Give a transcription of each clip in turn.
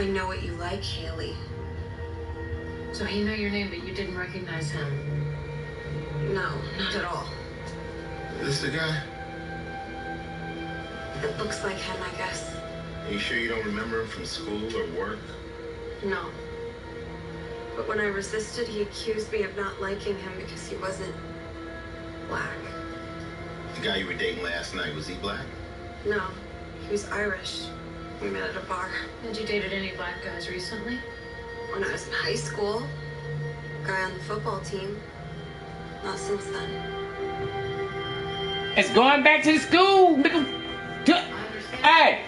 I know what you like, Haley. So he knew your name, but you didn't recognize him? No, not at all. This the guy? It looks like him, I guess. Are you sure you don't remember him from school or work? No. But when I resisted, he accused me of not liking him because he wasn't black. The guy you were dating last night, was he black? No, he was Irish. We met at a bar. Had you dated any black guys recently? When I was in high school. Guy on the football team. Not since then. It's going back to the school, nigga. Hey!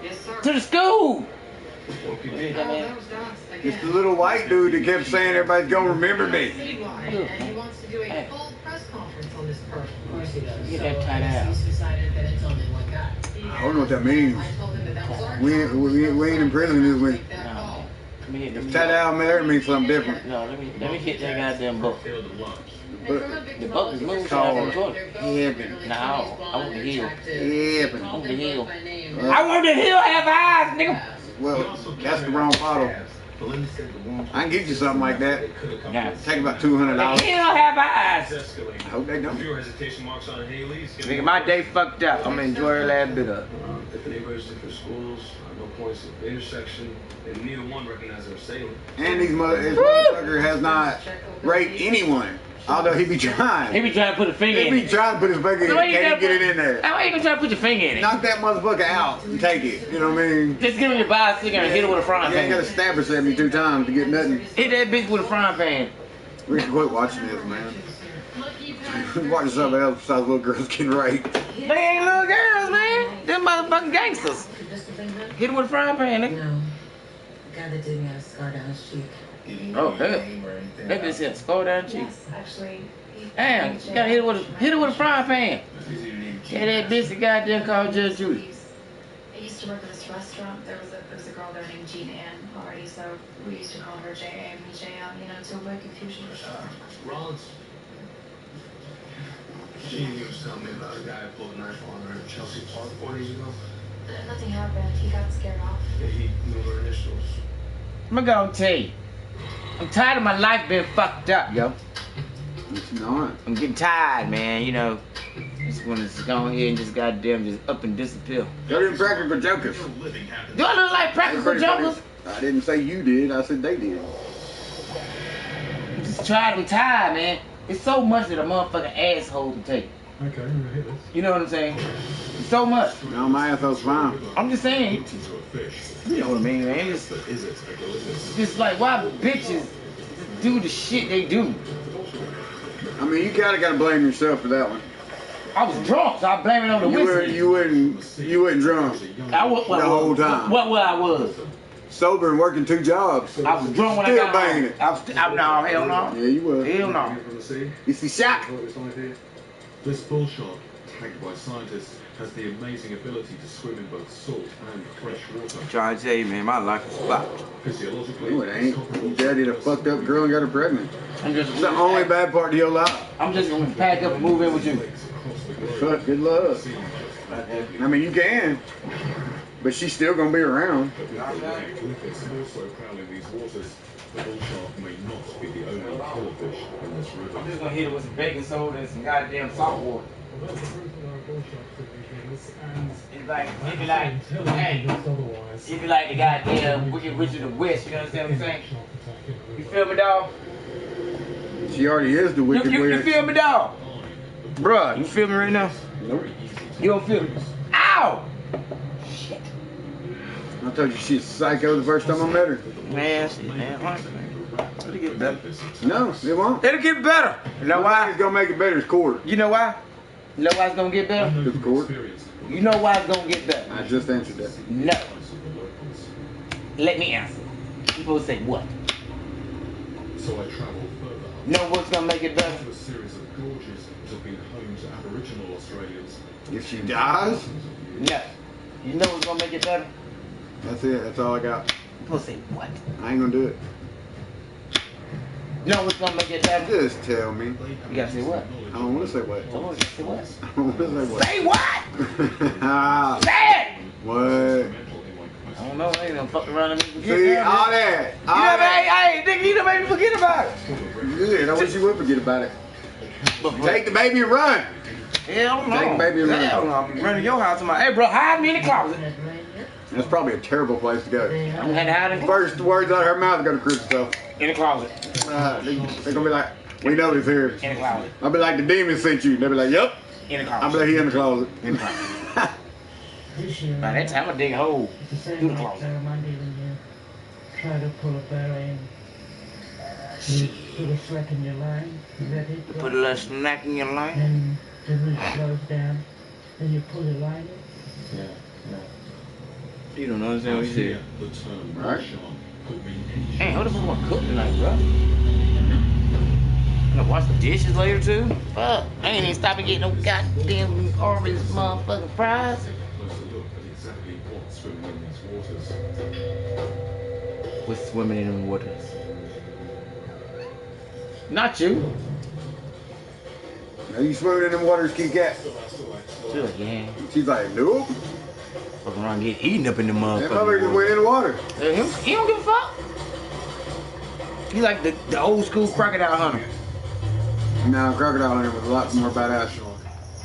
Yes, sir. To the school! It's the little white dude that kept saying everybody's gonna remember me. And he wants to do a full press conference on this person. Of course he does. Get that tight out. He's decided that it's only one guy. I don't know what that means. I told him that was our We ain't in prison this week. No. Let me hit If tight out there means something different. No, let me hit that goddamn book. But The book is moving called from the toilet. heaven. No, I want the hill. Heaven. I want the hill. I want the hill have eyes, nigga. Well, that's the wrong bottle. I can get you something like that. Yeah. Take about The $200. hill have eyes. I hope they don't. Nigga, my day fucked up. I'm gonna enjoy her last bit of it. Different neighborhoods, different schools, no points at the intersection, and neither one recognize their assailant. And this motherfucker has not raped anyone. Although he be trying. He be trying to put a finger He in be it. trying to put his finger in So it. why you Can't gotta get it in there. Why you gonna try to put your finger in it? Knock that motherfucker out and take it. You know what I mean? Just give him your bicycle and hit it with a frying You ain't gotta pan. stab her 72 times to get nothing. Hit that bitch with a frying pan. We should quit watching this, man. Watching something else besides little girls getting raped. They ain't little girls, man. Them motherfucking gangsters. Hit it with a frying pan, nigga. No. The guy that did me had a scar down his cheek. Oh, hell. That bitch had a skull down the cheek. Yes, actually. Damn, you gotta hit it with a frying pan. Yeah, that bitch that goddamn called Judge Judy. I used to work at this restaurant. There was a girl there named Jean Ann already, so we used to call her J.A. and J.M., to avoid confusion. Rollins. She was telling me about a guy who pulled a knife on her in Chelsea Park 4 days ago. Nothing happened. He got scared off. Yeah, he knew her initials. I'm gonna tell you. I'm tired of my life being fucked up, yo. It's not. I'm getting tired, man, you know. Just wanna just go ahead and just goddamn just up and disappear. Go to Practical Jokers. Do I look like Practical Jokers? I didn't say you did. I said they did. I'm just tired. I'm tired, man. It's so much that a motherfucking asshole can take. Okay, I'm gonna hit this. You know what I'm saying? It's so much. No, my asshole's fine. I'm just saying. You know what I mean, man? It's just like why bitches do the shit they do. I mean, you gotta blame yourself for that one. I was drunk, so I blame it on the whiskey. You wasn't drunk I was, the whole time. What I was? Sober and working 2 jobs. I was drunk when I Still got banging home. it. I was no, hell no. Yeah, you was. Hell no. You see shock. This bull shark, tagged by scientists, has the amazing ability to swim in both salt and fresh water. I'm trying to tell you, man, my life is fucked. Physiologically, No, it ain't. Your daddy a fucked up girl and got her pregnant. I'm just It's the only bad part of your life. I'm just gonna pack up and move in with you. Fuck, good luck. I mean, you can, but she's still gonna be around. also found in these waters, the bull shark may not be the only killer fish in this river. I'm just gonna hit it with some baking soda and some goddamn salt water. It's like, it'd be like, hey, it'd be like the goddamn Wicked Witch of the West, you understand what I'm saying? You feel me, dog? She already is the wicked You witch. feel me, dog? Bruh, you feel me right now? Nope. You don't feel me? Ow! Shit. I told you she's psycho the first time I met her. Man, shit, man. It'll get better. No, it won't. It'll get better. You know why? It's gonna make it better. It's court. You know why? You know why it's gonna get better? It's court. You know why it's gonna get better? I just answered that. No. Let me answer. People say what? So I travelled further. Know what's gonna make it better? To a series of gorges that have been home to Aboriginal Australians. If she dies, No. You know what's gonna make it better? that's it. That's all I got. People say what? I ain't gonna do it. Know what's gonna make it better? Just tell me. You gotta say what? I don't want to say what. Oh, you say what? I don't want to say what. Say what? Ah, Say it! what? I don't know, I ain't gonna fuck around and make me forget. See, all that. All that. Hey, nigga, you done made me forget about it. Yeah, I wish you would forget about it. Take the baby and run. Hell no. Take the baby and run. Hell no, I'm running your house. Hey, bro, hide me in the closet. That's probably a terrible place to go. I'm gonna hide in the First words out of her mouth are gonna Chris stuff. In the closet. They're gonna be like, we know this here. In the closet. I'll be like, the demon sent you. They'll be like, yep. In the closet. I'll be like, he in the closet. In the closet. By that time, I dig a hole through the closet. Try to pull a bearing. You put a slack in your line. Let it Put a little snack in your line. And the root slows down. Then you pull the line in. Yeah. You don't understand what you said. The term Right. Sean could mean any Hey, who the fuck wanna cook tonight, bro? I'm gonna wash the dishes later too. Fuck, I ain't even stopping getting no goddamn orange motherfucking fries. closer look at exactly what's swimming in these waters. What's swimming in the waters? Not you. Are you swimming in them waters, Kit Kat? Sure, yeah. She's like, nope. Fucking around get eaten up in the That motherfucker just motherfucker. went in the water. He don't give a fuck. He like the old school crocodile hunter. Now, Crocodile Hunter was a lot more badass.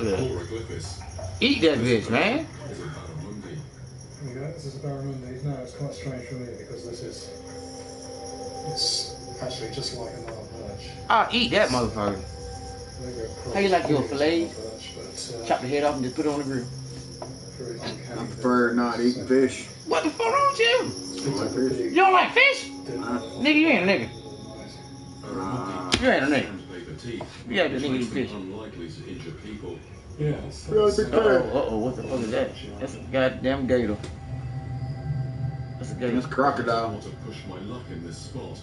Yeah. Hieroglyphs Eat that bitch, man. is a barramundi. Yeah, this is a barramundi. No, it's quite strange for me because it's actually just like a Nile perch. I'll eat that motherfucker. Maybe a cross How you like your filet? perch, but, Chop the head off and just put it on the grill. very I uncanny. prefer not eating fish. What the fuck wrong with you? I like fish. You don't like fish? Nigga, you ain't a nigga. You ain't a nigga. Paper teeth, You ain't a which nigga makes eat them fish. unlikely to injure people. Yeah. Uh-oh, what the fuck is that? That's a goddamn gator. That's a gator. It's I crocodile. want to push my luck in this spot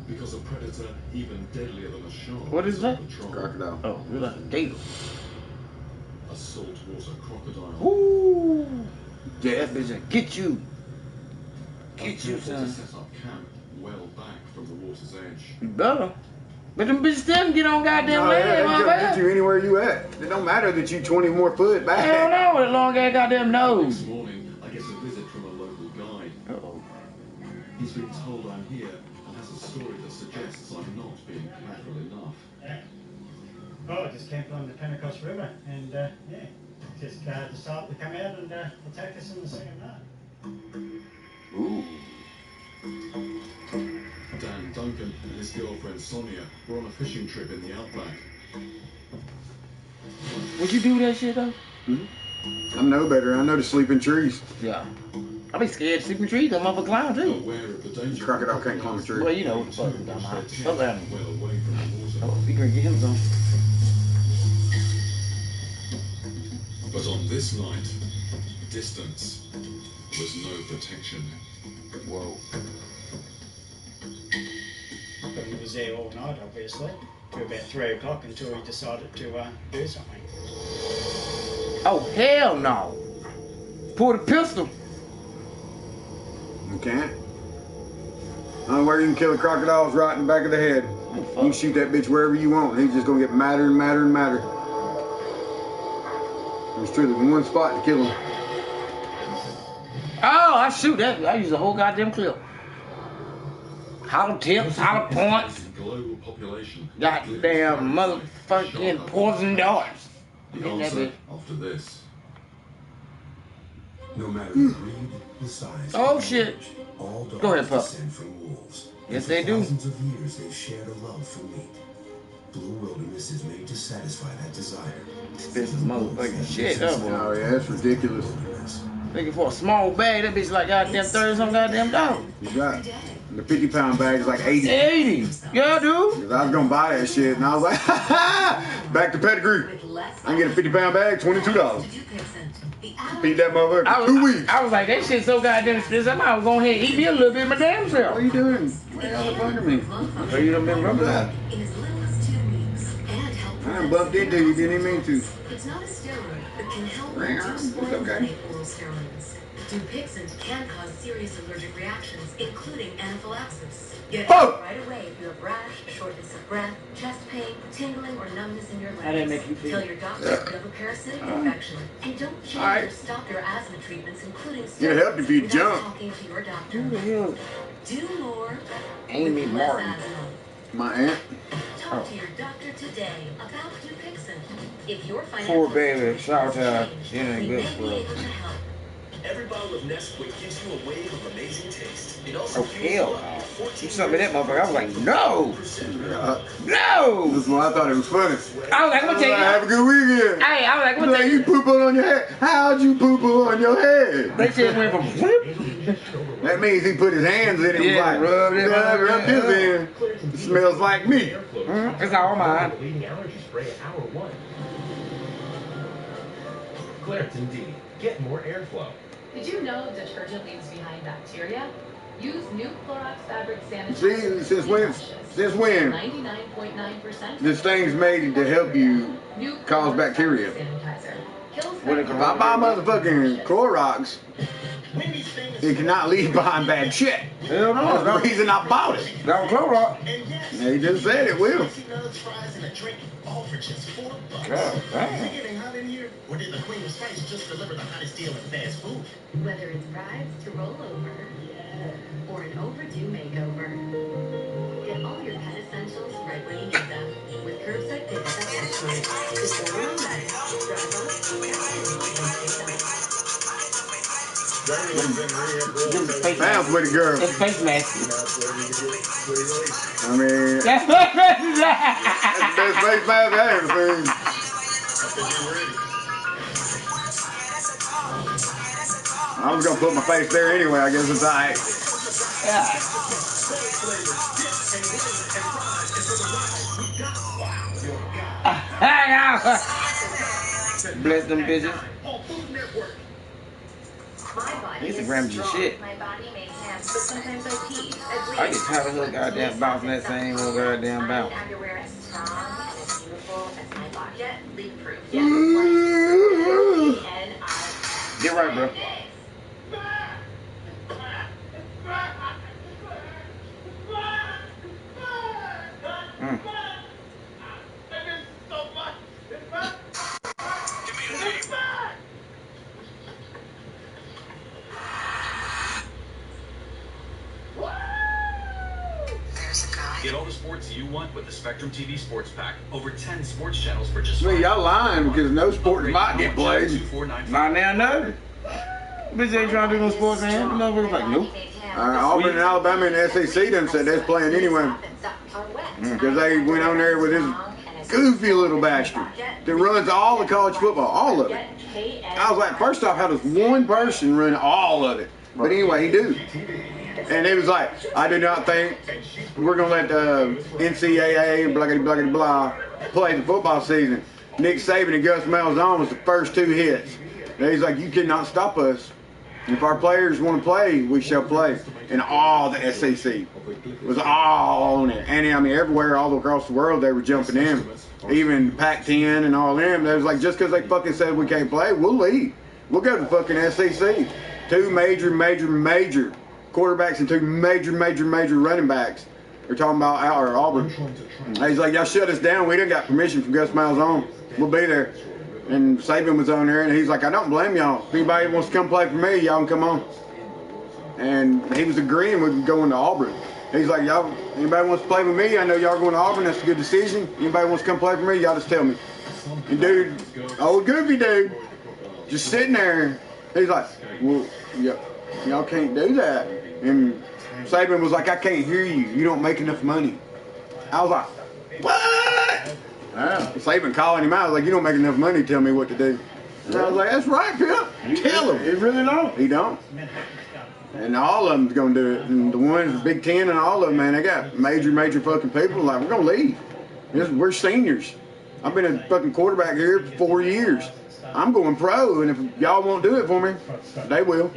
because a predator even deadlier than a shark. What is that? on patrol. Crocodile. Oh, you're like a gator. A saltwater crocodile. Ooh. Yeah, that bitch will get you. Get you, Careful to son. set up camp well back from the water's edge. You better. But them bitches still can get on goddamn No, land, yeah, they can get motherfucker. you anywhere you at. It don't matter that you 20 more foot back. Hell no, with a long ass goddamn nose. Next morning, I get a visit from a local guide. Uh-oh. He's been told I'm here and has a story that suggests I'm not being careful enough. Oh, I just came from the Pentecost River and just decided to come out and attack us in the second night. Ooh. Dan Duncan and his girlfriend Sonia were on a fishing trip in the outback. Would you do that shit though? I know better. I know to sleep in trees. Yeah. I be scared to sleep in trees. I'm up a clown too. Aware of the danger. Crocodile can't climb a tree. Well, you know what the fuck I'm talking about. Fuck animal. Well away from the water. Oh, you gonna get him some. But on this night, distance was no protection. Whoa. But he was there all night, obviously, to about 3 o'clock until he decided to do something. Oh, hell no. Pull the pistol. You can't. Only way you can kill a crocodile is right in the back of the head. You can shoot that bitch wherever you want. He's just gonna get madder and madder and madder. There's truly one spot to kill him. Oh, I shoot that. I use the whole goddamn clip. Hollow tips, hollow points, Global population. goddamn motherfucking poison darts. The Ain't that answer bitch? after this. No matter the breed, the size, Oh, or shit. age, all dogs Go ahead, pup. descend from wolves. Yes, And for they do. Thousands of years, they've shared a love for meat. Blue Wilderness is made to satisfy that desire. Spit some motherfucking shit up, boy. Oh yeah, that's ridiculous. Thinking for a small bag, that bitch like goddamn 30 some goddamn dollars. You got the 50-pound bag is like 80. 80. Yeah, dude. 'Cause I was gonna buy that shit, and I was like, back to pedigree. I can get a 50-pound bag, $22. Feed that motherfucker for 2 weeks. I was like, that shit so goddamn expensive. I might as well go ahead and eat me a little bit of my damn self. What are you doing? Way out up under me. So you done been rubbing that. I done bumped into you, didn't even mean to. It's not a steroid, but can help Ring reduce arm? It's boiling okay. oral steroids. Dupixent can cause serious allergic reactions, including anaphylaxis. Get Oh! help right away if you have rash, shortness of breath, chest pain, tingling, or numbness in your legs. How did it make you feel? Tell your doctor if you have a parasitic infection. And don't change or stop your asthma treatments, including It'll help if you without jump. talking to your doctor. Who the hell? Do more Amy with less Martin. asthma. My aunt. Talk to your doctor today about Dupixent. If your Poor financial baby. Shout out to her. situation She ain't we good may for be her. able to help. Every bottle of Nesquik gives you a wave of amazing taste. It also Oh, hell no. You sent me that motherfucker. I was like, no. This No. is why I thought it was funny. I was like, I'm gonna tell you. Have a good weekend. Hey, I was like, I'm gonna Like, tell you you. poop on your head. How'd you poop on your head? They just went from whoop. That means he put his hands in it. Yeah, Yeah, like, rubbed it, rub his in. It smells like me. It's all mine. Leading allergy spray at hour 1. Claritin D. Get more airflow. Did you know detergent leaves behind bacteria? Use new Clorox fabric sanitizer. See, since when? Since when? 99.9%. This thing's made to help you New cause Clorox bacteria. fabric sanitizer. Kills What it If I buy motherfucking Clorox, it cannot leave behind bad shit. Hell no. That's the reason I bought it. That was Clorox. They just said it will. God damn. Getting hot in here? Or did the Queen of Spice just deliver the hottest deal in fast food? Whether it's rides to roll over or an overdue makeover, get all your pet essentials right when you need them with curbside pickup at PetSmart. Just order online, drive up, Bounce with it, girl. It's face mask. I mean, That's my face mask. that's the best face mask I ever seen. I was gonna put my face there anyway. I guess it's alright. Bless them bitches. Instagram is shit. My body may have, but sometimes I pee. I get tired of her goddamn bouncing that same little goddamn bounce. Underwear as strong and as beautiful as my body. Yet leak-proof. Get right, bro. Get all the sports you want with the Spectrum TV Sports Pack. Over 10 sports channels for just Well, y'all lying because no sports might get played. Not now, no. Bitch ain't trying to do no sports, man. The motherfucker's like, nope. Auburn and Alabama and the SEC done said they're playing anyway. Because they went on there with this goofy little bastard that runs all the college football, all of it. I was like, first off, how does one person run all of it? But anyway, he do. And it was like, I do not think we're going to let the NCAA and blah, blah, blah, blah play the football season. Nick Saban and Gus Malzahn was the first two hits. And he's like, you cannot stop us. If our players want to play, we shall play. And all the SEC was all on it. And I mean, everywhere, all across the world, they were jumping in. Even Pac-10 and all them. They was like, just because they fucking said we can't play, we'll leave. We'll go to the fucking SEC. Two major quarterbacks and two major running backs. They're talking about Auburn. He's like, y'all shut us down. We didn't got permission from Gus Malzahn. We'll be there. And Saban was on there, and he's like, I don't blame y'all. If anybody wants to come play for me, y'all can come on. And he was agreeing with going to Auburn. He's like, y'all, anybody wants to play with me? I know y'all going to Auburn. That's a good decision. Anybody wants to come play for me? Y'all just tell me. And dude, old goofy dude, just sitting there. He's like, well, y'all can't do that. And Saban was like, I can't hear you. You don't make enough money. I was like, what? Saban calling him out. I was like, you don't make enough money to tell me what to do. And I was like, that's right, Pip. Tell him. He really don't. He don't. And all of them's going to do it. And the ones, the Big Ten and all of them, man, they got major fucking people. Like, we're going to leave. We're seniors. I've been a fucking quarterback here for 4 years. I'm going pro, and if y'all won't do it for me, they will.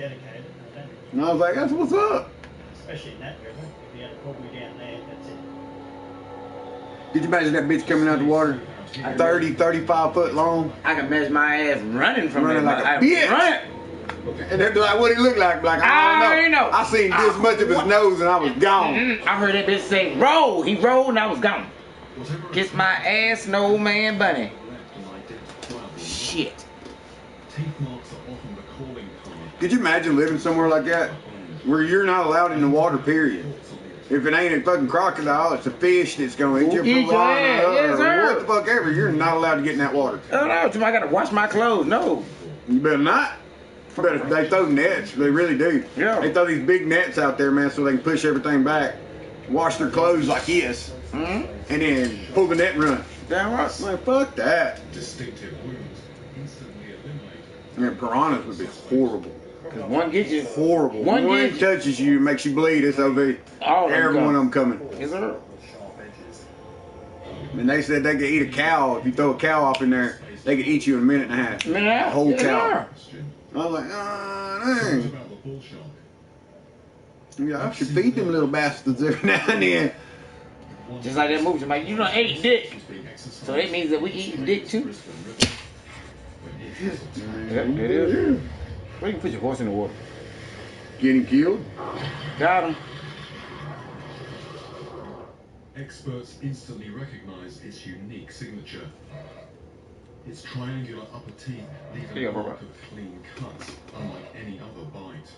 And I was like, that's what's up. Especially in that river. If you had a pull me down there, that's it. Could you imagine that bitch coming out the water? 30, 35 foot long. I can imagine my ass running from Running it. like a bitch. Run. And they're like, what he look like? Like, I don't know. I seen this much of his nose and I was gone. I heard that bitch say, roll. He rolled and I was gone. Kiss my ass, no man bunny. Shit. Could you imagine living somewhere like that? Where you're not allowed in the water, period. If it ain't a fucking crocodile, it's a fish that's going to eat your piranha or what the fuck ever. You're not allowed to get in that water. Oh no, I gotta wash my clothes. No. You better not. They throw nets. They really do. Yeah. They throw these big nets out there, man, so they can push everything back, wash their clothes like this, and then pull the net and run. Damn right. Man, fuck that. Distinctive wounds instantly eliminated. Man, piranhas would be horrible. Cause one gets you. Horrible. One touches you, makes you bleed. It's OV. Every one of them coming. Yes, sir. And they said they could eat a cow. If you throw a cow off in there, they could eat you in a minute and a half. A whole cow. I was like, dang. Yeah, I should feed them little bastards every now and then. Just like that movie, like, you done ate dick. So that means that we eat dick too. Yep, it is. Where you put your horse in the water? Getting killed? Got him. Experts instantly recognize its unique signature. Its triangular upper teeth leave a mark of clean cuts, unlike any other bite.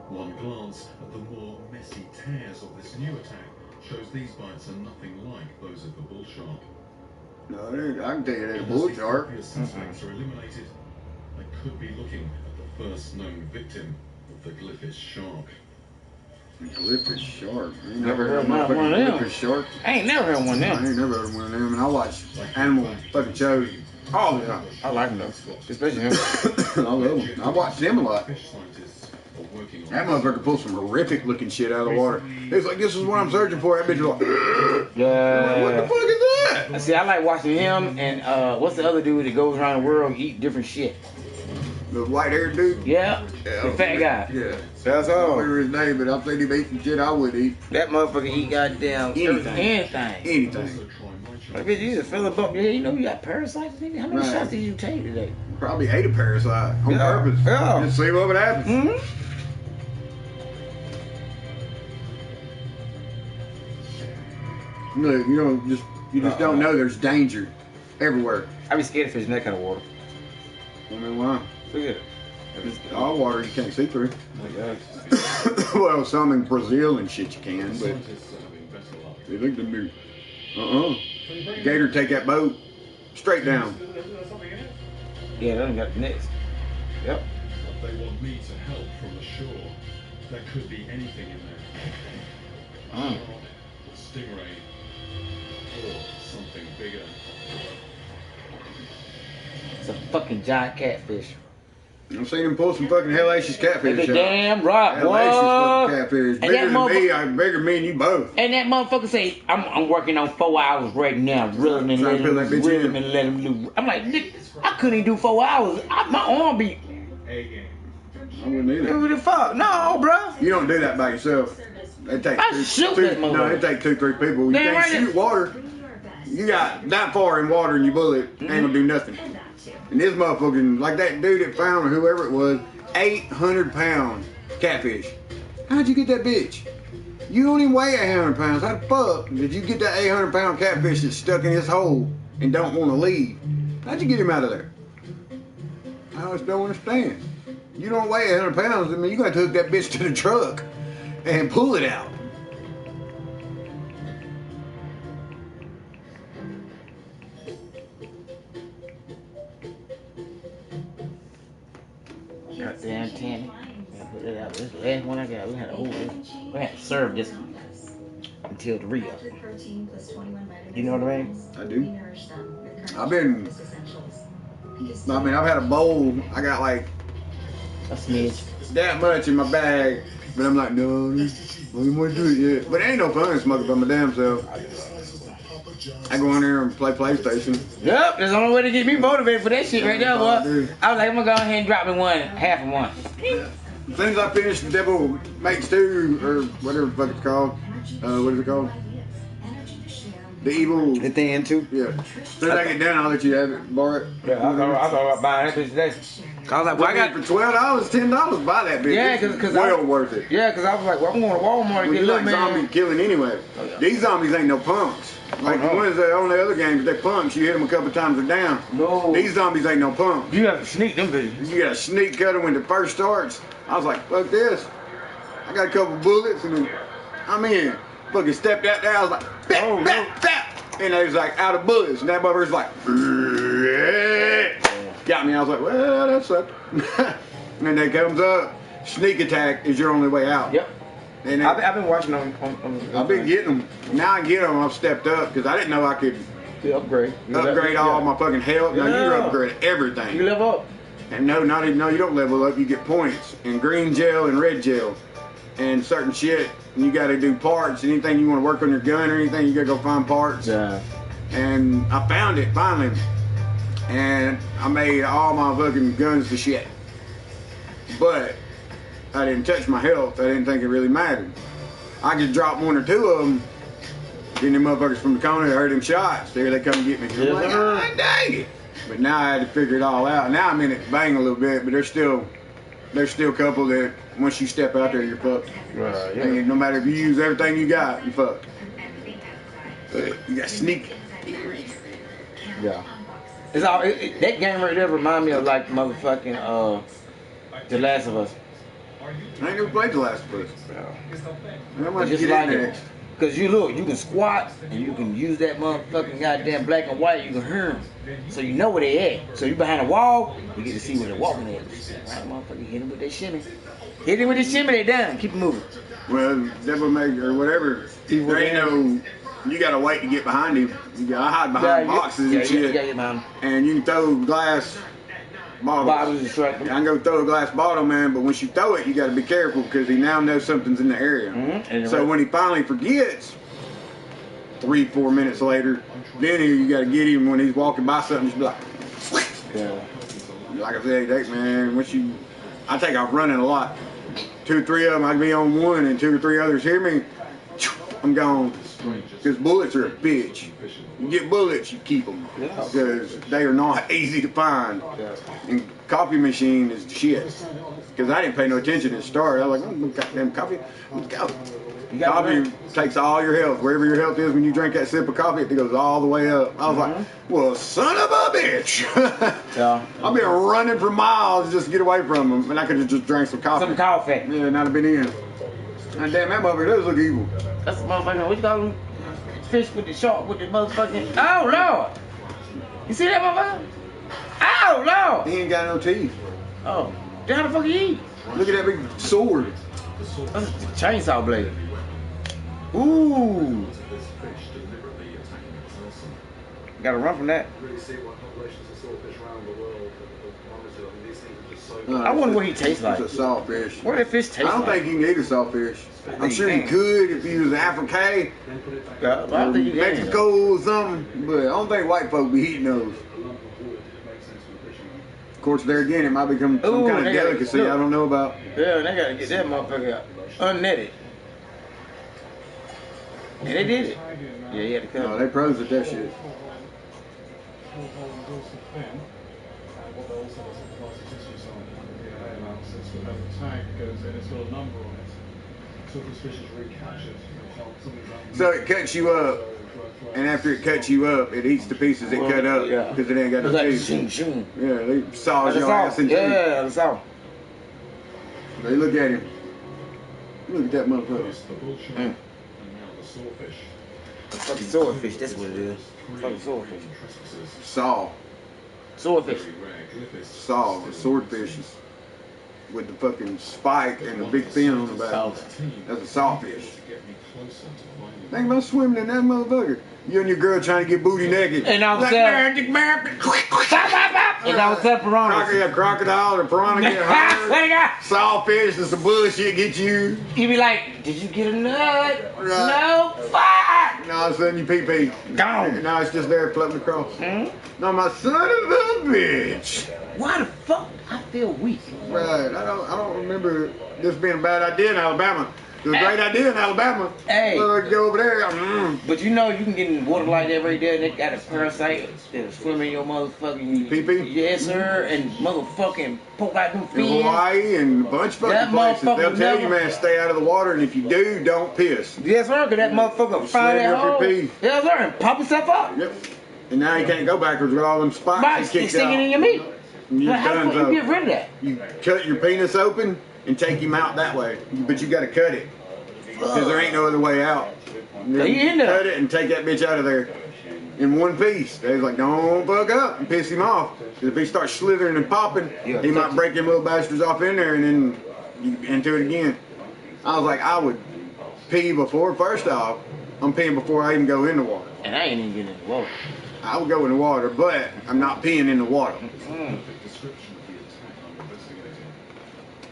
One glance at the more messy tears of this new attack shows these bites are nothing like those of the bull shark. No, I can tell you that a bull shark. Suspects are eliminated. They could be looking at the first known victim of the glyphis shark. Glyphis shark. I ain't never heard of one of them. Glyphis shark. I ain't never heard of one of them. I ain't never heard of one of them. And I watch animal fucking shows all the time. I like them though, especially him. I love them. I watch them a lot. That motherfucker pulled some horrific looking shit out of the water. It's like, this is what I'm searching for. That bitch was like, yeah. What the fuck is that? See, I like watching him and what's the other dude that goes around the world and eat different shit? The white haired dude? Yeah. The fat guy. Yeah. That's all. I don't remember his name, but I've seen him eat some shit I would eat. That motherfucker eat goddamn anything. Anything. Like, bitch, you just fill a bump. Yeah, you know you got parasites, nigga. How many shots did you take today? Probably ate a parasite on purpose. Yeah. Just see what would happen. Mm-hmm. Look, you just don't know there's danger everywhere. I be scared of fish in that kind of water. I mean, why? Look at it. All water you can't see through. Oh, Well, some in Brazil and shit you can, but they look to me. Gator take that boat straight down. Yeah, that one got the nets. Yep. But they want me to help from the shore. There could be anything in there. Shark, stingray, or something bigger. It's a fucking giant catfish. I've seen him pull some fucking hellacious catfish. Damn right, hellacious fucking catfish. Bigger than me, bigger than me and you both. And that motherfucker say, I'm working on 4 hours right now, reeling and letting him loose. I'm like, nigga, I couldn't even do 4 hours. My arm be. I wouldn't either. What the fuck? No, bro. You don't do that by yourself. It takes it takes 2, 3 people. You can't shoot water. You got that far in water and you bullet, ain't gonna do nothing. And this motherfucking, like that dude that found, or whoever it was, 800 pound catfish. How'd you get that bitch? You don't even weigh 800 pounds. How the fuck did you get that 800 pound catfish that's stuck in his hole and don't want to leave? How'd you get him out of there? I just don't understand. You don't weigh 800 pounds, I mean, you got to hook that bitch to the truck and pull it out. Goddamn Tammy. Put it out. This is the last one I got. We had to serve this one until the re-up. You know what I mean? I do. I've had a bowl. I got like a smidge. That much in my bag. But I'm like, no, I don't want to do it yet. But it ain't no fun smoking by my damn self. I go in there and play PlayStation. Yep, that's the only way to get me motivated for that shit right there, boy. I was like, I'm gonna go ahead and drop me half of one. As soon as I finish the devil make stew, or whatever the fuck it's called, what is it called? The evil. The thing too. Yeah. As soon as I get done, I'll let you have it, borrow it. Yeah, I thought about buying that bitch today. I was like, well, I got for $12, $10. Buy that bitch. Yeah, because well worth it. Yeah, because I was like, well, I'm going to Walmart to get you little like man. zombie killing anyway. Oh, yeah. These zombies ain't no punks. Like the ones that on the other games, they punks. You hit them a couple times, they're down. No. These zombies ain't no punks. You have to sneak them bitches. You got to sneak cut them when it first starts. I was like, fuck this. I got a couple bullets and then I'm in. Fucking stepped out there. I was like, bap, bap, bap. And they was like out of bullets. And that motherfucker's like, got me. I was like, well, that sucked. And then they comes up. Sneak attack is your only way out. Yep. And I've been watching them. I've been getting them. Now I get them. I've stepped up because I didn't know I could upgrade all my fucking health. Now you upgrade everything. You level up. And no, you don't level up. You get points and green gel and red gel and certain shit. And you got to do parts. Anything you want to work on your gun or anything, you got to go find parts. Yeah. And I found it finally. And I made all my fucking guns to shit. But I didn't touch my health. I didn't think it really mattered. I could drop one or two of them. Then them motherfuckers from the corner heard them shots. There they come and get me. I'm like, God dang it. But now I had to figure it all out. Now I'm in it bang a little bit, but there's still a couple that once you step out there, you're fucked. Right, yeah. And no matter if you use everything you got, you fucked. You got sneak. Yeah. It's all that game right there remind me of like motherfucking The Last of Us. I ain't never played The Last of Us. Yeah. I might just get like in it. there. Cause you look, you can squat and you can use that motherfucking goddamn black and white. You can hear them, so you know where they at. So you behind a wall, you get to see where they're walking at. Right, motherfucker, hit him with that shimmy. Hit him with the shimmy, they done. Keep it moving. Well, Devil May or whatever. There ain't no. You gotta wait to get behind him. I hide behind boxes and shit. You gotta get behind him. And you can throw glass bottles. I can go throw a glass bottle, man, but once you throw it, you got to be careful because he now knows something's in the area. Mm-hmm. So when he finally forgets, 3-4 minutes later, then you got to get him when he's walking by something. Just be like, yeah. Like I said, man, I take off running a lot. 2 or 3 of them, I can be on one, and 2 or 3 others hear me. I'm gone. Because bullets are a bitch. You get bullets, you keep them. Because they are not easy to find. And coffee machine is the shit. Because I didn't pay no attention at the start. I was like, oh, goddamn coffee, let's go. Coffee takes all your health. Wherever your health is when you drink that sip of coffee, it goes all the way up. I was like, well, son of a bitch. I've been running for miles just to get away from them. And I could have just drank some coffee. Some coffee. Yeah, not have been in. And damn, that motherfucker does look evil. That's the motherfucker. What you call him? Fish with the shark with the motherfucking. Oh Lord! You see that motherfucker? Oh Lord! He ain't got no teeth. Oh, how the fuck he eat? Look at that big sword. That's a chainsaw blade. Ooh! Gotta run from that. I wonder what he tastes like. It's a saltfish. What did fish taste like? I don't think you can eat a saltfish. I'm sure you could if you was African or Mexico or something, but I don't think white folk be eating those. Of course, there again, it might become some kind of delicacy I don't know about. Yeah, they gotta get that motherfucker out. Unnetted. And they did it. Yeah, you had to cut. No, they pros at that shit. So it cuts you up, and after it cuts you up, it eats the pieces it cut up because it ain't got no teeth. Yeah, they saws your ass in two. Yeah, that's all. They look at him. Look at that motherfucker. Fucking swordfish, that's what it is. Fucking swordfish. Saw. Swordfish. Saw, swordfishes. With the fucking spike and the big fin on the back. That's a sawfish. Think about swimming in that motherfucker. You and your girl trying to get booty naked. And I was piranha. Crocodile or piranha get hurt. Sawfish and some bullshit get you. You be like, did you get a nut? No. Fuck. And all of a sudden you pee-pee. Gone. And now it's just there floating across. No, my son of a bitch. Why the fuck I feel weak? Right. I don't remember this being a bad idea in Alabama. It's a great idea in Alabama. Hey. Go over there. But you know you can get in water like that right there and they got a parasite that'll swim in your motherfucking pee-pee? Yes, sir. And motherfucking poke out them In fins. Hawaii and a bunch of fucking places. They'll tell you, man, stay out of the water, and if you do, don't piss. Yes, sir, because that motherfucker find that hole. Yes, sir, and pop himself up. Yep. And now you can't go backwards with all them spots you kicked out. Sticking in your meat. You're How done, do you get rid of that? You cut your penis open and take him out that way. But you got to cut it. Because there ain't no other way out. You cut it and take that bitch out of there in one piece. They was like, don't bug up and piss him off. Because if he starts slithering and popping, he might break them little bastards off in there and then you into it again. I was like, I would pee before, first off. I'm peeing before I even go in the water. And I ain't even getting in the water. I would go in the water, but I'm not peeing in the water.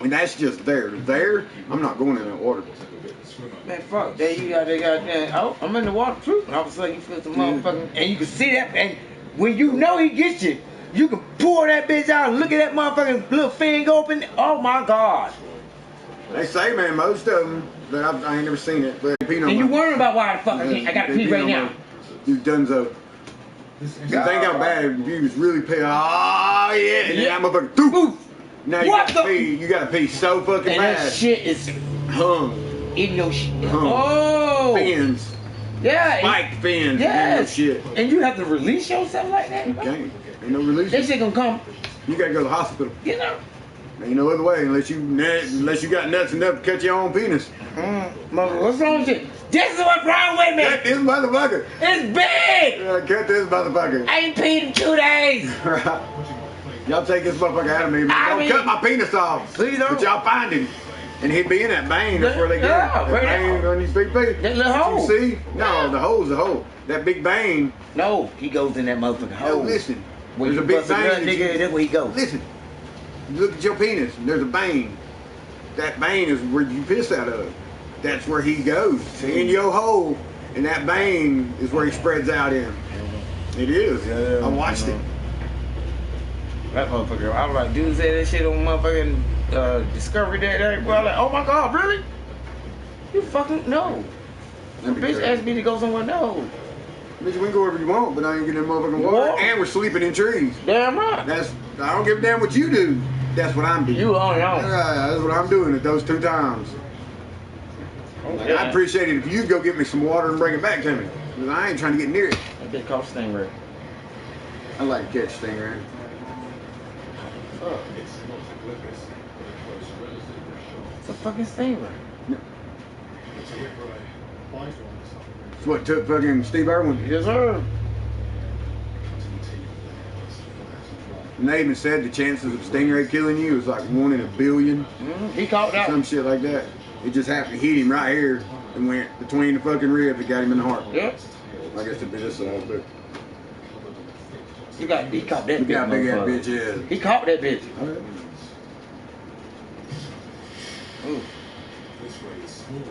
And that's just there. There, I'm not going in that water. Man, fuck that. You got that. Oh, I'm in the water too. And all of a sudden you feel some motherfucking. And you can see that. And when you know he gets you, you can pull that bitch out and look at that motherfucking little thing open. Oh my God. They say, man, most of them, but I ain't never seen it. But pee no and you worrying about why the fuck I got to pee right now. You donezo. You think how bad if you was really pee. Oh, yeah. And then that motherfucker, doof. Now you gotta pee. You gotta pee so fucking bad. And that shit is hung. In your shit. Oh. Fins. Yeah. Spiked fins. Yes. In your shit. And you have to release yourself like that? You can't. Ain't no release. That shit gonna come. You gotta go to the hospital. You know. Ain't no other way unless you got nuts enough to cut your own penis. What's wrong with you? This is what's wrong with me. Cut this motherfucker. It's big. Cut this motherfucker. I ain't peed in 2 days. Y'all take this motherfucker out of me. Don't cut my penis off. Please don't. But y'all find him. And he'd be in that vein. That's where they get yeah, that vein on his PP. That little hole. You see? No, the hole's a hole. That big vein. No, he goes in that motherfucking hole. No, listen. When there's a big vein. Nigga, that's where he goes. Listen. Look at your penis. There's a vein. That vein is where you piss out of. That's where he goes. In your hole. And that vein is where he spreads out in. It is. Yeah, I watched it. That motherfucker. I was like, dude said that shit on motherfucking Discovery that day. Well, I was like, oh my God, really? You fucking no. The bitch asked me to go somewhere. No. Bitch, we can go wherever you want, but I ain't getting that motherfucking water. And we're sleeping in trees. Damn right. I don't give a damn what you do. That's what I'm doing. You on your own. That's what I'm doing at those 2 times. Okay. I'd appreciate it if you'd go get me some water and bring it back to me. Because I ain't trying to get near it. That bitch called stingray. I like to catch stingray. It's a fucking stingray. It's what took fucking Steve Irwin. Yes, sir. And they even said the chances of stingray killing you is like 1 in a billion. He caught that. Some shit like that. It just happened to hit him right here and went between the fucking ribs and got him in the heart. Yep. I guess it'd be this side, but. He caught that bitch. He got big ass bitch, yeah. He caught that bitch. Okay. Ooh. This way is smaller,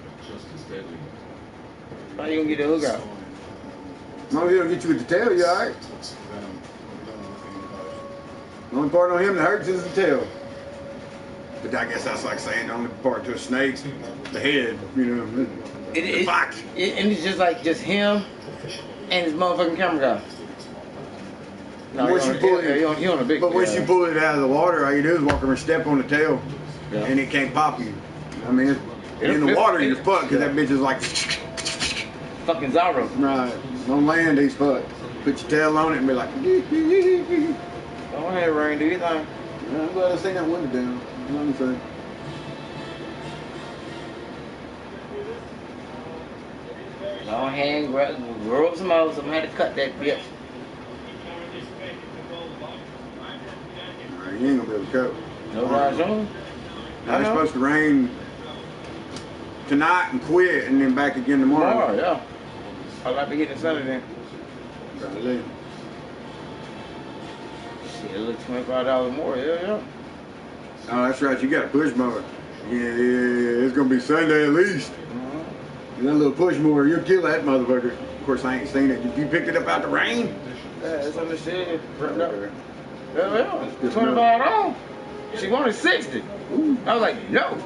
but just as deadly. How you gonna get the hook out? No, he don't get you with the tail, you alright? The only part on him that hurts is the tail. But I guess that's like saying the only part to a snake, the head, you know, the fox. And it's just him and his motherfucking camera guy. No, once you pull it, you on a big. But once you pull it out of the water, all you do is walk over and step on the tail, and it can't pop you. I mean, in the water you're fucked because that bitch is like fucking Zorro. Right. On land he's fucked. Put your tail on it and be like. Go ahead, Rain. Do your thing. Yeah, I'm glad I seen that window down. Let me say. Go ahead and grow up some more. I'm gonna have to cut that bitch. You ain't gonna be able to cope. No razor. Now it's supposed to rain tonight and quit, and then back again tomorrow. Tomorrow, yeah. I'd like to get the sun then. Shit, it looks $25 more. Yeah. Oh, that's right. You got a push mower. Yeah. It's gonna be Sunday at least. And that little push mower, you'll kill that motherfucker. Of course, I ain't seen it. You picked it up out the rain? Yeah, it's on the shed. Yeah. $25. She wanted 60. I was like, no.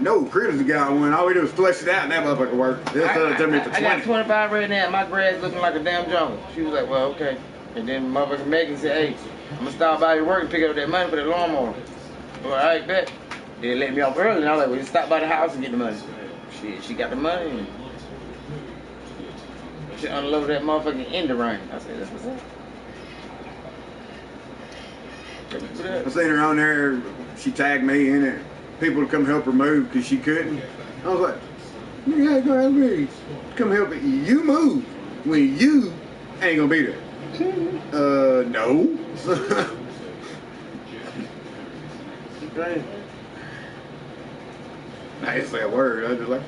No, Critters got one. All we do is flesh it out and that motherfucker work. I got 25 right now. My grass looking like a damn jungle. She was like, well, okay. And then motherfucker Megan said, hey, I'm gonna stop by your work and pick up that money for the lawnmower. Well, all right, bet. They let me off early, and I was like, well, just stop by the house and get the money. She got the money, and she unloaded that motherfucking in the rain. I said, that's what's up. I seen her on there, she tagged me in it. People to come help her move because she couldn't. I was like, you ain't gonna help me. Come help it. You move when you ain't gonna be there. No. Right. I didn't say a word. I was just like,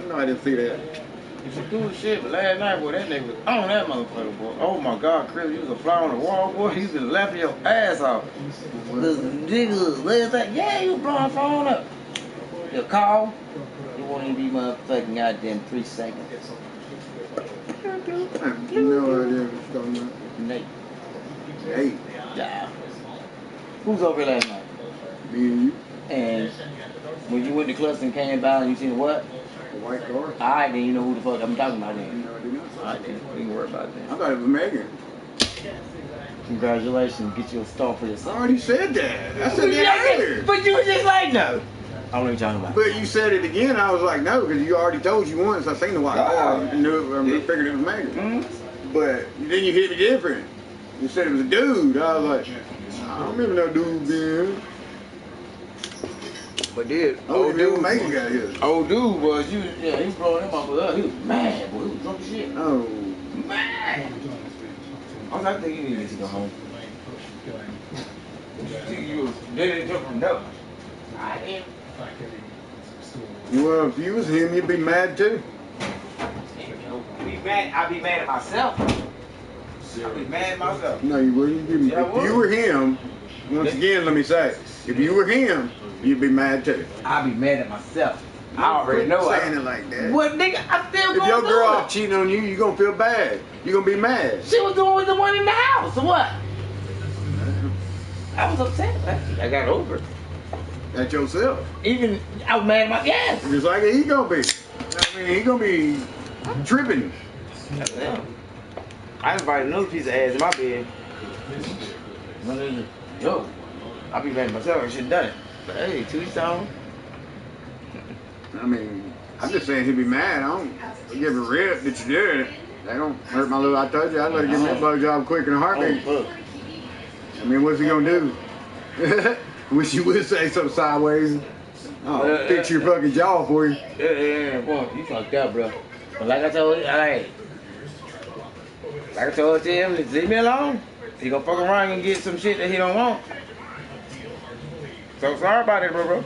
no, I didn't see that. She cool shit, but last night, boy, that nigga was on that motherfucker, boy. Oh my God, Chris, you was a fly on the wall, boy. You been laughing your ass off. This nigga, last night, yeah, you was blowing the phone up. Your call, it won't even be motherfucking goddamn 3 seconds. No idea what you're talking about. Nate. Nate? Yeah. Who's over here last night? Me and you. And when you went to cluster and came by and you seen what? A white car. Alright, then you know who the fuck I'm talking about then. No, I did not. Alright, then. We can worry about it then. I thought it was Megan. Congratulations. Get you a star for I yourself. already said that. I said that earlier. But you were just like, no. I don't know what you're talking about. But you said it again. I was like, no, because you already told you once. I seen the white car. I figured it was Megan. Mm-hmm. But then you hit me different. You said it was a dude. I was like, I don't remember no dude being. But dude, old dude Megan got here. Old dude was, he was blowing him off with us. He was mad, boy. He was drunk as shit. Oh. Mad. I think you need to go home. You didn't jump from no. I am. Well, if you was him, you'd be mad too. I'd be mad at myself. I'd be mad at myself. No, you wouldn't. If you were him, once again, let me say, if you were him, you'd be mad too. I'd be mad at myself. I already know saying it like that. What nigga? I still if your girl off cheating on you, you're gonna feel bad. You're gonna be mad. She was doing with the one in the house. So what? I was upset. I got over it. At yourself. Even I was mad at my gas. Just like he gonna be. I mean, he gonna be tripping. I invited another piece of ass in my bed. Yo, I'll be mad at myself. I should've done it. But hey, 2 weeks on. I mean, I'm just saying he'd be mad. I don't give a rip that you did it. They don't hurt my little. I told you I'd let her give me a blowjob quick in a heartbeat. I mean, what's he gonna do? Wish you would say something sideways. I'll fix your fucking jaw for you. Yeah, boy, you fucked up, bro. But like I told you, like I told him, leave me alone. He gonna fuck around and get some shit that he don't want. So sorry about it, bro.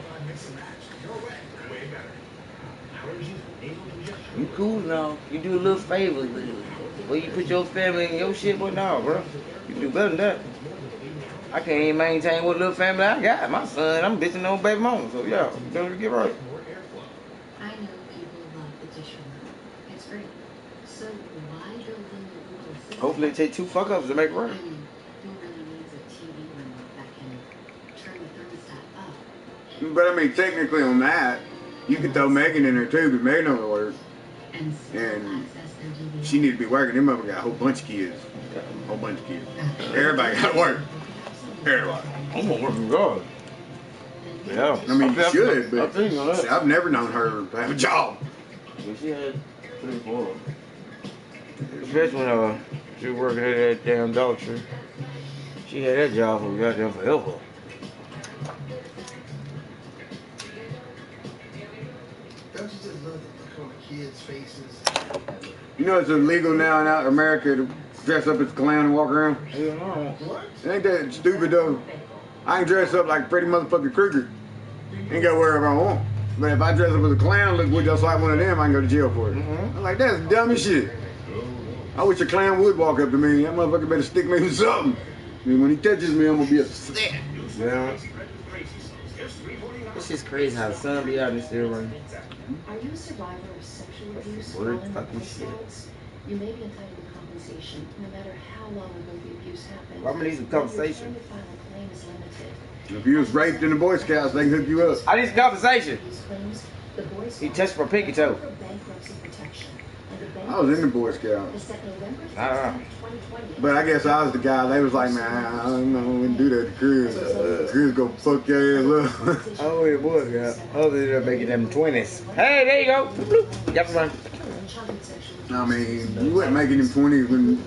You cool now. You do a little favor. Well, you put your family in your shit, but no, bro. You do better than that. I can't even maintain what little family I got. My son, I'm bitching on baby mama. So yeah, don't get right. I know people love the dishwasher. It's great. So why build in the Google system? Hopefully it takes 2 fuck ups to make it right. I mean, who really needs a TV remote that can turn the thermostat up? But I mean, technically on that, you could throw Megan in there too, but Megan don't work. And she need to be working. Them mother got a whole bunch of kids. A whole bunch of kids. Everybody got to work. Everybody. I'm gonna work regardless. Yeah. I mean, you should, but I've never known her to have a job. Well, she had 3 or 4. Especially when she was working at that damn dog tree. She had that job for goddamn forever. Don't you just love the look on the kids' faces? You know it's illegal now in America to dress up as a clown and walk around? Hell no. What? It ain't that stupid though. I can dress up like Freddy motherfucking Krueger. Ain't got wherever I want. But if I dress up as a clown, look just like one of them, I can go to jail for it. I'm like, that's dumb as shit. I wish a clown would walk up to me. That motherfucker better stick me with something. I mean, when he touches me, I'm gonna be upset. Yeah. It's just crazy how the sun be out and still rain. Are you a survivor of sexual abuse? Word fucking shit. You may be entitled to compensation, no matter how long ago the abuse happened. Well, I'm gonna need some compensation. Your time to file a claim is limited. If you was raped in the Boy Scouts, they can hook you up. I need some compensation. These claims, the Boy Scouts He touched my pinky toe. offer bankruptcy protection, and the I was in the Boy Scouts. is set November 15, I don't know. 2020. But I guess I was the guy. They was like, man, I don't know, we wouldn't do that to Chris. Chris gonna fuck your ass up. Oh, yeah, boy, yeah. Oh, they're making them 20s. Hey, there you go. Bloop. Got one. I mean, you wasn't making them 20s when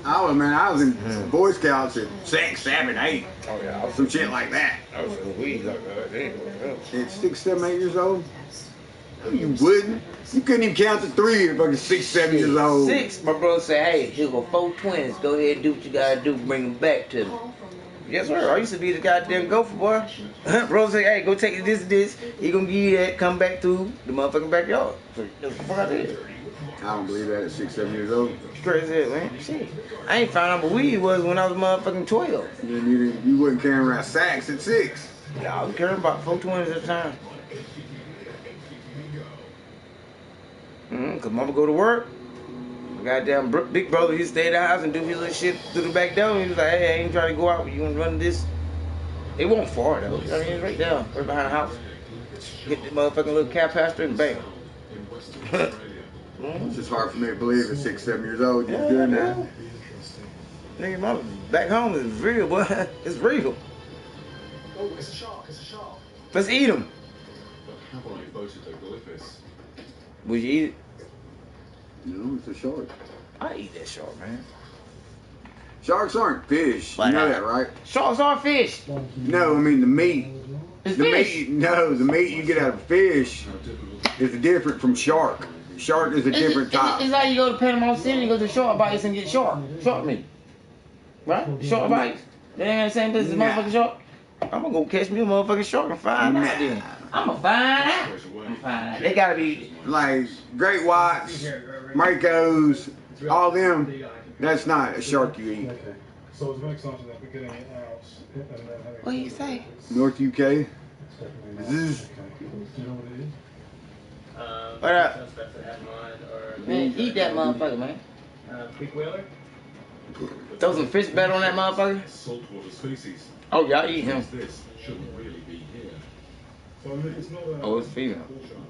I was in Boy Scouts at 6, 7, 8. Oh, yeah. Some shit like that. I was in weed like that. At 6, 7, 8 years old? You wouldn't. You couldn't even count to 3 at fucking 6, 7 years old. 6, my brother said, hey, here go 4 twins. Go ahead and do what you gotta do. Bring them back to me. Yes, sir. I used to be the goddamn gopher boy. Bro said, hey, go take this. He gonna give you that. Come back to the motherfucking backyard. So that's the fuck I did. I don't believe that at 6, 7 years old. Straight as hell, man. Shit. I ain't found out what weed was when I was motherfucking 12. Then you wasn't carrying around sacks at 6. Yeah, I was carrying about 4 twins at a time. Cause mama go to work. My goddamn big brother, he stay at the house and do his little shit through the back door. He was like, hey, I ain't trying to go out, but you wanna run this? It wasn't far though. You know what I mean? It's right down, right behind the house. Get the motherfucking little cow pasture and bam. It's just hard for me to believe at 6, 7 years old you're doing that. Nigga, mama back home is real, boy. It's real. Oh, it's a shark, it's a shark. Let's eat him. But have I voted a glyphis? Would you eat it? No, it's a shark. I eat that shark, man. Sharks aren't fish. You know that, right? Sharks are fish. No, I mean the meat. It's the fish. meat. No, the meat you get out of fish is different from shark. Shark is a different type. It's like you go to Panama City and go to Shark Bites and get shark meat. Right? Shark Bites. They ain't the same place as motherfucking shark. I'm gonna go catch me a motherfucking shark and find out then. I'm gonna find out. They gotta be like great whites, Marcos, all them. That's not a shark you eat. Okay. So it's very exciting that we're getting it out and then having. What do you say? North UK. Do you know what it is? What up? Man, eat that motherfucker, man. Big whaler? Throw some fish batter on that motherfucker. Saltwater species. Oh, y'all eat him. This shouldn't really be here. So it's not a. Oh, it's female.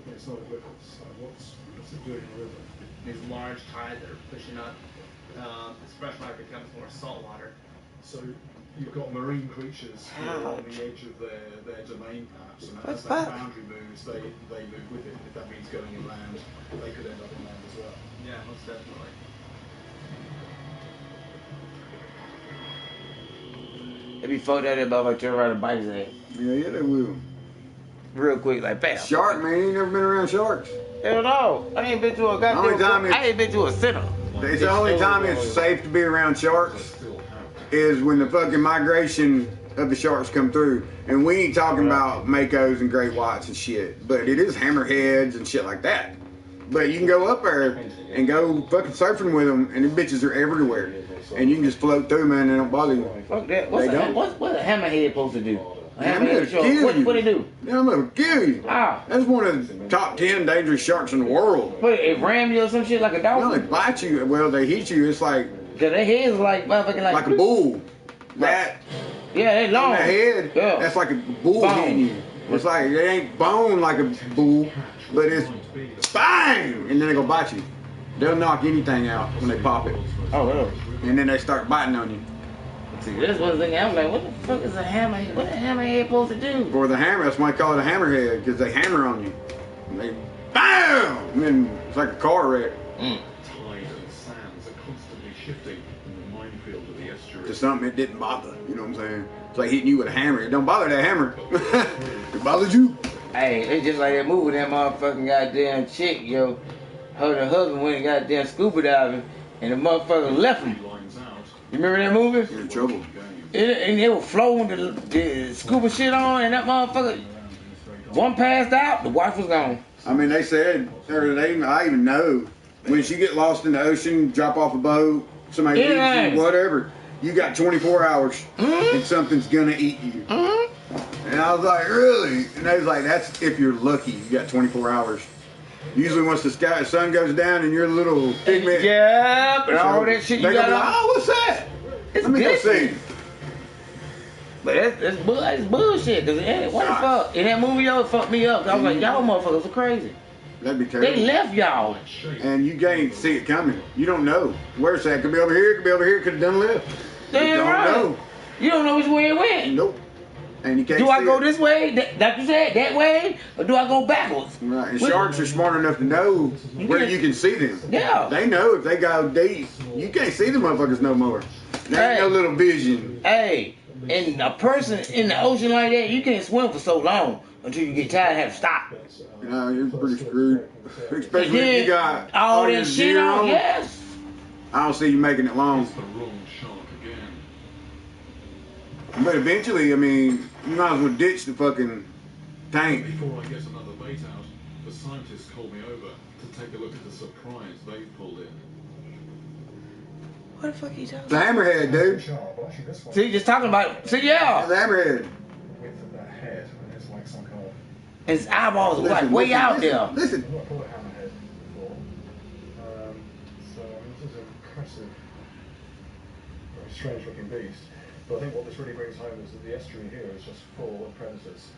It's not a glyphis. What's it doing in the river? These large tides that are pushing up. This freshwater becomes more saltwater. So you've got marine creatures who are on the edge of their domain, perhaps, and as that boundary moves, they move with it. If that means going inland, they could end up inland as well. Yeah, most definitely. They be fucked out there about like turn around and bite his ass. Yeah, they will. Real quick, like bam. Shark, man, you ain't never been around sharks. Hell no. I ain't been to a goddamn. I ain't been to a center. It's the only time it's safe to be around sharks is when the fucking migration of the sharks come through. And we ain't talking about makos and great whites and shit, but it is hammerheads and shit like that. But you can go up there and go fucking surfing with them, and the bitches are everywhere. And you can just float through, man, they don't bother you. Fuck that. What's a hammerhead supposed to do? Hammerhead kill you. What they do? I'm gonna kill you. How? That's one of the top 10 dangerous sharks in the world. What, it ram you or some shit like a dog? No, they bite you. Well, they hit you. It's like... Cause their head's like motherfucking like a bull. That... Yeah, they long. The head, that's like a bull hitting you. It's like, it ain't bone like a bull, but it's bang! And then they go bite you. They'll knock anything out when they pop it. Oh, really? And then they start biting on you. See, that's one thing I'm like, what the fuck is a hammerhead? What a hammerhead supposed to do? For the hammer, that's why they call it a hammerhead, because they hammer on you. And they BAM! And then it's like a car wreck. Tide and sands are constantly shifting in the minefield of the estuary. To something it didn't bother, you know what I'm saying? It's like hitting you with a hammer. It don't bother that hammer. It bothers you. Hey, it's just like that movie with that motherfucking goddamn chick, yo. Her husband went and goddamn scuba diving, and the motherfucker left him. You remember that movie? You're in trouble. And they were floating the scuba shit on, and that motherfucker, one passed out, the wife was gone. I mean, they said, I even know, when she get lost in the ocean, drop off a boat, somebody leaves you, whatever, you got 24 hours, and something's gonna eat you. And I was like, really? And they was like, that's if you're lucky, you got 24 hours. Usually once the sun goes down and you're a little pigment. Yeah, but all that shit you got like, on. oh, what's that? It's Let me go see. But that's bullshit. Cause what the fuck? In that movie, y'all fucked me up. I was like, y'all motherfuckers are crazy. That'd be terrible. They left y'all. And you can't see it coming. You don't know. Where's that? Could be over here, could be over here, could have done left. Damn you don't right. know. You don't know which way it went. Nope. And you can't do I go it. this way, like you said, that way, or do I go backwards? Right. And sharks are smart enough to know where you can see them. Yeah. They know if they go deep, you can't see the motherfuckers no more. There ain't no little vision. Hey, and a person in the ocean like that, you can't swim for so long until you get tired and have to stop. No, you're pretty screwed. Especially if you got all that shit on. Yes. I don't see you making it long. But eventually, I mean, you might as well ditch the fucking tank. Before I get another bait out, the scientists called me over to take a look at the surprise they pulled in. What the fuck are you talking about? The hammerhead, dude. See, just talking about. See, yeah. The hammerhead. Width of that head, and it's like some kind of. His eyeballs are like way out there. Listen. I've not called it hammerhead before. So this is an impressive, very strange looking beast. But I think what this really brings home is that the estuary here is just full of predators.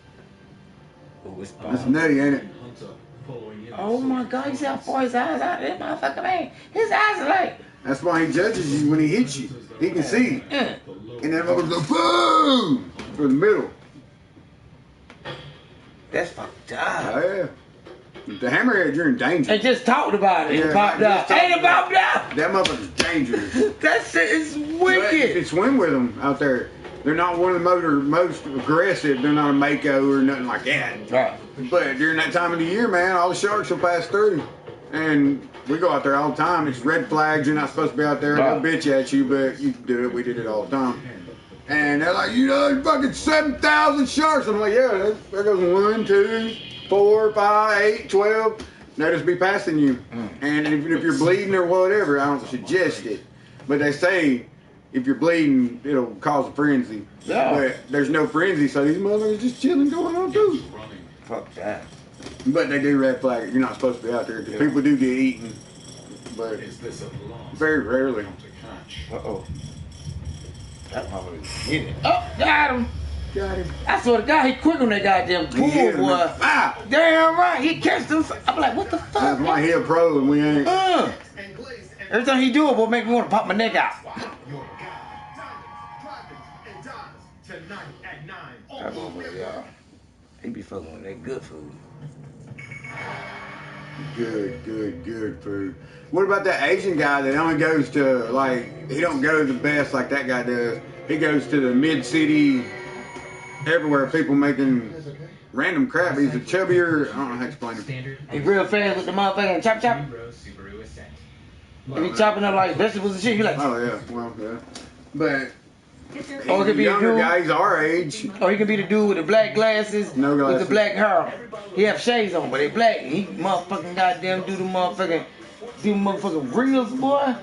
That's nutty, ain't it? Oh my God, you see how far his eyes out there, motherfucker, man. His eyes are like. That's why he judges you when he hits you. He can see. And that motherfucker goes boom for the middle. That's fucked up. Oh, yeah. The hammerhead, you're in danger. They just talked about it. It popped up. Ain't it popped up? That motherfucker's dangerous. That shit is wicked. But you can swim with them out there. They're not one of the most aggressive. They're not a mako or nothing like that. Right. But during that time of the year, man, all the sharks will pass through. And we go out there all the time. It's red flags. You're not supposed to be out there. They'll bitch at you, but you can do it. We did it all the time. And they're like, you know, fucking 7,000 sharks. I'm like, yeah, there goes 1, 2, 4, 5, 8, 12. They'll just be passing you. And even if you're bleeding or whatever, I don't suggest it. But they say if you're bleeding, it'll cause a frenzy. Yeah. But there's no frenzy, so these motherfuckers just chilling, going on too. Fuck that. But they do red flag it. You're not supposed to be out there because people do get eaten. But very rarely. Uh-oh. That motherfucker get it. Oh, got him. Got him. I swear to God, he quick on that goddamn pool, boy. Ah. Damn right, he catched him. I'm like, what the fuck? That's why he a pro and we ain't. Every time he do it, boy, make me want to pop my neck out. That motherfucker, y'all. He be fucking with that good food. Good food. What about that Asian guy that only goes to, like, he don't go to the best like that guy does. He goes to the mid-city, everywhere, people making random crap. He's a chubbier, I don't know how to explain it. He real fast with the motherfucking chop chop. He be chopping up like vegetables and shit. You like, oh yeah, well yeah. But or it could be a dude. Guy, he's our age. Or he can be the dude with the black glasses, no glasses. with the black hair. He have shades on, but they black. He motherfucking goddamn do motherfucking reels, boy.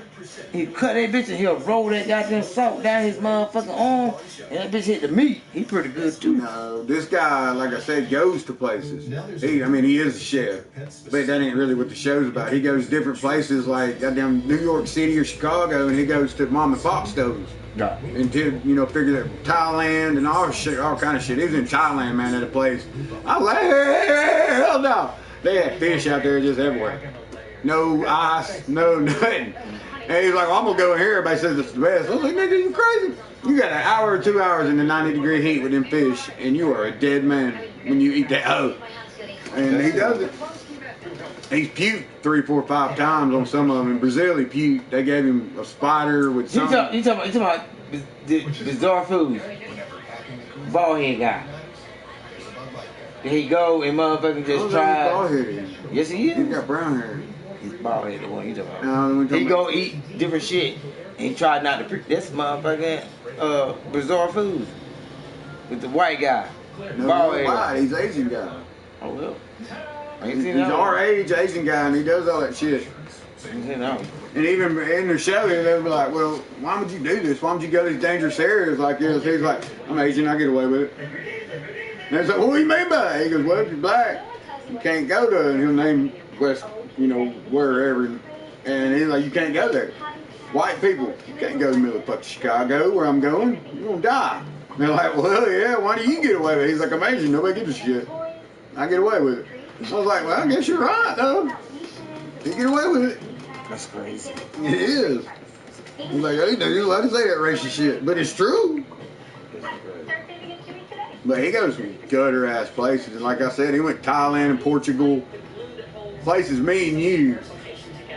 He cut that bitch and he'll roll that goddamn salt down his motherfucking arm, and that bitch hit the meat. He pretty good too. No, this guy, like I said, goes to places. He is a chef, but that ain't really what the show's about. He goes different places, like goddamn New York City or Chicago, and he goes to mom and pop stoves. Right. And to, figure that Thailand and all shit, all kind of shit. He was in Thailand, man, at a place. I was like, hell no. They had fish out there just everywhere. No ice, no nothing. And he's like, well, I'm going to go in here. Everybody says it's the best. I was like, nigga, you crazy? You got an hour or 2 hours in the 90-degree heat with them fish, and you are a dead man when you eat that hoe. And he does it. He's puked 3, 4, 5 times on some of them. In Brazil, he puked. They gave him a spider with something. You talking about bizarre food. Bald head guy. There he go and motherfucking just try. Bald headed. Yes, he is. He's got brown hair. He's bald headed, the one you talking about. He go eat different shit. And he tried not to. That's motherfucking bizarre food. With the white guy. No, bald head. He's Asian guy. Oh well. He's our age Asian guy, and he does all that shit. And even in the show, they'll be like, well, why would you do this? Why would you go to these dangerous areas like this? He's like, I'm Asian, I get away with it. And it's like, what do you mean by that? He goes, well, if you're black, you can't go to it. And he'll name west, wherever. And he's like, you can't go there. White people, you can't go to the middle of fucking Chicago where I'm going. You're gonna die. And they're like, well, yeah, why do you get away with it? He's like, amazing, nobody gives a shit. I get away with it. I was like, well, I guess you're right, though. You get away with it. That's crazy. It is. He's like, hey, you're allowed to say that racist shit, but it's true. But he goes to gutter ass places, and like I said, he went to Thailand and Portugal, places me and you.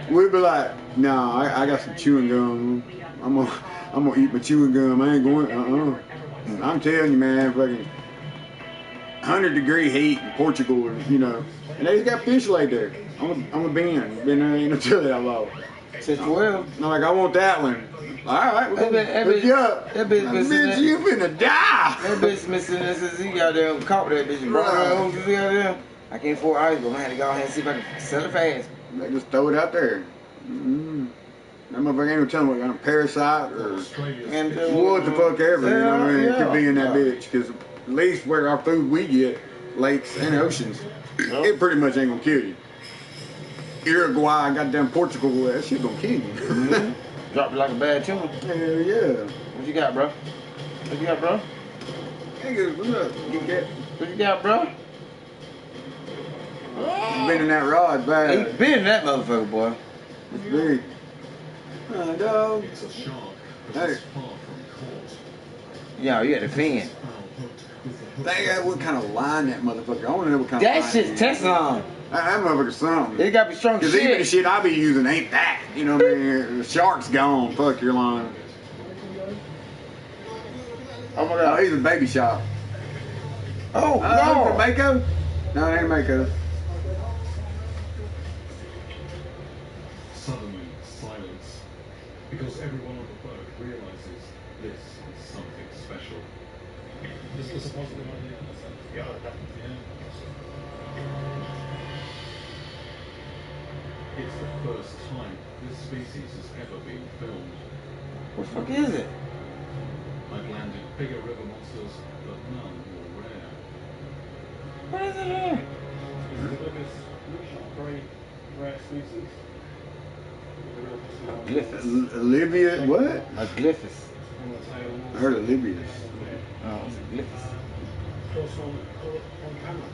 We'd be like, nah, I got some chewing gum. I'm gonna eat my chewing gum. I ain't going. I'm telling you, man, fucking 100-degree heat in Portugal, and they just got fish laid there. I'm a been there ain't no tell that long. Since 12. I'm like, I want that one. All right, we'll hook you up. That bitch missing. You finna die. That bitch missing SSC out there and caught that bitch and brought her home to see out there. I can't afford ice, but I had to go ahead and see if I can sell it fast. They just throw it out there. That motherfucker ain't gonna tell me what kind of parasite or what the fuck ever. You know what I mean? It could be in that bitch, because at least where our food we get, lakes and oceans, it pretty much ain't gonna kill you. Uruguay, goddamn Portugal, that shit gonna kill you. Drop it like a bad tune. Hell yeah. What you got, bro? What you got, bro? Nigga, what's up? What you got, bro? He's been in that rod bad. He been in that motherfucker, boy. It's big. Dog. It's a shark, but Hey. it's far from caught. Yeah, you got the fin. They got what kind of line that motherfucker. I want to know what kind of line. That shit's Teflon. That motherfucker's something. It gotta be strong Because shit. even the shit I be using ain't that. You know what I mean? The shark's gone. Fuck your line. Oh my god. Oh, he's a baby shark. Oh, no. no. Mako? No, it ain't Mako. Suddenly, silence. Because everyone on the boat realizes this is something special. Is this a positive idea? Yeah, definitely. It's the first time this species has ever been filmed. What the fuck is it? I've landed bigger river monsters, but none more rare. What is it here? It's the biggest very rare species. Glyphis. Olivia, what? A glyphis. I heard of Libyas. Oh, it's a glyphis. Of course, on camera.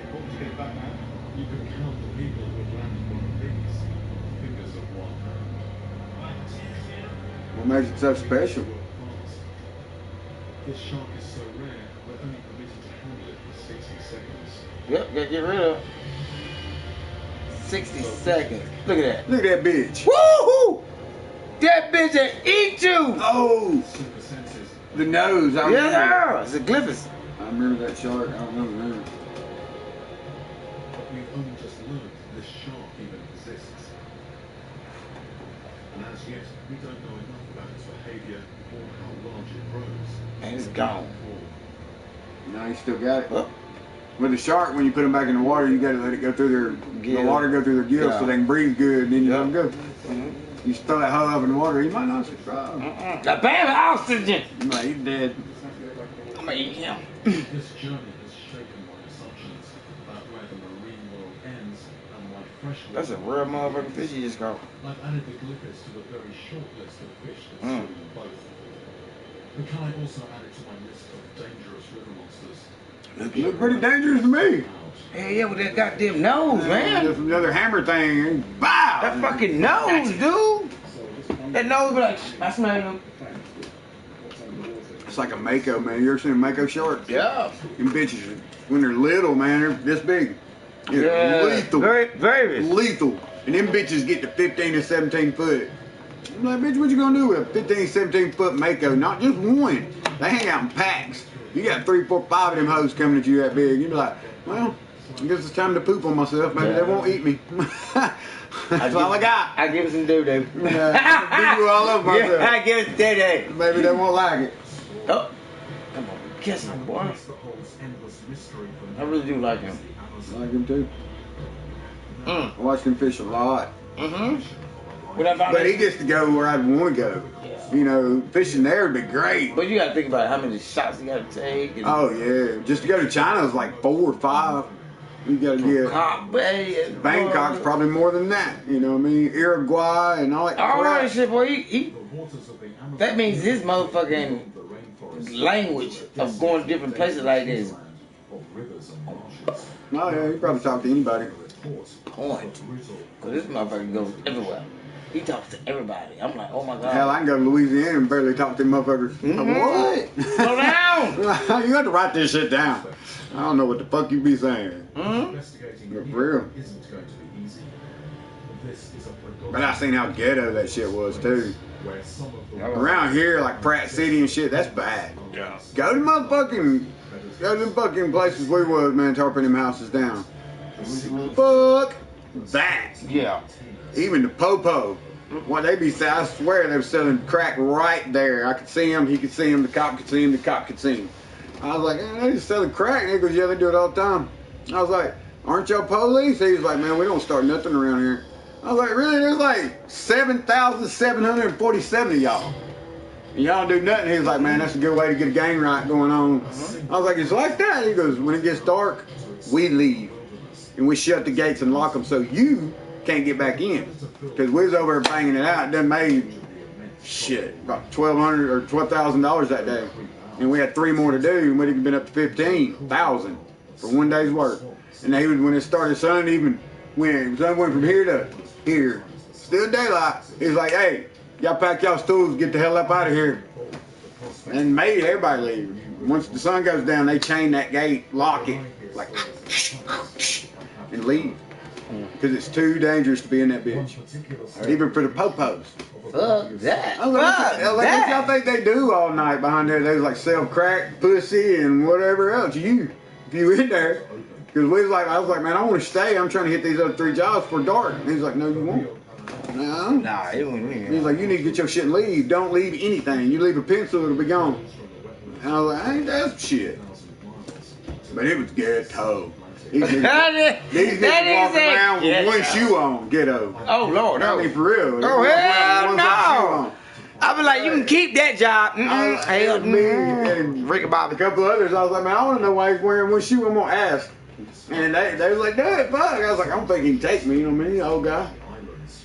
What to get back now? You can count the people who have landed one of these on the fingers of one hand. What makes it so special? This shark is so rare, we're only permitted to handle it for 60 seconds. Yep, gotta get rid of it. 60 seconds. Look at that. Look at that bitch. Woohoo! That bitch will eat you! Oh! Super senses. The nose. I remember. Yeah, it's a glyphis. I remember that shark. I don't know the name. But we've only just learned this shark even exists. And as yet, we don't know enough about its behavior or how large it grows. And it's gone. No, you still got it. Oh. With the shark, when you put them back in the water, you got to let it go through the water go through their gills so they can breathe good, and then you let them go. You throw that hoe up in the water, he might not survive. The baby oxygen! No, he's dead. I'm gonna eat him. This journey is shaken by assumptions about where the marine world ends and why freshwater... That's a real motherfucking fish you just caught. I've added the glyphis to the very short list of fish that swim in both. But can I also add it to my list of dangerous river monsters? Look pretty dangerous to me. Hell yeah, with that goddamn nose, man. Just another hammer thing, and bow! That fucking nose, dude. That nose be like, I smell him. It's like a Mako, man. You ever seen a Mako shark? Yeah. Them bitches, when they're little, man, they're this big. Yeah. Lethal. Very lethal. And them bitches get to 15 to 17 foot. I'm like, bitch, what you gonna do with a 15, 17 foot Mako? Not just one. They hang out in packs. You got 3, 4, 5 of them hoes coming at you that big. You be like, well, I guess it's time to poop on myself. Maybe they won't eat me. That's all I got. I give it some doo-doo. Yeah, you all over myself. Yeah, I give it doo-doo. Maybe they won't like it. Oh. Come on, kiss him, boy. I really do like him. I like him too. I watch them fish a lot. Mm-hmm. But he gets to go where I'd want to go. Yeah. You know, fishing there would be great. But you got to think about how many shots you got to take. And oh yeah, just to go to China is like 4 or 5. You got to get Bangkok's probably more than that. You know what I mean? Uruguay and all that crap. All that shit, boy. That means his motherfucking language of going to different places like this. Oh yeah, he probably talk to anybody. Point. Cause this motherfucker goes everywhere. He talks to everybody. I'm like, oh my god. Hell, I can go to Louisiana and barely talk to them motherfuckers. What? Slow down. You have to write this shit down. I don't know what the fuck you be saying. Investigating for real. isn't going to be easy. This is a But I seen how ghetto that shit was too. where some of the Around here, like Pratt City and shit, that's bad. Yeah. Go to them fucking places we was, man, tarping them houses down. Fuck that. Yeah. Even the popo. What they be saying, I swear they were selling crack right there. I could see him, he could see him, the cop could see him, the cop could see him. I was like, they just selling crack. And he goes, yeah, they do it all the time. I was like, aren't y'all police? He was like, man, we don't start nothing around here. I was like, really? There's like 7,747 of y'all. And y'all don't do nothing. He was like, man, that's a good way to get a gang riot going on. I was like, it's like that. He goes, when it gets dark, we leave. And we shut the gates and lock them so you can't get back in. Because we was over there banging it out. It done made, shit, about $1,200 or $12,000 that day. And we had 3 more to do, and we'd have been up to 15,000 for one day's work. And they would, when it started, sun went from here to here, still daylight. He was like, hey, y'all pack y'all stools, get the hell up out of here. And made everybody leave. Once the sun goes down, they chain that gate, lock it, like, and leave. Because it's too dangerous to be in that bitch. Even for the popos. Fuck that. What y'all think they do all night behind there? They was like sell crack, pussy, and whatever else. If you in there. Because I was like, man, I want to stay. I'm trying to hit these other 3 jobs for dark. And he's like, no, you won't. No. Nah, it won't. He's like, you need to get your shit and leave. Don't leave anything. You leave a pencil, it'll be gone. And I was like, ain't that shit. But it was ghetto. These niggas walking around with one shoe on, ghetto. Oh, Lord. I mean, for real. Oh, hell no. I was like, you can keep that job. Hell no. And Rick about a couple others, I was like, man, I want to know why he's wearing one shoe. I'm going to ask. And they was like, dude, fuck. I was like, I don't think he can take me, you know what I mean, old guy.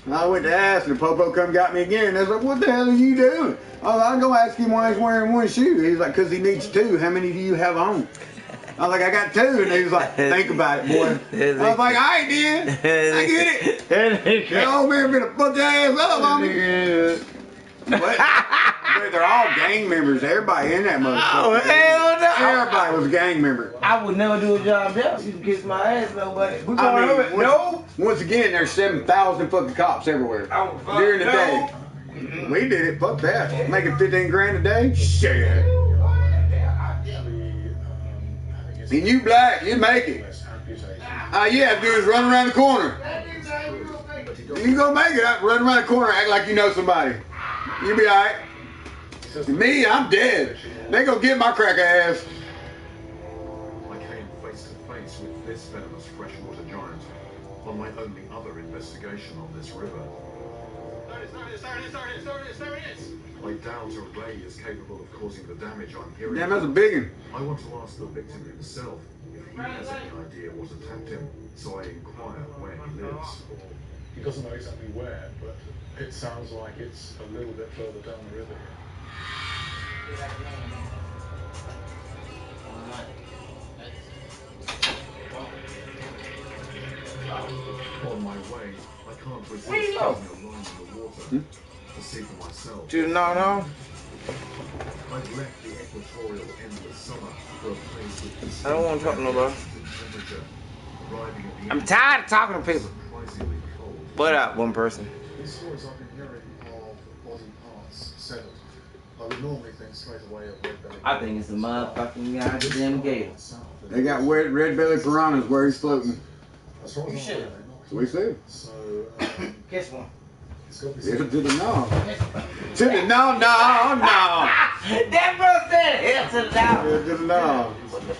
And I went to ask, and Popo come got me again. They was like, what the hell are you doing? I was like, I'm going to ask him why he's wearing one shoe. He's like, because he needs 2. How many do you have on? I was like, I got 2. And he was like, think about it, boy. I was like, all right, then. I get it. That old man finna fuck your ass up on me. But they're all gang members. Everybody in that motherfucker. Oh, hell no. Everybody was a gang member. I would never do a job there. You can kiss my ass, nobody. We going over it. No. Once again, there's 7,000 fucking cops everywhere. During the day. We did it. Fuck that. Making 15 grand a day? Shit. And you black, you make it. All you have to do is run around the corner. You gonna make it. Run around the corner, act like you know somebody. You'll be alright. Me, I'm dead. They gonna get my cracker ass. I came face to face with this venomous freshwater giant on my only other investigation on this river. There it is. I doubt a ray is capable of causing the damage I'm hearing. Damn, that's a big one. I want to ask the victim himself if he has any idea what attacked him, so I inquire where he lives. He doesn't know exactly where, but it sounds like it's a little bit further down the river. On my way, I can't resist taking a line in the water to see for myself. Do you know? I've left the equatorial endless summer for a place with I don't want to talk to nobody. temperature. Arriving at the I'm tired of talking to people. surprisingly cold. What up, one person? These stories I've been hearing of body parts severed. I would normally think straight away of red belly. I think it's a motherfucking goddamn gator. They got red belly piranhas where he's floating. As far as You I'm should. aware, We see. So, Guess one. it's got to be Yeah, something. to the no. To the no. That bro said hell to the Yeah, dog. to the no.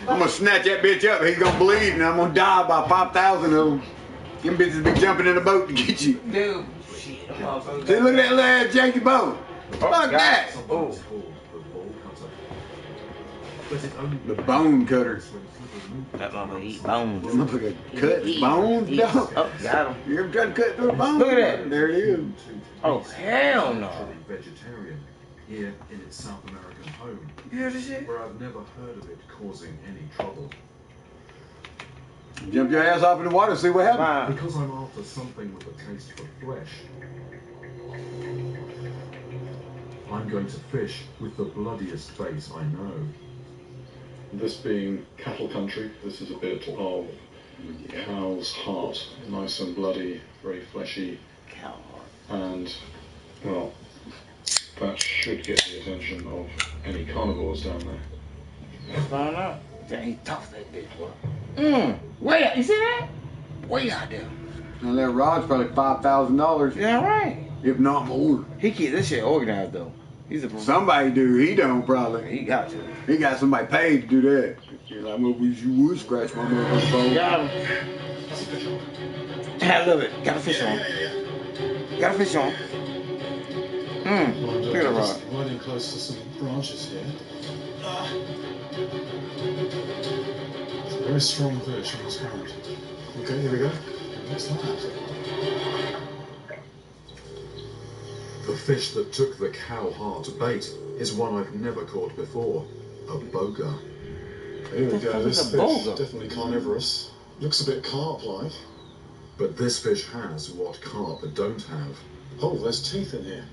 I'm gonna snatch that bitch up. He's gonna bleed, and I'm gonna die by 5,000 of them. Them bitches be jumping in the boat to get you. Dude, shit. See, look at that little ass janky bone. Fuck that. Oh. The bone cutter. That motherfucker eat bones. That motherfucker cut bones, dog. Oh, got him. You ever tried to cut through a bone? Look at that. There it is. Oh, hell no. Vegetarian here in its South American home. You hear this shit? Where I've never heard of it causing any trouble. Jump your ass off in the water and see what happens. Because I'm after something with a taste for flesh, I'm going to fish with the bloodiest bait I know. This being cattle country, this is a bit of cow's heart. Nice and bloody, very fleshy. Cow heart. And, well, that should get the attention of any carnivores down there. Let's find out. Dang, he tough that bitch, boy. Way out, you see that? Way out there. And that rod's probably $5,000. Yeah, right. If not more. He keep this shit organized though. He's a somebody do. He don't probably. He got to. He got somebody paid to do that. You're like, well, you would scratch my motherfucking phone. Got him. I love it. Got a fish on. Got a fish on. Look at the rod. Riding close to some branches here. It's a very strong fish on this current. Okay, here we go. What's that? The fish that took the cow heart bait is one I've never caught before. A boga. Here we go. This fish definitely carnivorous. Looks a bit carp-like. But this fish has what carp don't have. Oh, there's teeth in here.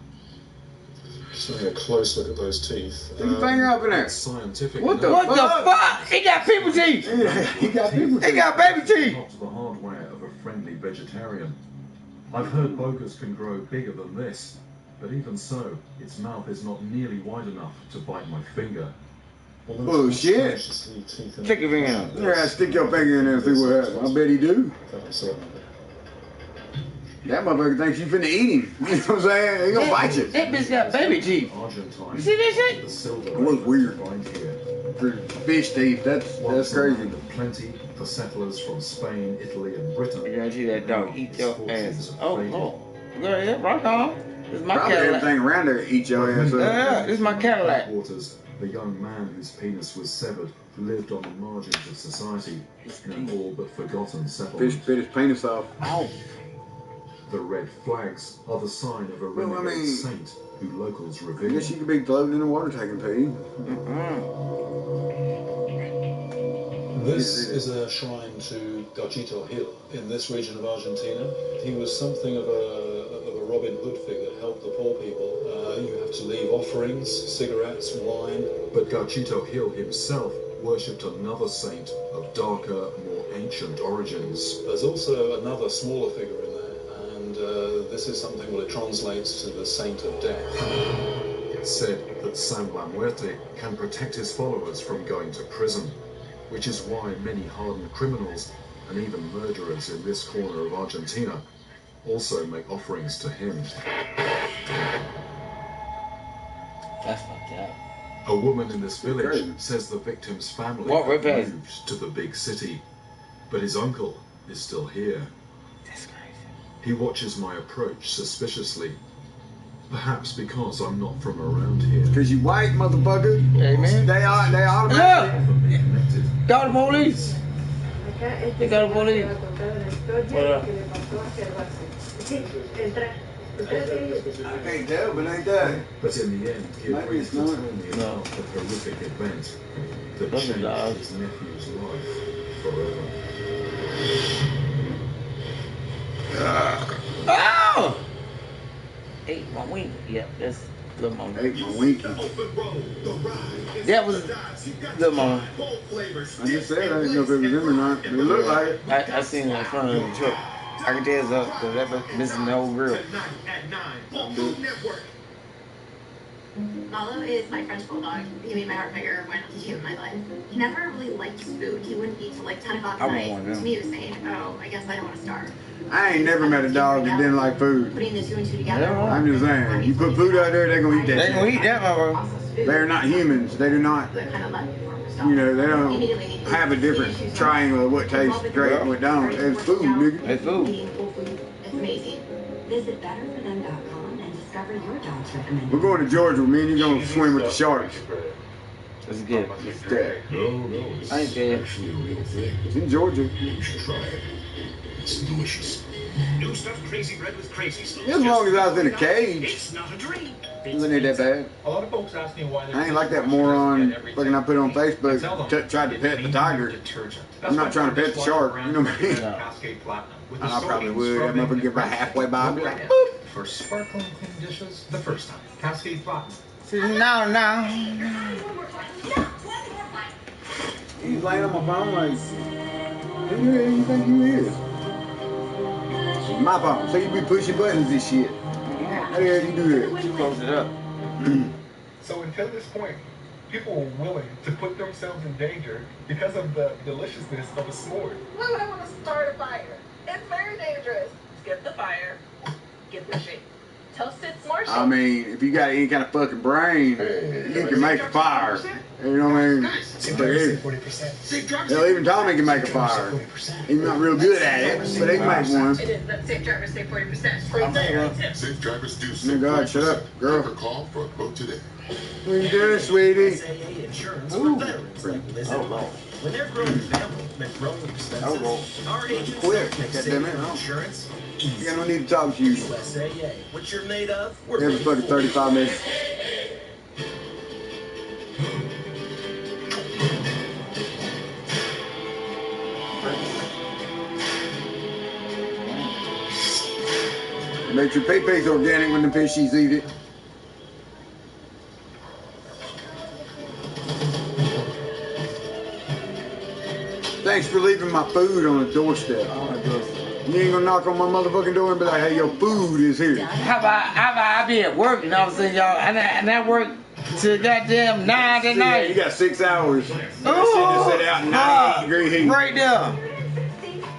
Just having a close look at those teeth. Stick your finger up in there. Scientific. What the fuck? He got people teeth. Yeah, he got people teeth. He got baby teeth. Not the hardware of a friendly vegetarian. I've heard bogas can grow bigger than this, but even so, its mouth is not nearly wide enough to bite my finger. Oh shit! Stick your finger in there. Yeah, stick your finger in there and see what happens. I bet he do. That motherfucker thinks you finna eat him. You know what I'm saying? He gonna bite you. That bitch got baby teeth. You see that shit? It was weird. For fish teeth, that's crazy. Plenty for settlers from Spain, Italy, and Britain. I guarantee that dog eat your ass. Oh. Go ahead, rock on. This is my Probably Cadillac. everything around there eat your ass up. Yeah, this is my Cadillac. The young man whose penis was severed lived on the margins of society in an all but forgotten settlement. Fish bit his penis off. Ow. The red flags are the sign of a renegade saint who locals I revere. guess you could be floating in the water taking pee. This is a shrine to Gachito Hill in this region of Argentina. He was something of a Robin Hood figure, helped the poor people. You have to leave offerings, cigarettes, wine. But Gachito Hill himself worshipped another saint of darker, more ancient origins. There's also another smaller figure in there, and this is something, well, it translates to the Saint of Death. It's said that San La Muerte can protect his followers from going to prison, which is why many hardened criminals and even murderers in this corner of Argentina also make offerings to him. That's fucked up. A woman in this village says the victim's family moved to the big city, but his uncle is still here. That's crazy. He watches my approach suspiciously, perhaps because I'm not from around here. Cause you white, motherfucker. Hey man, they automatically. Got the police. They got the police. What up? I can't tell, but ain't that? But in the end, he Maybe agrees it's to not. tell me about the horrific event that changed his nephew's life forever. Oh! Ate my wink. Yep, that's Lil Mama. Ate my winky. That was Lil Mama. I just said I didn't know if it was him or not. It looked like it. I seen it in front of the truck. I can tell it's up because that bitch missing the whole grill. Malo is my French bulldog. He made my heart bigger when he came in my life. He never really liked food. He wouldn't eat till like 10 o'clock at night. To me, he was saying, oh, I guess I don't want to starve. I ain't never met a dog that didn't like food. Putting the two and two together. I'm just saying, you put food out there, they're gonna eat that. They gonna eat that, motherfucker. They're not humans. They do not. You know, they don't have a different triangle of what tastes great and what don't. It's food, nigga. It's food. It's amazing. Visit betterforthem.com and discover your dog's recommendation. We're going to Georgia. Me and you going to swim with the sharks. Let's get it. It's dead. No, it's I ain't dead. actually a real thing. It's in Georgia. You should try it. It's delicious. New stuff, crazy bread with crazy sauce. As long as I was in a cage, It's not a dream. it ain't that bad. A lot of folks ask me why I ain't like that moron fucking I put on Facebook tried to pet the tiger. I'm not trying to pet the shark, you know what I mean? Cascade Platinum. And I probably would. I'd never give her halfway by. I'd be like, boop. For sparkling clean dishes, the first time. Cascade Platinum. See, now. He's laying on my phone like, who you think you is? My phone. So you be pushing buttons and shit. How the hell you do that? Close it up. So until this point, people were willing to put themselves in danger because of the deliciousness of a s'more. Why would I want to start a fire? It's very dangerous. Get the fire. Get the shake. Toasted s'more shake. I mean, if you got any kind of fucking brain, you can make a fire. You know what I mean? Hell, even Tommy can make a fire. He's not real good at it, but he can make one. It is. Let safe drivers say 40%. Right there. Safe drivers do. Oh God, shut up, girl. Give a call for a quote today. What are you doing, sweetie? Ooh. When they're growing family and growing expenses, our agents Quick, make goddamn it, no. insurance You easy. got no need to talk to you. USAA. What you're made of, we're Every fucking 35 minutes. Make your pee-pee's organic when the fishies eat it. Thanks for leaving my food on the doorstep. You ain't gonna knock on my motherfucking door and be like, hey, your food is here. How about I be at work and all of a sudden y'all and I work to goddamn 9 at Yeah, night. you got 6 hours. That shit Oh, just sit out in 98-degree heat. right there.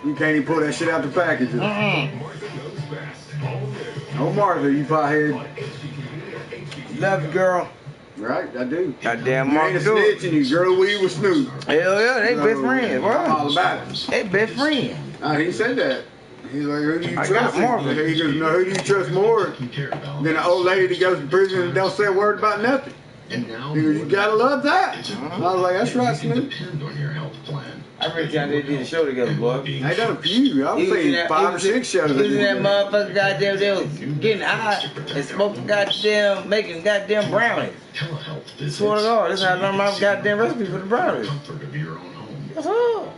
You can't even pull that shit out the packages. Oh, Martha, you pothead. Love you, girl. Right, I do. Goddamn You Mark ain't a do it. snitch and you girl weed with Snoop. Hell yeah, they best friends, bro. I'm all about it. They best friends. He said that. He's like, who do you I trust? got Marvin. He goes, no, who do you trust more than an old lady that goes to prison and don't say a word about nothing? He goes, you gotta love that. I was like, that's right, Snoop. I really trying to do the show together, boy. I done a few. I've seen 5 or 6 shows. Using that motherfucker goddamn, they was getting high and smoking goddamn, making goddamn brownies. Swear to God, this is how I learned my goddamn recipe for the brownies. What's up?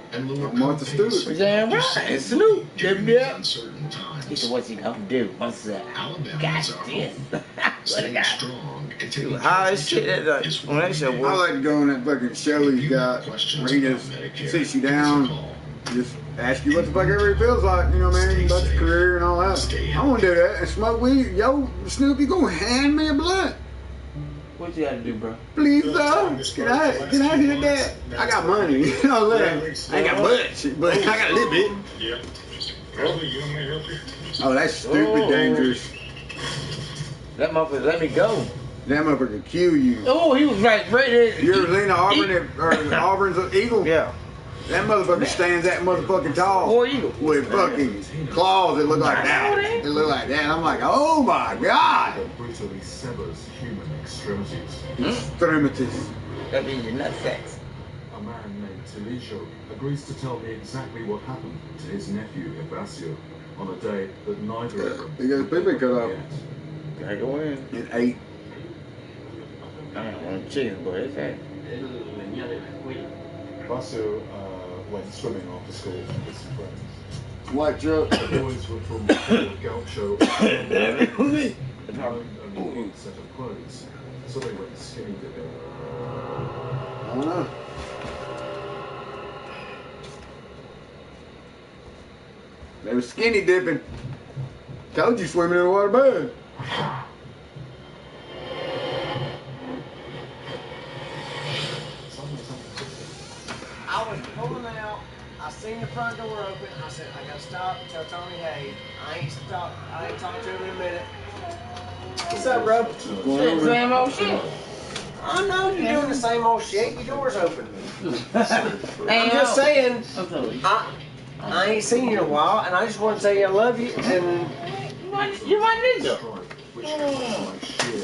Martha Stewart. We're damn right. It's Snoop. Yeah. He said, what's he gonna do? What's that? Got this. What a guy. High as shit that night. On that show, boy. I like to go on that fucking show he's got where he just sits you down, just ask you what the fuck everybody feels like, you know what I mean, about your career and all that. I want to do that and smoke weed. Yo, Snoop, you gonna hand me a blunt? What you gotta do, bro? Please, though. Can I hit that? I got money. You know what I'm saying? I ain't got much, but I got a little bit. Oh, that's stupid dangerous. That motherfucker let me go. That motherfucker could kill you. Oh, he was right there. You ever seen the Auburn or Auburn's eagle? Yeah. That motherfucker stands that motherfucking tall. Boy, eagle. With fucking claws that look like that. They look like that. And I'm like, oh my God. That brutally severs human extremities. Extremities. That means your nutsacks. A man named Talisho agrees to tell me exactly what happened to his nephew Evasio on a day that neither of them He got his pee-pee cut off. Gotta go in. It ate. I don't want chicken, boy. It's that. Vasu went swimming after school with some friends. White truck. The boys were from the Gaucho and only one set of clothes, so they went skinny dipping. I don't know. They were skinny dipping. Told you swimming in the water bad. I was pulling out. I seen the front door open. I said, I gotta stop and tell Tony, hey, I ain't talking to him in a minute. What's up, bro? Same old shit. I know you're doing the same old shit. Your door's open. I'm just saying, I ain't seen you in a while, and I just want to tell you I love you, and You my nigga.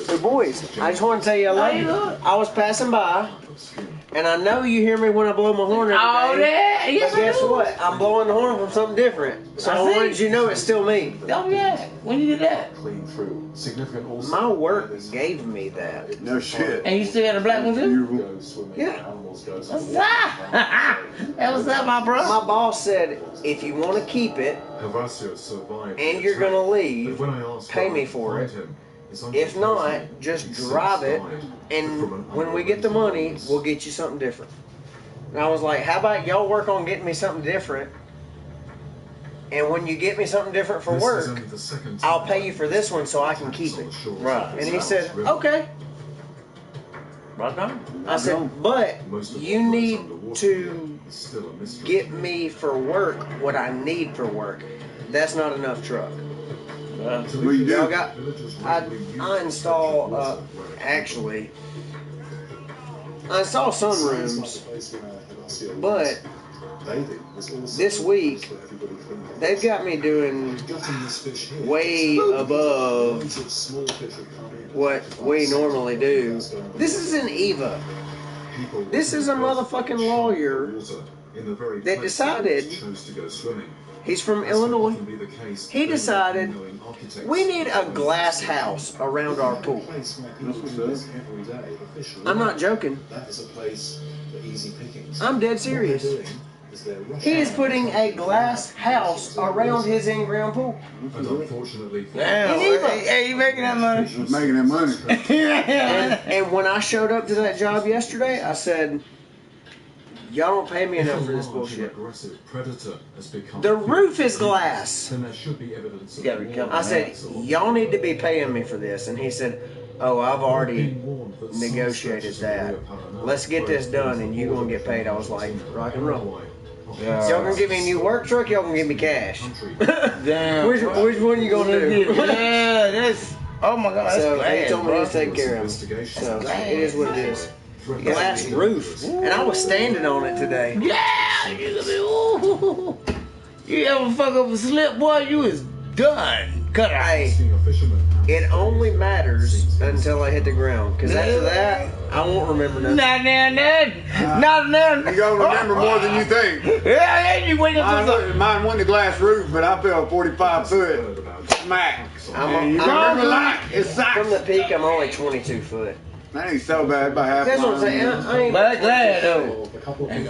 So boys, I just want to tell you I love you. I was passing by, and I know you hear me when I blow my horn every day. Yes, but guess what? I'm blowing the horn from something different. So I wanted you to know it's still me. Oh yeah. When you did that? My work gave me that. No shit. And you still got a black one too? Yeah. What's up? That was up, my bro. My boss said, if you want to keep it and you're gonna leave, pay me for it. If not, just drive it, and when we get the money, we'll get you something different. And I was like, how about y'all work on getting me something different? And when you get me something different for work, I'll pay you for this one so I can keep it. Right. And he said, okay. Right on. I said, but you need to get me for work what I need for work. That's not enough truck. Y'all got, I install, actually, I install sunrooms, but this week, they've got me doing way above what we normally do. This is an Eva. This is a motherfucking lawyer that decided, he's from Illinois, he decided we need a glass house around our pool. I'm not joking. I'm dead serious. He is putting a glass house around his in-ground pool. Damn, hey, you making that money? He's making that money. and when I showed up to that job yesterday, I said, y'all don't pay me enough for this bullshit. The roof is glass. I said, y'all need to be paying me for this. And he said, oh, I've already negotiated that. Let's get this done and you're going to get paid. I was like, rock and roll. Yeah. Y'all gonna give me a new work truck? Y'all gonna give me cash? Damn. Which one you gonna do? Yeah, that's. Oh my God. That's so glad, he told me to take care of him. So it is what it is. Glass roof, and I was standing on it today. Yeah, you gonna be. Ooh. You ever fuck up a slip, boy? You is done. Cut out. Hey, it only matters until I hit the ground, because after that, I won't remember nothing. Not now. You gonna remember more than you think. Yeah, you wake up mine won the glass roof, but I fell 45 foot. Smack. And you remember that? It's socks. From the peak, I'm only 22 foot. That ain't so bad, about half That's what I'm saying. I ain't glad though. And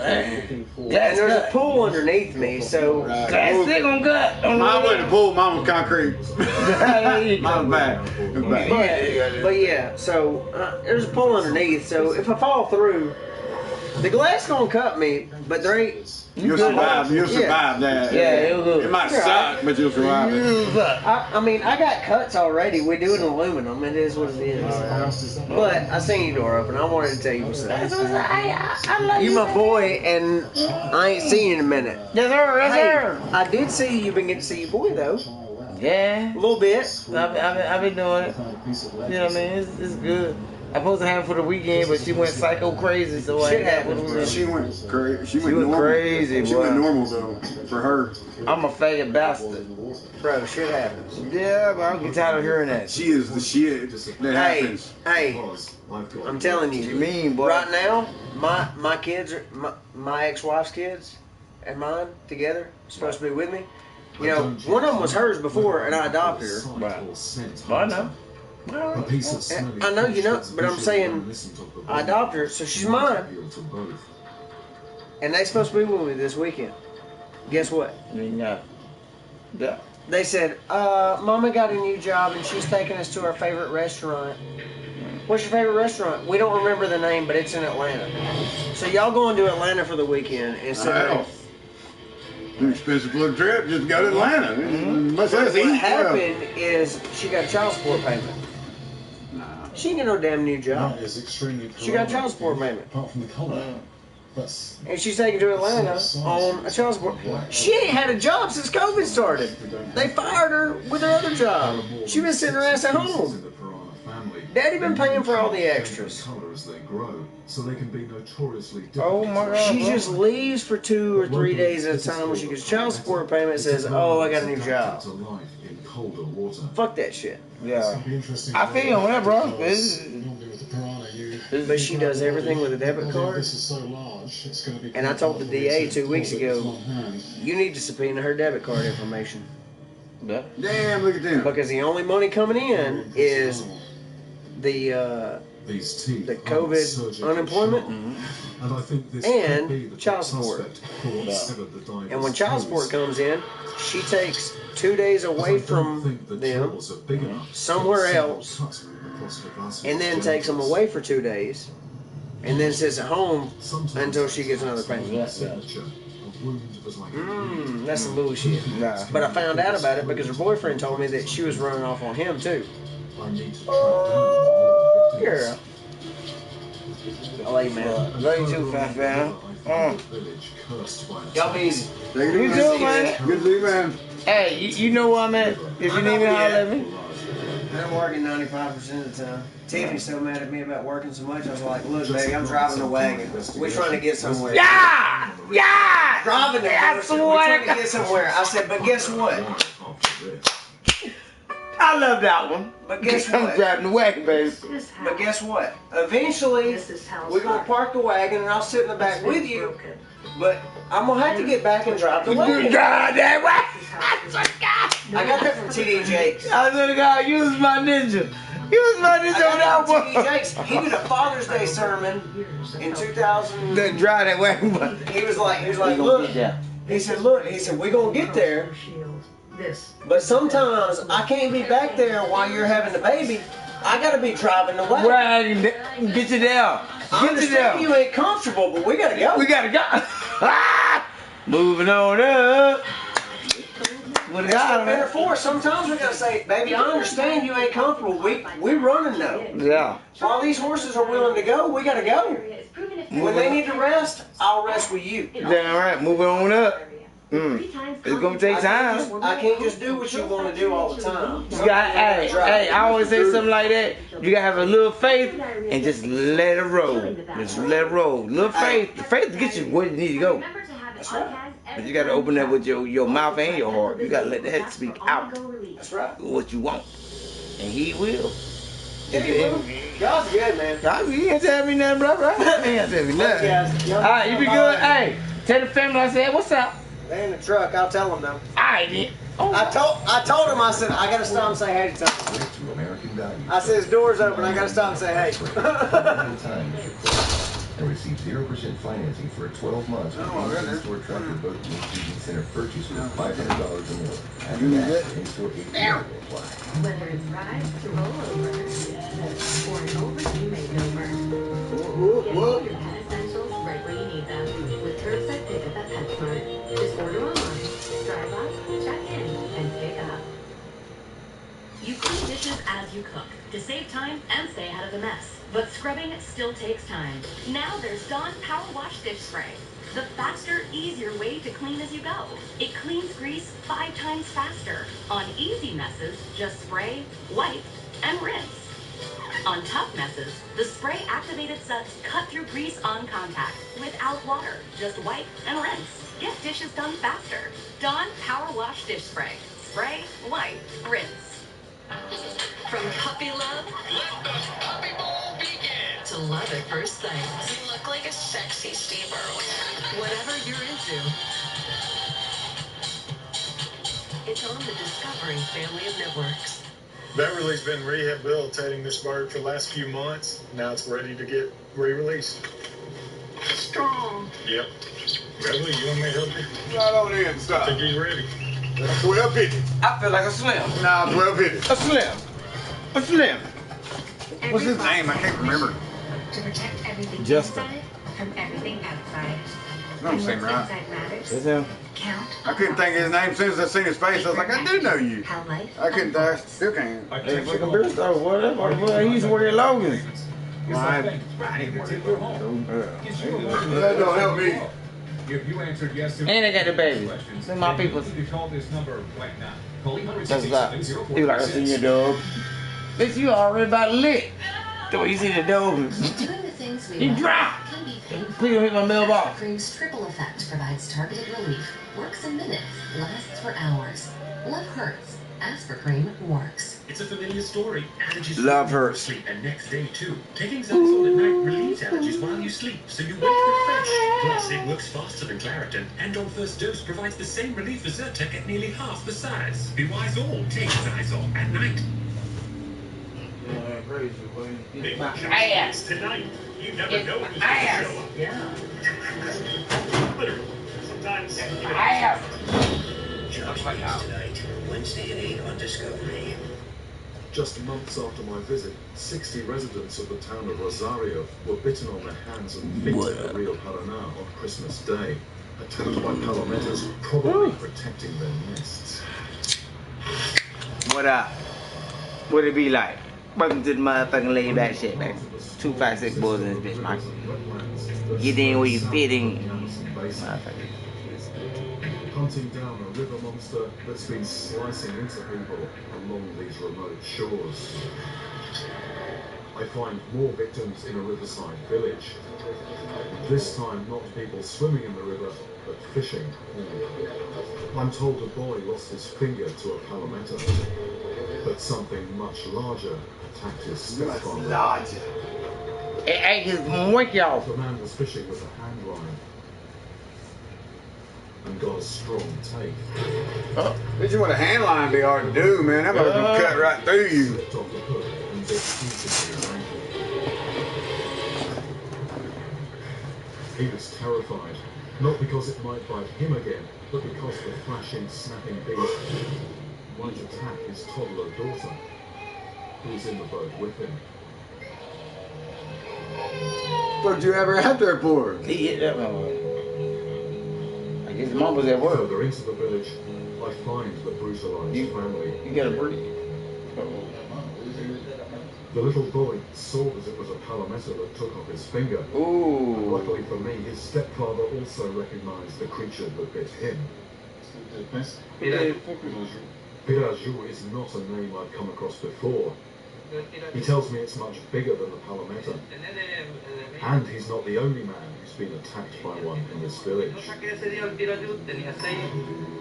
there's a pool underneath me, so that's still gonna gut. Mine wasn't a pool, mine was concrete. Mine was bad. But yeah, so there's a pool underneath, so if I fall through, the glass gonna cut me, but there ain't. You'll survive. You'll survive that. Yeah, it might suck, but you'll survive it. I mean, I got cuts already. We do it in aluminum. It is what it is. But I seen your door open. I wanted to tell you what's up. I love you. My boy, and I ain't seen you in a minute. Yes, sir. Yes, sir. I did see you. Been getting to see your boy though. Yeah. A little bit. I've been doing it. You know what I mean? It's good. I supposed to have her for the weekend, but she went psycho crazy, so I ain't got what She went crazy. She went normal. Crazy. She went normal though for her. I'm a faggot bastard. Bro, shit happens. Yeah, but I'm getting tired of hearing that. She is the shit that happens. Hey, I'm telling you. What you mean, boy? Right now, my kids are my ex-wife's kids and mine together supposed to be with me. You know, one of them was hers before, and I adopted her. Right. I know. I know you know, but I'm saying I adopted her, so she's mine. And they supposed to be with me this weekend. Guess what? Yeah. They said, Mama got a new job and she's taking us to our favorite restaurant. What's your favorite restaurant? We don't remember the name, but it's in Atlanta. So y'all going to Atlanta for the weekend instead of... An expensive little trip, just go to Atlanta. What happened is she got a child support payment. She ain't got no damn new job. She got a child support payment. Apart from the colour. And she's taken to Atlanta on a child support. She ain't had a job since COVID started. They fired her with her other job. She been sitting her ass at home. Daddy been paying for all the extras. so they can be notoriously difficult. Oh my God. She just leaves for 2 or 3 days at a time when she gets child support payment and says, oh, I got a new job. Fuck that shit. Yeah. I feel on that, bro. But she does everything with a debit card. And I told the DA 2 weeks ago, you need to subpoena her debit card information. Yeah. Damn, look at them. Because the only money coming in is the COVID unemployment and child support. And when child support comes in, she takes 2 days away from them somewhere else, and then takes them away for 2 days, and then sits at home until she gets another payment. That's some bullshit. Nah. But I found out about it because her boyfriend told me that she was running off on him too. Girl. I like you, man. Love you too, fat man. Y'all be easy. You too, man. Good to see you, man. Hey, you know where I'm at. If you need me, holler at me. I'm working 95% of the time. Tiffany's so mad at me about working so much. I was like, look, baby, I'm driving the wagon. We're trying to get somewhere. Yeah! Yeah! Driving the wagon. We're trying to get somewhere. I said, but guess what? I love that one. But guess I'm what? driving the wagon, baby. But guess what? Eventually, we're going to park the wagon and I'll sit in the back with you. But I'm going to have to get back and drive the wagon. You drive that wagon. I got that from TD Jakes. I swear to God, use my ninja. Use my ninja on that one. TD Jakes. He did a Father's Day sermon in 2000. Then drive that wagon, but he was like, look. He said, we're going to get there. But sometimes I can't be back there while you're having the baby. I gotta be driving the wagon. Get you there. I understand you ain't comfortable, but we gotta go. We gotta go. Moving on up. What That's for. Sometimes we gotta say, baby, I understand you ain't comfortable. We're running though. Yeah. While these horses are willing to go, we gotta go. When they need to rest, I'll rest with you. Yeah, all right. Moving on up. It's gonna take time. I can't just do what you want to do all the time. You got, hey, I always say something like that. You gotta have a little faith and just let it roll. Just let it roll. Little faith. The faith gets you where you need to go. That's right. But you gotta open that with your mouth and your heart. You gotta let that speak out. That's right. What you want, and He will. God's good, man. You ain't tell me nothing, bro. You ain't tell me nothing. All right, you be good. Hey, tell the family I said what's up. They in the truck. I'll tell them though. I did. Oh. I told him. I said I gotta stop and say hey to them. I said his door's open. I gotta stop and say hey. And receive 0% financing for 12 months with the in-store tractor boat Student Center purchase with $500 or more. After that, in-store APR will apply. Whether it's rides to roll over or an overdue makeover, get all your pet essentials right where you need them with curbside pickup at PetSmart. Just order online, drive up, check in, and pick up. You clean dishes as you cook to save time and stay out of the mess. But scrubbing still takes time. Now there's Dawn Power Wash Dish Spray. The faster, easier way to clean as you go. It cleans grease 5 times faster. On easy messes, just spray, wipe, and rinse. On tough messes, the spray-activated suds cut through grease on contact without water. Just wipe and rinse. Get dishes done faster. Dawn Power Wash Dish Spray. Spray, wipe, rinse. From puppy love, let the puppy bowl begin. To love at first sight. You look like a sexy steamer. Whatever you're into. It's on the Discovery family of networks. Beverly's been rehabilitating this bird for the last few months. Now it's ready to get re-released. Strong. Yep. Beverly, you want me to help you? Right on in, stop. I think he's ready. 1250. I feel like a slim. No, 1250. A slim. A slim. What's his name? I can't remember. To protect everything Justin. inside from everything outside. Don't seem right. Inside matters. That's him. Count. I couldn't think of his name. As soon as I seen his face, I was like, I do know you. How life I couldn't. I still can't. Hey, fucking Bristow, whatever. He used to work at Logan's. That don't help me. If you answered yes to And they got the baby. They're my people. you call this number right now. Call That's like, he like, I seen your dog. Bitch, you already about lit. The way you see the dog. Doing the things sweet dropped. can be painful. Please hit my mailbox. Cream's triple effect provides targeted relief, works in minutes, lasts for hours. Love hurts. Aspercream works. It's a familiar story. Allergies Love hurts. sleep and next day too. Taking Xanathol at night relieves allergies while you sleep, so you wake refreshed. Plus, it works faster than Claritin, and on first dose provides the same relief as Zyrtec at nearly half the size. Be wise all. Take Xanathol at night. Big ass tonight. You never know who's going to ass. show up. Yeah. Literally. Sometimes. Ass. Tonight, Wednesday at 8 on Discovery. Just months after my visit, 60 residents of the town of Rosario were bitten on their hands and feet at Rio Paraná on Christmas Day, attacked by palometas, probably protecting their nests. What up? What it be like? Welcome to the motherfucking laid back shit, man. 256 boys in this bitch, man. Get in where you fit in. Motherfucker. Hunting down a river monster that's been slicing into people along these remote shores. I find more victims in a riverside village. This time, not people swimming in the river, but fishing. I'm told a boy lost his finger to a palometa, but something much larger attacked his stepfather. Larger. It ate his monkey off. The man was fishing with a hand line and got a strong take. Bitch, what a hand line be hard to do, man. That mother's gonna cut right through you. Slipped off the hook and bit deep into his ankle. He was terrified, not because it might bite him again, but because the flashing, snapping beast might attack his toddler daughter, who was in the boat with him. What'd you ever out there for? He hit that one. His mom was at work. Further into the village, I find the brutalized family. You gotta breathe. The little boy saw that it was a palometa that took off his finger. Ooh. And luckily for me, his stepfather also recognized the creature that bit him. Piraju is not a name I've come across before. He tells me it's much bigger than the palometa. And he's not the only man who's been attacked by one in this village.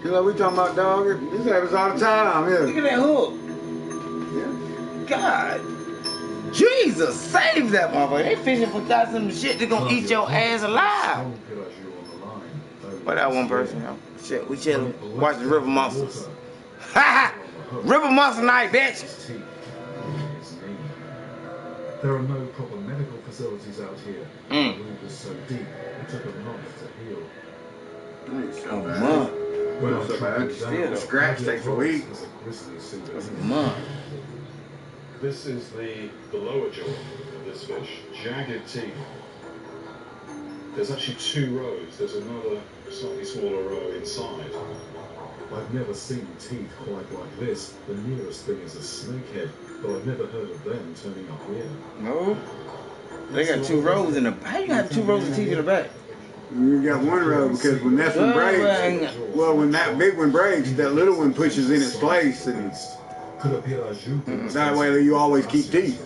You know, we talking about dog. This happens all the time. Yeah. Look at that hook. God. Jesus, save that motherfucker. They fishing for got some shit that's gonna eat your ass alive. But that one person, yo. Shit, we chillin', watching River Monsters. Ha ha! River Monster night, bitch! There are no proper medical facilities out here. The wound was so deep, it took a month to heal. Nice. A month. When Not so bad. Still, the scratch takes a week. That's a month. This is the lower jaw of this fish. Jagged teeth. There's actually 2 rows. There's another slightly smaller row inside. I've never seen teeth quite like this. The nearest thing is a snakehead, but I've never heard of them turning up here. No. They got 2 rows in the back. How you got 2 rows of teeth in the back? You got one row because when that one breaks, well, when that big one breaks, that little one pushes in its place, and that way you always keep teeth.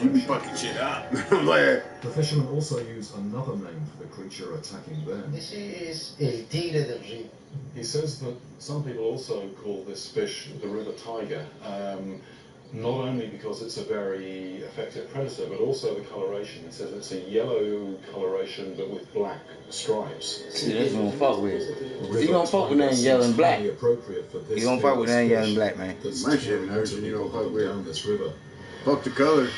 You be fucking shit up. I'm like, the fishermen also use another name for the creature attacking them. This is El Tigre del Río. He says that some people also call this fish the river tiger, not only because it's a very effective predator, but also the coloration. He says it's a yellow coloration, but with black stripes. See, that's what you fuck with. You don't fuck with nothing yellow and black. You don't fuck with nothing yellow and black, man. my shit hurts and you don't fuck with this river. Fuck the color.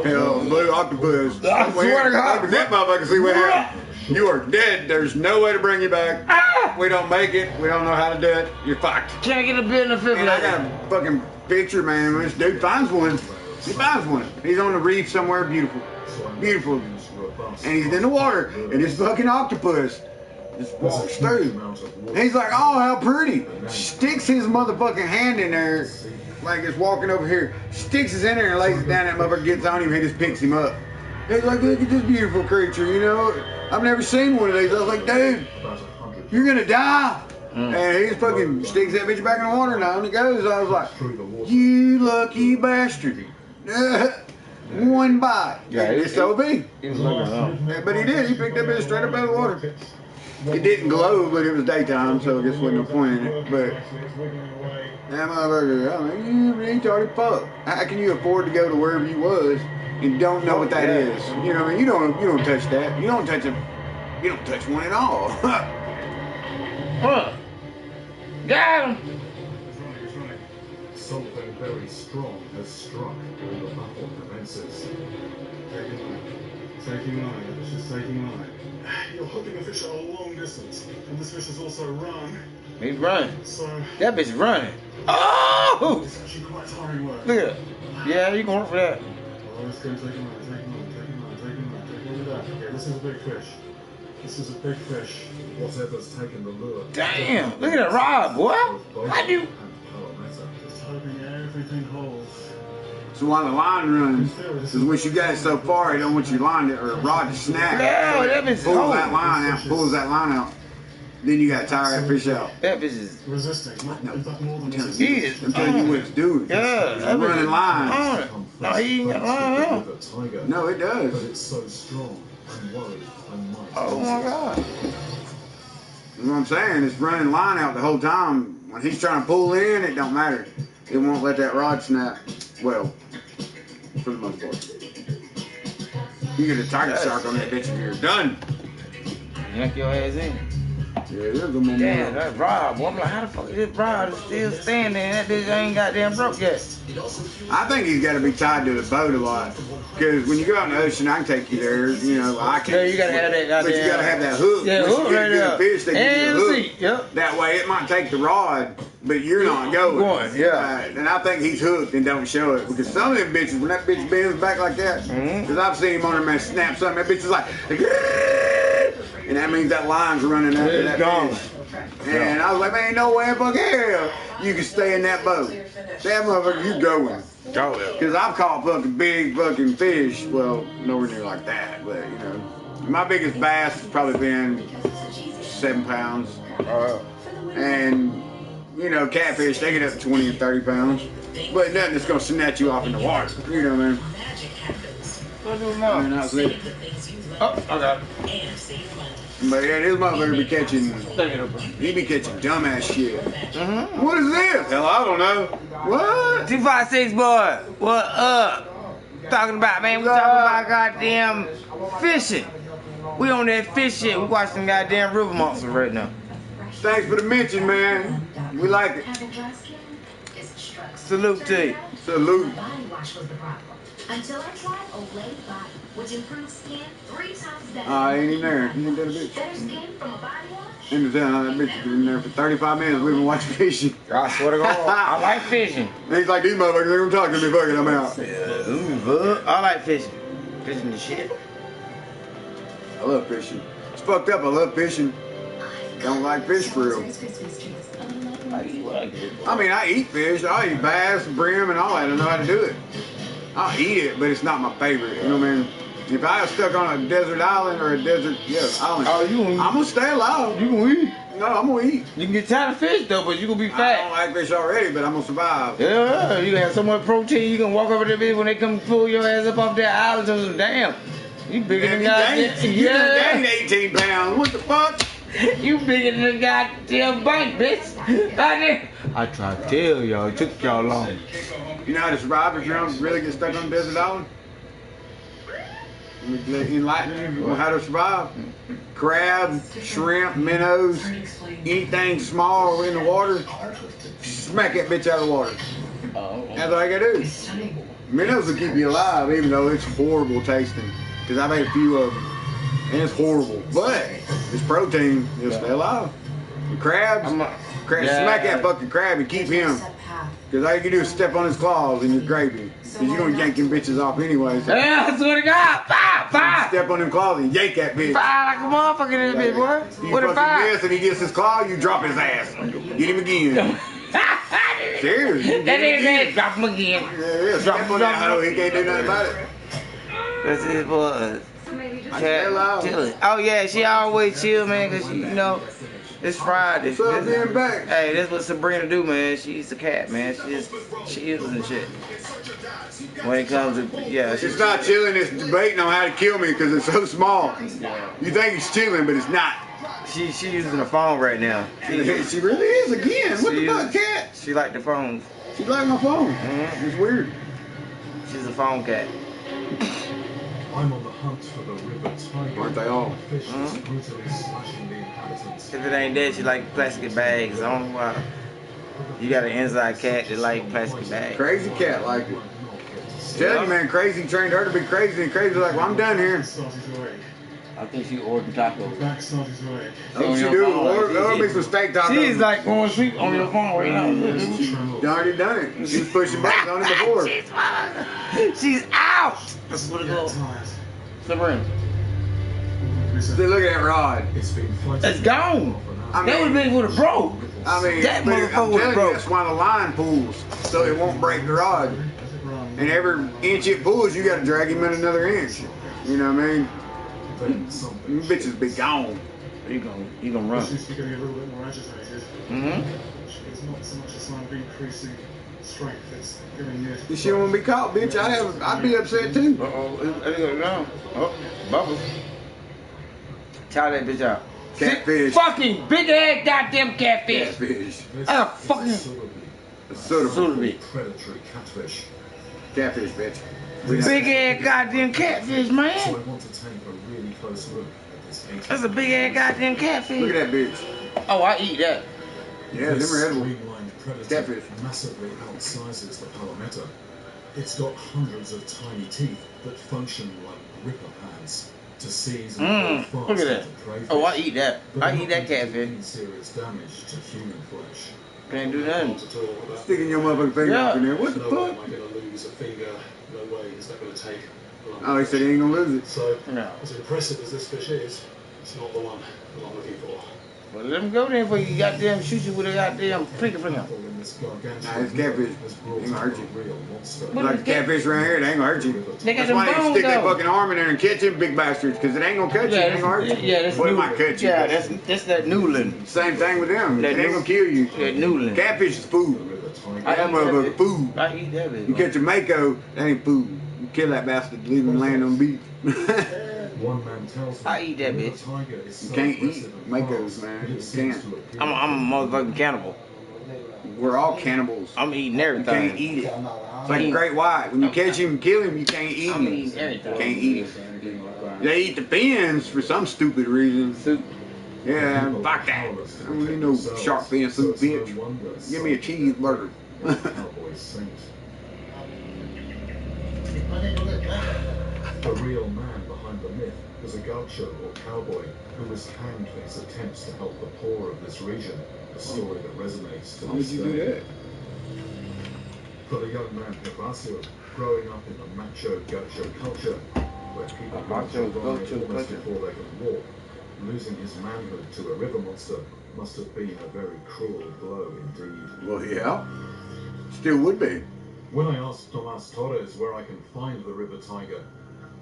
Hell, blue octopus. I swear to God. That motherfucker, see what happened. You are dead. There's no way to bring you back. We don't make it. We don't know how to do it. You're fucked. Can't get a bit in the fifth. And I got a fucking picture, man. When this dude finds one. He finds one. He's on the reef somewhere beautiful. Beautiful. And he's in the water. And this fucking octopus just walks through. And he's like, oh, how pretty. Sticks his motherfucking hand in there. Like it's walking over here. Sticks his in there and lays it down. That motherfucker gets on him. He just picks him up. He's like, look at this beautiful creature, you know. I've never seen one of these. I was like, dude, you're gonna die. And he just fucking sticks that bitch back in the water now and it goes. I was like, you lucky bastard. One bite. Yeah, it's so big. He was looking up. Yeah, but he did. He picked that bitch straight up out of the water. It didn't glow, but it was daytime, so I guess wasn't no point in it. But that motherfucker, I mean, he already fucked. How can you afford to go to wherever you was and don't know what that is? You know what I mean? You don't touch that. You don't touch it. You don't touch one at all. Huh? Got him. Something very strong has struck when the battle commences. Taking line, it's just taking line. You're hooking a fish at a long distance, and this fish is also run. He's running. So That bitch running. Oh! it's actually quite tiring work. Look at it. Yeah, you can work for that. Oh, let's go taking line. Okay, this is a big fish. This is a big fish. Whatever's taken the lure. Damn, look at that rod, boy. How do you? Just hoping everything holds. So while the line runs, because once you got it so far, you don't want your line or rod to snap. No, that bitch pulls that line out, pulls that line out. Then you got to tire that fish out. That bitch is resisting. I'm telling you what it's doing. Yeah, it's running line. No, he ain't got line out. No, it does. But it's so strong. I'm worried. I might. Oh my God. You know what I'm saying? It's running line out the whole time. When he's trying to pull in, it don't matter. It won't let that rod snap. Well, for the most part. You get a tiger shark on that bitch and you're done. Yank your ass in. Yeah, it is a moment. Damn, that rod, boy. I'm like, how the fuck is this rod still standing and that bitch ain't goddamn broke yet? I think he's got to be tied to the boat a lot. Because when you go out in the ocean, I can take you there. You know, I can. Yeah, you got to have that goddamn. But you got to have that hook. Yeah, Once hook you get right a there. good fish, they give you a hook. Seat. Yep. That way, it might take the rod, but you're not going. Yeah. And I think he's hooked and don't show it. Because some of them bitches, when that bitch bends back like that, because I've seen him on there, man, snap something, that bitch is like, and that means that line's running after that fish. And I was like, man, ain't no way in fucking hell you can stay in that boat. That motherfucker, you going. Because I've caught fucking big fucking fish. Well, nowhere near like that, but you know. My biggest bass has probably been 7 pounds. And, you know, catfish, they get up to 20 and 30 pounds. But nothing that's going to snatch you off in the water. You know what I mean? And that's it. Oh, okay. But yeah, this motherfucker be catching, he be catching dumbass shit. What is this? Hell, I don't know. What? 256 boy, what up? Talking about, man, we talking about goddamn fishing. We on that fish shit. We watching goddamn river monsters right now. Thanks for the mention, man. We like it. Salute to you. Salute. Until I tried Olay Body, which improves skin 3 times better. I ain't in there. You ain't that a bitch. Better skin from a body wash? In the town, that bitch has been in there for 35 minutes. We've been watching fishing. I swear to God, I like fishing. And he's like, these motherfuckers, they don't talk to me, fucking, I'm out. I like fishing. Fishing the shit. I love fishing. It's fucked up. I love fishing. Don't like fish for real. I mean, I eat fish. I eat bass, brim, and all that. I know how to do it. I'll eat it, but it's not my favorite. You know what I mean? If I was stuck on a desert island or a desert island, I'm gonna stay alive. You gonna eat? No, I'm gonna eat. You can get tired of fish though, but you gonna be fat. I don't like fish already, but I'm gonna survive. Yeah, you gonna have so much protein. You can walk over there, bitch, when they come pull your ass up off that island. So damn, you bigger than goddamn. You done gained 18 pounds. What the fuck? You bigger than a goddamn bank, bitch. I tried to tell y'all, it took y'all long. You know how to survive if you don't really get stuck on a desert island? Enlighten you on how to survive. Crab, shrimp, minnows, anything small in the water, smack that bitch out of the water. That's all you gotta do. Minnows will keep you alive, even though it's horrible tasting. Because I've had a few of them, and it's horrible. But it's protein, you'll stay alive. And crabs, smack that fucking crab and keep him. Because all you can do is step on his claws and you're gravy. Because you're going to yank them bitches off anyway. So yeah, I swear to God. Fire. Step on them claws and yank that bitch. Fire like a motherfucker in this bitch, boy. You What a fire. miss and he gets his claw, you drop his ass. Get him again. Serious. That nigga said drop him again. Yeah, step on that hoe, he can't do nothing about it. That's his boy. Oh yeah, she always chill, man, because you know, it's Friday. What's up, being back? Hey, that's what Sabrina do, man. She's a cat, man. She is and shit. When it comes to, yeah. It's not chilling, it's debating on how to kill me because it's so small. You think it's chilling, but it's not. She using the phone right now. She really is again. What the fuck, cat? She like the phone. She like my phone. It's weird. She's a phone cat. I'm on the hunt for the river tiger. Aren't they all? Fish is brutally slashing the inhabitants. If it ain't that, she like plastic bags. I don't know why. You got an inside cat that like plastic bags. Crazy cat like it. Tell you, man, Crazy trained her to be crazy, and Crazy like, well, I'm done here. I think she ordered tacos. Oh, she do. Order me some steak tacos. She's like going to sleep on your phone right now. She already done it. She was pushing buttons on it before. She's out. Let's let it go. Sabrina. See, look at that rod. It's gone. I mean, that would have been would have broke. I mean, that I'm motherfucker telling would have you, broke. that's why the line pulls, so it won't break the rod. And every inch it pulls, you got to drag him in another inch. You know what I mean? You bitches be gone. You gonna run. She's getting a little bit more agitated. It's not so much as I'm increasing strength. It's giving you. If she don't want to be caught, bitch, I'd be upset too. Oh, bubbles. Tie that bitch out. Catfish. Fucking big ass goddamn catfish. Catfish. Fucking. Sudafed. Predatory catfish. Catfish, bitch. Big ass goddamn catfish, So I man. want to take a really close look at this 80. That's a big ass goddamn catfish. Look at that bitch. Oh, I eat that. Yeah, This them are edible. streamlined predator Catfish. massively outsizes the palometa. It's got hundreds of tiny teeth that function like gripper pads to seize and hold Look fast at that. onto prey Oh, I fish, eat that. but I not eat that able to do catfish. any serious damage to human flesh. Can't do nothing. Sticking your motherfucking finger up in there. What the No way fuck? am I going to lose a finger. No way is that going to take. Oh, he said he ain't gonna lose it. So, No. as impressive as this fish is, it's not the one that I'm looking for. Well, let him go there before you goddamn shoot you with a goddamn finger from him. In this gargantuan Nah, it's catfish. has brought Ain't gonna out hurt a you. real monster. What Like is catfish around here, they ain't gonna hurt you. They got That's why them they bones, stick that though. fucking arm in there and catch them big bastards, because it ain't gonna cut you, it ain't gonna hurt you. Yeah, that's Well, it new. might cut you. Yeah, but that's that Newland. same thing with them. That It ain't gonna kill you. That Newland. Catfish is food. I That eat motherfucker that food. I eat that bitch. You catch a mako, that ain't food. You kill that bastard, leave him laying on the beach. One man tells me I eat that the bitch. tiger is You so can't aggressive eat and makos, fast man. that it You seems can't. to appear I'm a motherfucking cannibal. We're all cannibals. I'm eating You everything. can't eat it. It's like a great white. When you catch him and kill him, you can't eat I'm him. eating everything. You can't eat him. They eat the fins for some stupid reason. Soup. Yeah, fuck that. I don't need no shark fin soup, bitch. Give me a cheeseburger. Cowboy saint. The real man behind the myth was a gaucho or cowboy who was hanged for his attempts to help the poor of this region, a story that resonates to Why would this you do day. that? For the young man Gervasio, growing up in the macho gaucho culture, where people Macho survive gaucho almost culture. before they can walk, losing his manhood to a river monster must have been a very cruel blow indeed. Well, yeah. Still would be. When I ask Tomas Torres where I can find the river tiger,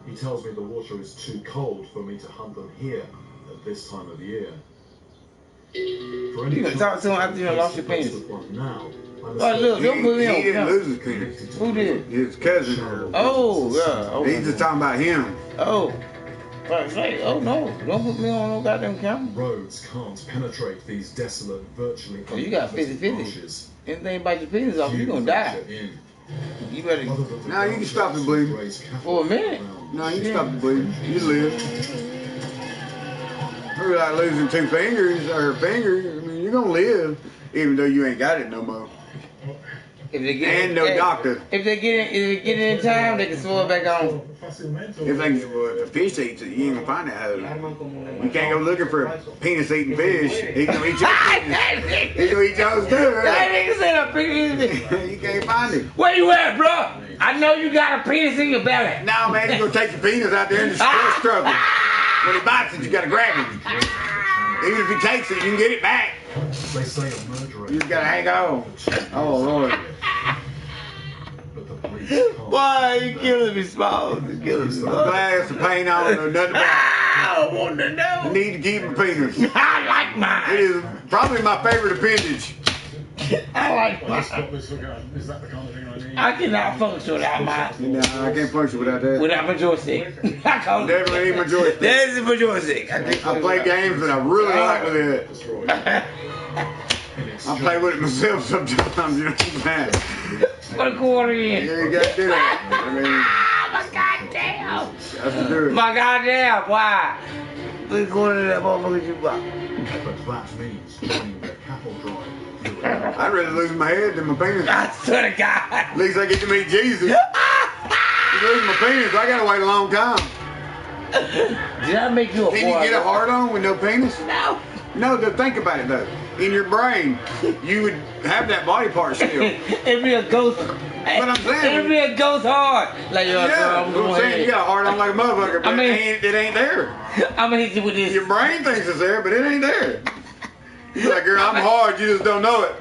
he tells me the water is too cold for me to hunt them here at this time of year. For You can talk to him after you lost your penis. now, Oh, look, don't put me He on. didn't No. lose his penis. Who did? His cousin. Oh, yeah. Oh, He's just talking about him. oh. Right, say, oh no, don't put me on no goddamn camera. Roads can't penetrate these desolate, virtually Oh, you got uninhabited 50-50. marshes. Anything about your penis off, you're gonna die. You better. Other than the No, you can stop the bleeding. raise cattle For a minute. around. No, you can stop the bleeding. You live. We're like losing 2 fingers or a finger. I mean, you're gonna live, even though you ain't got it no more. If they get And no doctor. If they get it in time, they can sew it back on. If a fish eats it, you ain't gonna find that hoe. You can't go looking for a penis-eating fish. He's gonna eat your penis. He's gonna eat yours too. That Right? nigga said a penis. You can't find it. Where you at, bro? I know you got a penis in your belly. No, man, he's gonna take your penis out there and just struggle. When he bites it, you gotta grab him. Even if he takes it, you can get it back. They say a murderer. You just gotta hang on. Oh, Lord. But the police can't. Why you killing me, Smalls? You killing me. Glass of paint on or nothing about I want to it. know. Need to keep a penis. I like mine. It is probably my favorite appendage. I like this. Is that the kind of thing I need? I cannot function without my. No, I can't function without that. Without my joystick. I call it. Definitely need my joystick. There's my joystick. I play games that I really like with it. I play with it myself sometimes, you know what I'm saying? Put a quarter in. Yeah, you gotta do that. I mean, my goddamn. that's to do it. My goddamn, why? Put a quarter in that motherfucker you bought. But that means finding the cattle drive. I'd rather lose my head than my penis. I swear to God. At least I get to meet Jesus. You lose my penis, I gotta wait a long time. Did I make you a Can you get a hard on with no penis? No. No, think about it though. In your brain, you would have that body part still. It'd be a ghost. But I'm saying, it'd be a ghost hard. Like yo, yeah, I'm saying you got a hard on like a motherfucker, but I mean, it ain't there. I'm gonna hit you with this. Your brain thinks it's there, but it ain't there. You be like, girl, I'm hard, you just don't know it.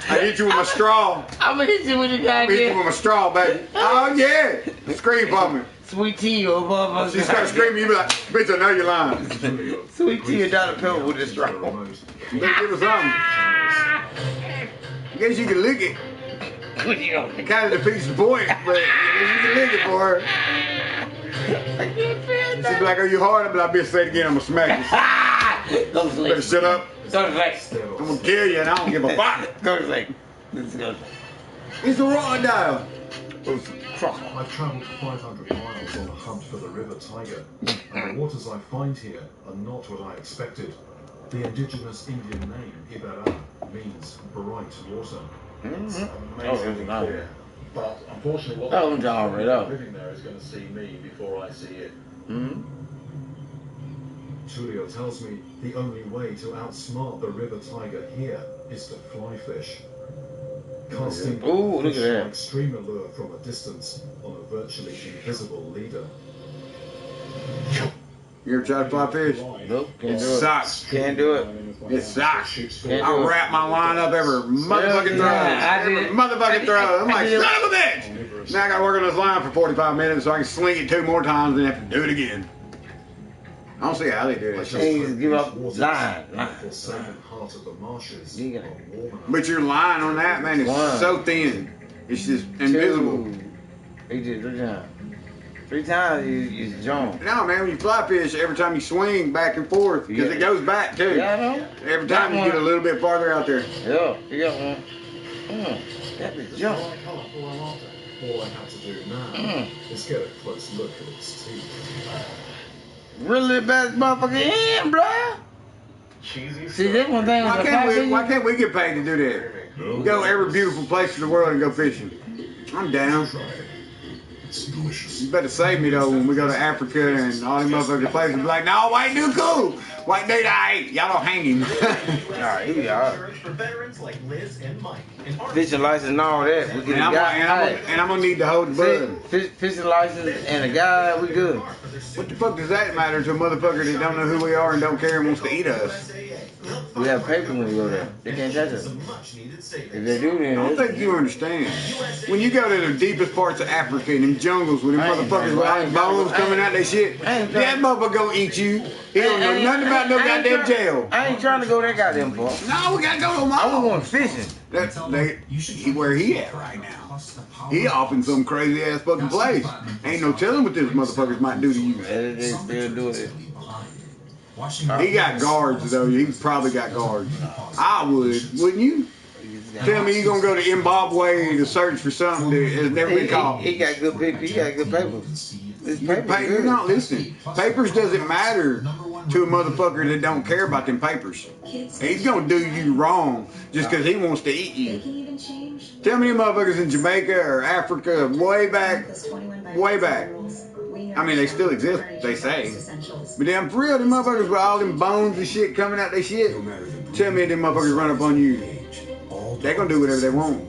I hit you with my straw. I'm gonna hit you with the I hit you goddamn. with my straw, baby. Oh yeah, scream for me. Sweet tea or motherfucker. She starts screaming, you be like, bitch, I know you're lying. Sweet tea or Dr. Pepper with this straw. Give us something. I guess you can lick it. It kind of defeats the point, but you can lick it for her. She'd be like, are you hard? I'd be like, bitch, say it again, I'm gonna smack you. Go to sleep. Better shut up. Go to sleep. I'm gonna kill you and I don't give a fuck. Go to sleep. Let's go. It's a raw dial. I've travelled 500 miles on a hunt for the river tiger, and the waters I find here are not what I expected. The indigenous Indian name, Ibera, means bright water. It's Oh, amazingly nice. clear. But unfortunately, what Oh, John, right up. living there is going to see me before I see it. Tulio tells me the only way to outsmart the river tiger here is to fly fish. Casting Ooh, look at that. like streamer lure from a distance on a virtually invisible leader. You ever try to fly fish? Nope, can't It do it. sucks. Can't do it. It sucks. Can't I do it. wrap my line up every motherfucking throw. I did. Every motherfucking throw. I'm like, I did. son of a bitch! Now I gotta work on this line for 45 minutes so I can swing it 2 more times and have to do it again. I don't see how they do that shit. Just give up line. Forsaken heart of the marshes. You got are warm enough. But your line on that, man, is One. so thin. It's just invisible. He did 3 times. 3 times you jump. No, man, when you fly fish, every time you swing back and forth, because it goes back too. Yeah, I know. Every time you get a little bit farther out there. Yeah, you got one. That is jump. All I have to do now is get a close look at its teeth. Really best motherfucker in, bruh. Cheesy. See, this one thing Why with the why can't we get paid to do that? Go every beautiful place in the world and go fishing. I'm down. It's delicious. You better save me though when we go to Africa and all these motherfucking places. Be like, no, white dude cool. White dude, y'all don't hang him. Alright, here we are. For veterans like Liz and Mike. Fishing license and all that. We get And a guy. I'm gonna need to hold the bud. Fishing license and a guy, we good. What the fuck does that matter to a motherfucker that don't know who we are and don't care and wants to eat us? We have paper when we go there. They can't touch us. If they do, I don't then think you understand. When you go to the deepest parts of Africa in them jungles with them motherfuckers with all them bones coming out their shit, that motherfucker gonna eat you. He don't know nothing about no goddamn jail. I ain't trying to go that goddamn far. No, we gotta go to them I all. was going fishing. Where he at right now? He off in some crazy ass fucking place. Ain't no telling what this motherfuckers might do to you. They still do it. He got guards though. He probably got guards. I would, wouldn't you? Tell me you gonna go to Zimbabwe to search for something that has never been caught. He got good paper. He got good papers. You're not listening. Papers doesn't matter to a motherfucker that don't care about them papers. He's gonna do you wrong just because he wants to eat you. Tell me them motherfuckers in Jamaica or Africa way back. I mean, they still exist, they say. But damn, for real, them motherfuckers with all them bones and shit coming out their shit. Tell me if them motherfuckers run up on you. They gonna do whatever they want.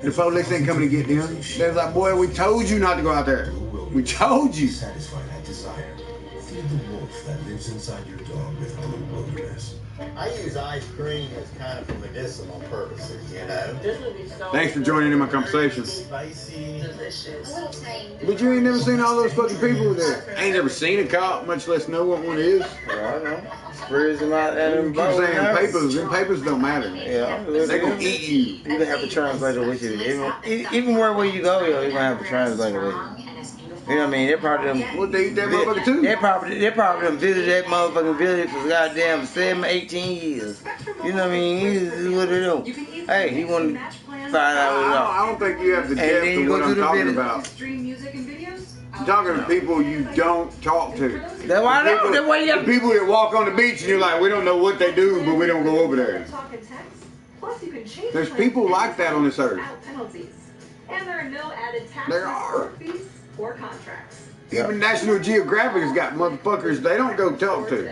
The police ain't coming to get them. They're like, boy, we told you not to go out there. We told you. Satisfy that desire. Feed the wolf that lives inside your dog with Blue Wilderness. I use ice cream as kind of for medicinal purposes, you know. Thanks for joining in my conversation. Spicy. Delicious. But you ain't never seen all those fucking people that ain't never seen a cop, much less know what one is. Yeah, I know. freeze them out and You keep saying papers, them papers don't matter. Yeah, they gonna eat you. You gonna have to translate it with you. Even wherever you go, yo, you gonna have to translate it with you. You know what I mean? They probably them. Well, they eat that motherfucker too. They probably them visit that motherfucking village for goddamn 18 years. You know what I mean? This is what they do. Hey, he want to find out what it is. I don't think you have the depth of what I'm talking about. I'm talking to people you don't talk to. That's why I know. That's why you have the people that walk on the beach and you're like, we don't know what they do, but we don't go over there. There's people like that on this earth. And there are no added taxes There are. fees or contracts. Even National Geographic has got motherfuckers they don't go talk to.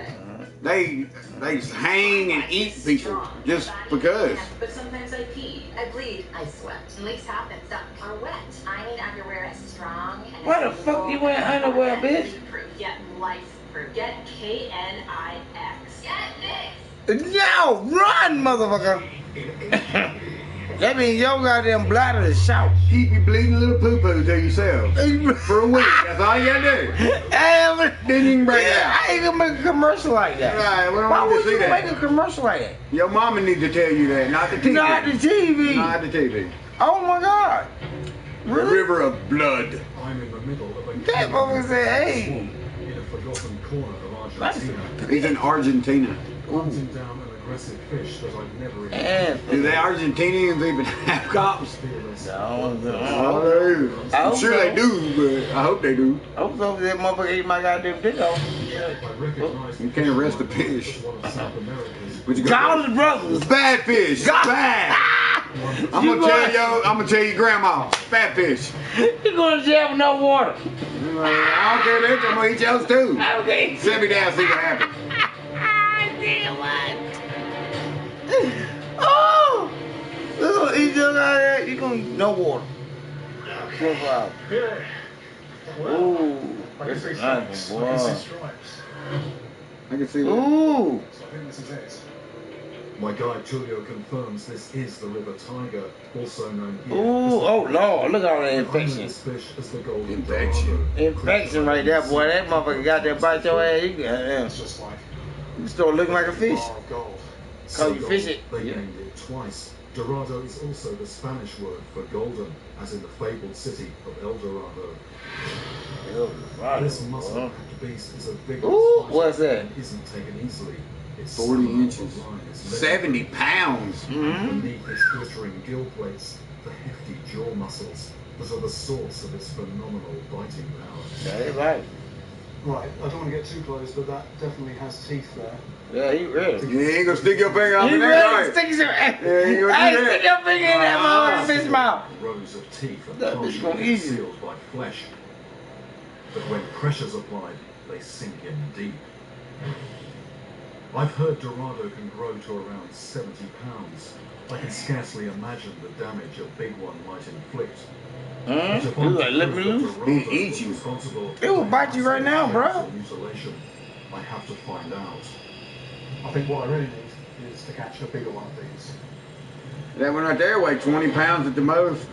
They hang and eat people just because. But sometimes I pee, I bleed, I sweat. And leaks happen, some are wet. I need underwear that's strong and Why the fuck you wearing underwear, bitch? proof, yet life proof. Get KNIX. Get this. No, run, motherfucker. That means your goddamn bladder is shout. Keep you bleeding a little poo-poo to yourself for a week. That's all you gotta do. Then you can break it out. I ain't gonna make a commercial like that. Right, we don't Why need to would see you that. make a commercial like that? Your mama need to tell you that, not the TV. Not the TV. Not the TV. Oh my God. Really? The river of blood. I'm in the middle of a that motherfucker said, hey. in a forgotten corner of Argentina. He's in Argentina. Hunting down an aggressive fish that I've never Do they Argentinians even have cops? No. I'm sure they do, but I hope they do. I hope so. That motherfucker ate my goddamn dick off. You can't arrest a fish. What you College brothers. Bad fish. Bad. I'm gonna tell you grandma. Bad fish. You going to jail with no water. I don't care, bitch. I'm gonna eat yours too. Okay. Set me down, see what happens. Damn what? Oh! Look gonna eat your guy. You gonna no water. 12 hours. Ooh. This is nice, boy. I can see that. Ooh. So I think this is it. My guide Julio confirms this is the river tiger, also known here. Ooh, oh Lord, look at all that infection. Infection right there, boy. That motherfucker got that bite your ass. You start looking like a fish. Cause you fish it. They named it twice. Dorado is also the Spanish word for golden, as in the fabled city of El Dorado. This muscle-packed beast is a big what's that? Isn't taken easily. It's 40 inches. 70 pounds. Beneath its glittering gill plates, the hefty jaw muscles that are the source of its phenomenal biting power. That's right. Right, I don't want to get too close, but that definitely has teeth there. Yeah, he ready. You ain't gonna stick your finger out in there, ready right? to stick your Yeah, you gonna do that. stick your finger in that motherfucking fish mouth. Rows of teeth are That bitch gonna eat you. sealed by flesh. But when pressure's applied, they sink in deep. I've heard Dorado can grow to around 70 pounds. I can scarcely imagine the damage a big one might inflict. You like, let me loose? He eat you. It will bite you right now, bro. Mutilation. I have to find out. I think what I really need is to catch a bigger one of these. That one right there weighed 20 pounds at the most.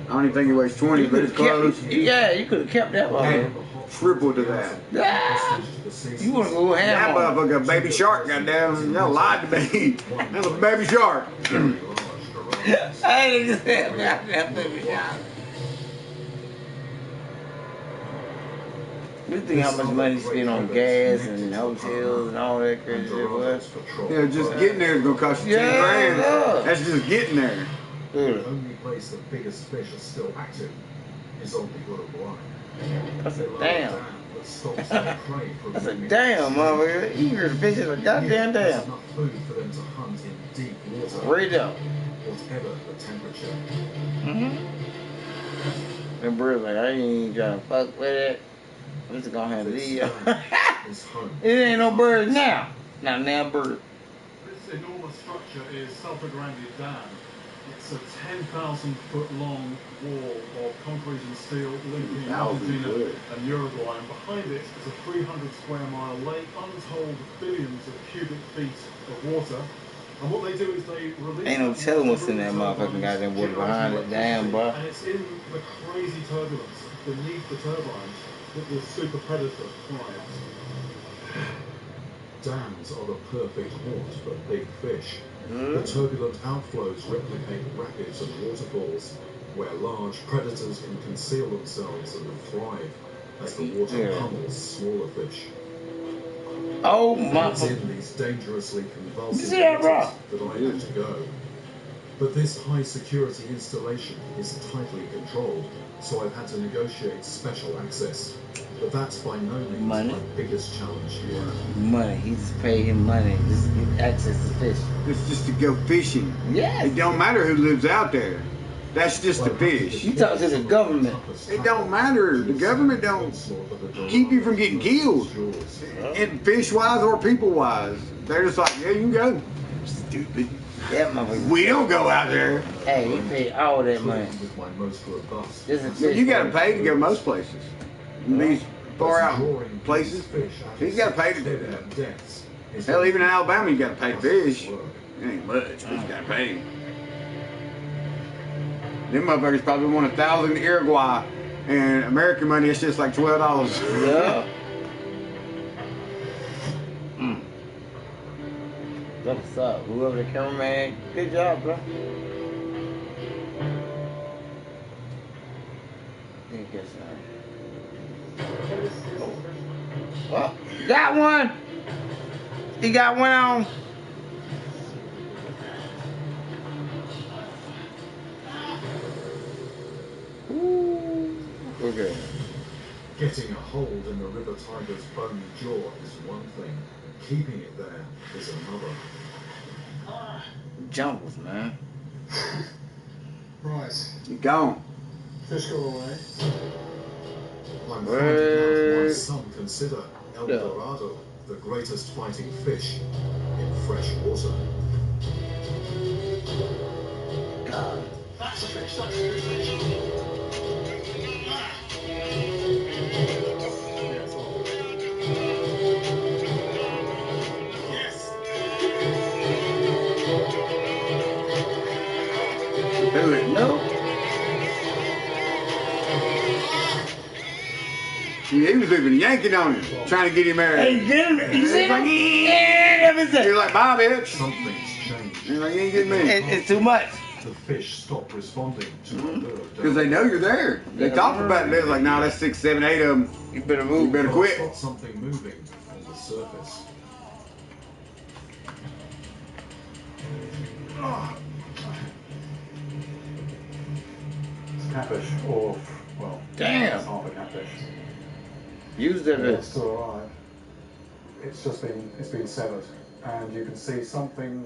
I don't even think it weighs 20, but it's close. Yeah, you could have kept that one. Triple to that. Yeah. You want to go ham That on it. motherfucker, baby shark, goddamn. Y'all lied to me. That's a baby shark. I ain't just saying goddamn baby shark. You think how much money you spend on gas and hotels and all that crazy shit, boy? Yeah, just getting there is gonna cost you 10 grand. That's just getting there. The only place the biggest fish are still active is on the Uruguay. That's a damn. That's a damn, motherfucker. You hear the fish is a goddamn damn. Enough food for them to hunt in deep water. Right up. Whatever the temperature. And Bruce like, I ain't trying to fuck with it. I'm just gonna have these. It ain't no birds now. Not now birds. This enormous structure is Salto Grande Dam. It's a 10,000-foot long wall of concrete and steel linking Argentina and Uruguay. And behind it is a 300-square-mile lake, untold billions of cubic feet of water. And what they do is they release... Ain't no telling what's in that motherfucking goddamn water behind it. Damn, bro. And it's in the crazy turbulence beneath the turbines that the super predator thrives. Dams are the perfect haunt for big fish. The turbulent outflows replicate rapids and waterfalls, where large predators can conceal themselves and thrive as the water pummels smaller fish. Oh my! It's in these dangerously convulsive waters that I had to go. But this high security installation is tightly controlled, so I've had to negotiate special access. But that's by no means my biggest challenge here. Money. He just paid him money just to get access to fish. It's just to go fishing. Yeah. It don't matter who lives out there. That's just the fish. You talk to the government. It don't matter. The government don't keep you from getting killed. And fish-wise or people-wise. They're just like, yeah, you can go. Stupid. That motherfucker. We don't go out there. Hey, he paid all that money. You gotta pay to go most places. These far out places, he's gotta pay to do that. Hell, even in Alabama, you gotta pay to fish. It ain't much, but you gotta pay. Them motherfuckers probably want 1,000 Uruguay, and American money, it's just like $12. Yeah. What's up? Whoever the cameraman, good job, bro. Think it's oh, got one. He got one on. Ooh. Okay. Getting a hold in the river tiger's bony jaw is one thing. Keeping it there is another. Jungles, man. Right. You gone. Fish go away. I'm finding out why some consider El Dorado the greatest fighting fish in fresh water. God. That's a fish. That's a good fish. Do it. No. He was even yanking on him, trying to get him married. Hey, you see him? Yeah, you're like, bye, bitch. Something's changed. You're like, you ain't getting me. It's too much. The fish stop responding to the lure. Because they know you're there. They talk about it. They're like, nah, that's 6, 7, 8 of them. You better move. You better quit. Spot something moving on the surface. It's catfish, or well, damn, it's half a catfish. Use that bit. It's still alive. It's been severed, and you can see something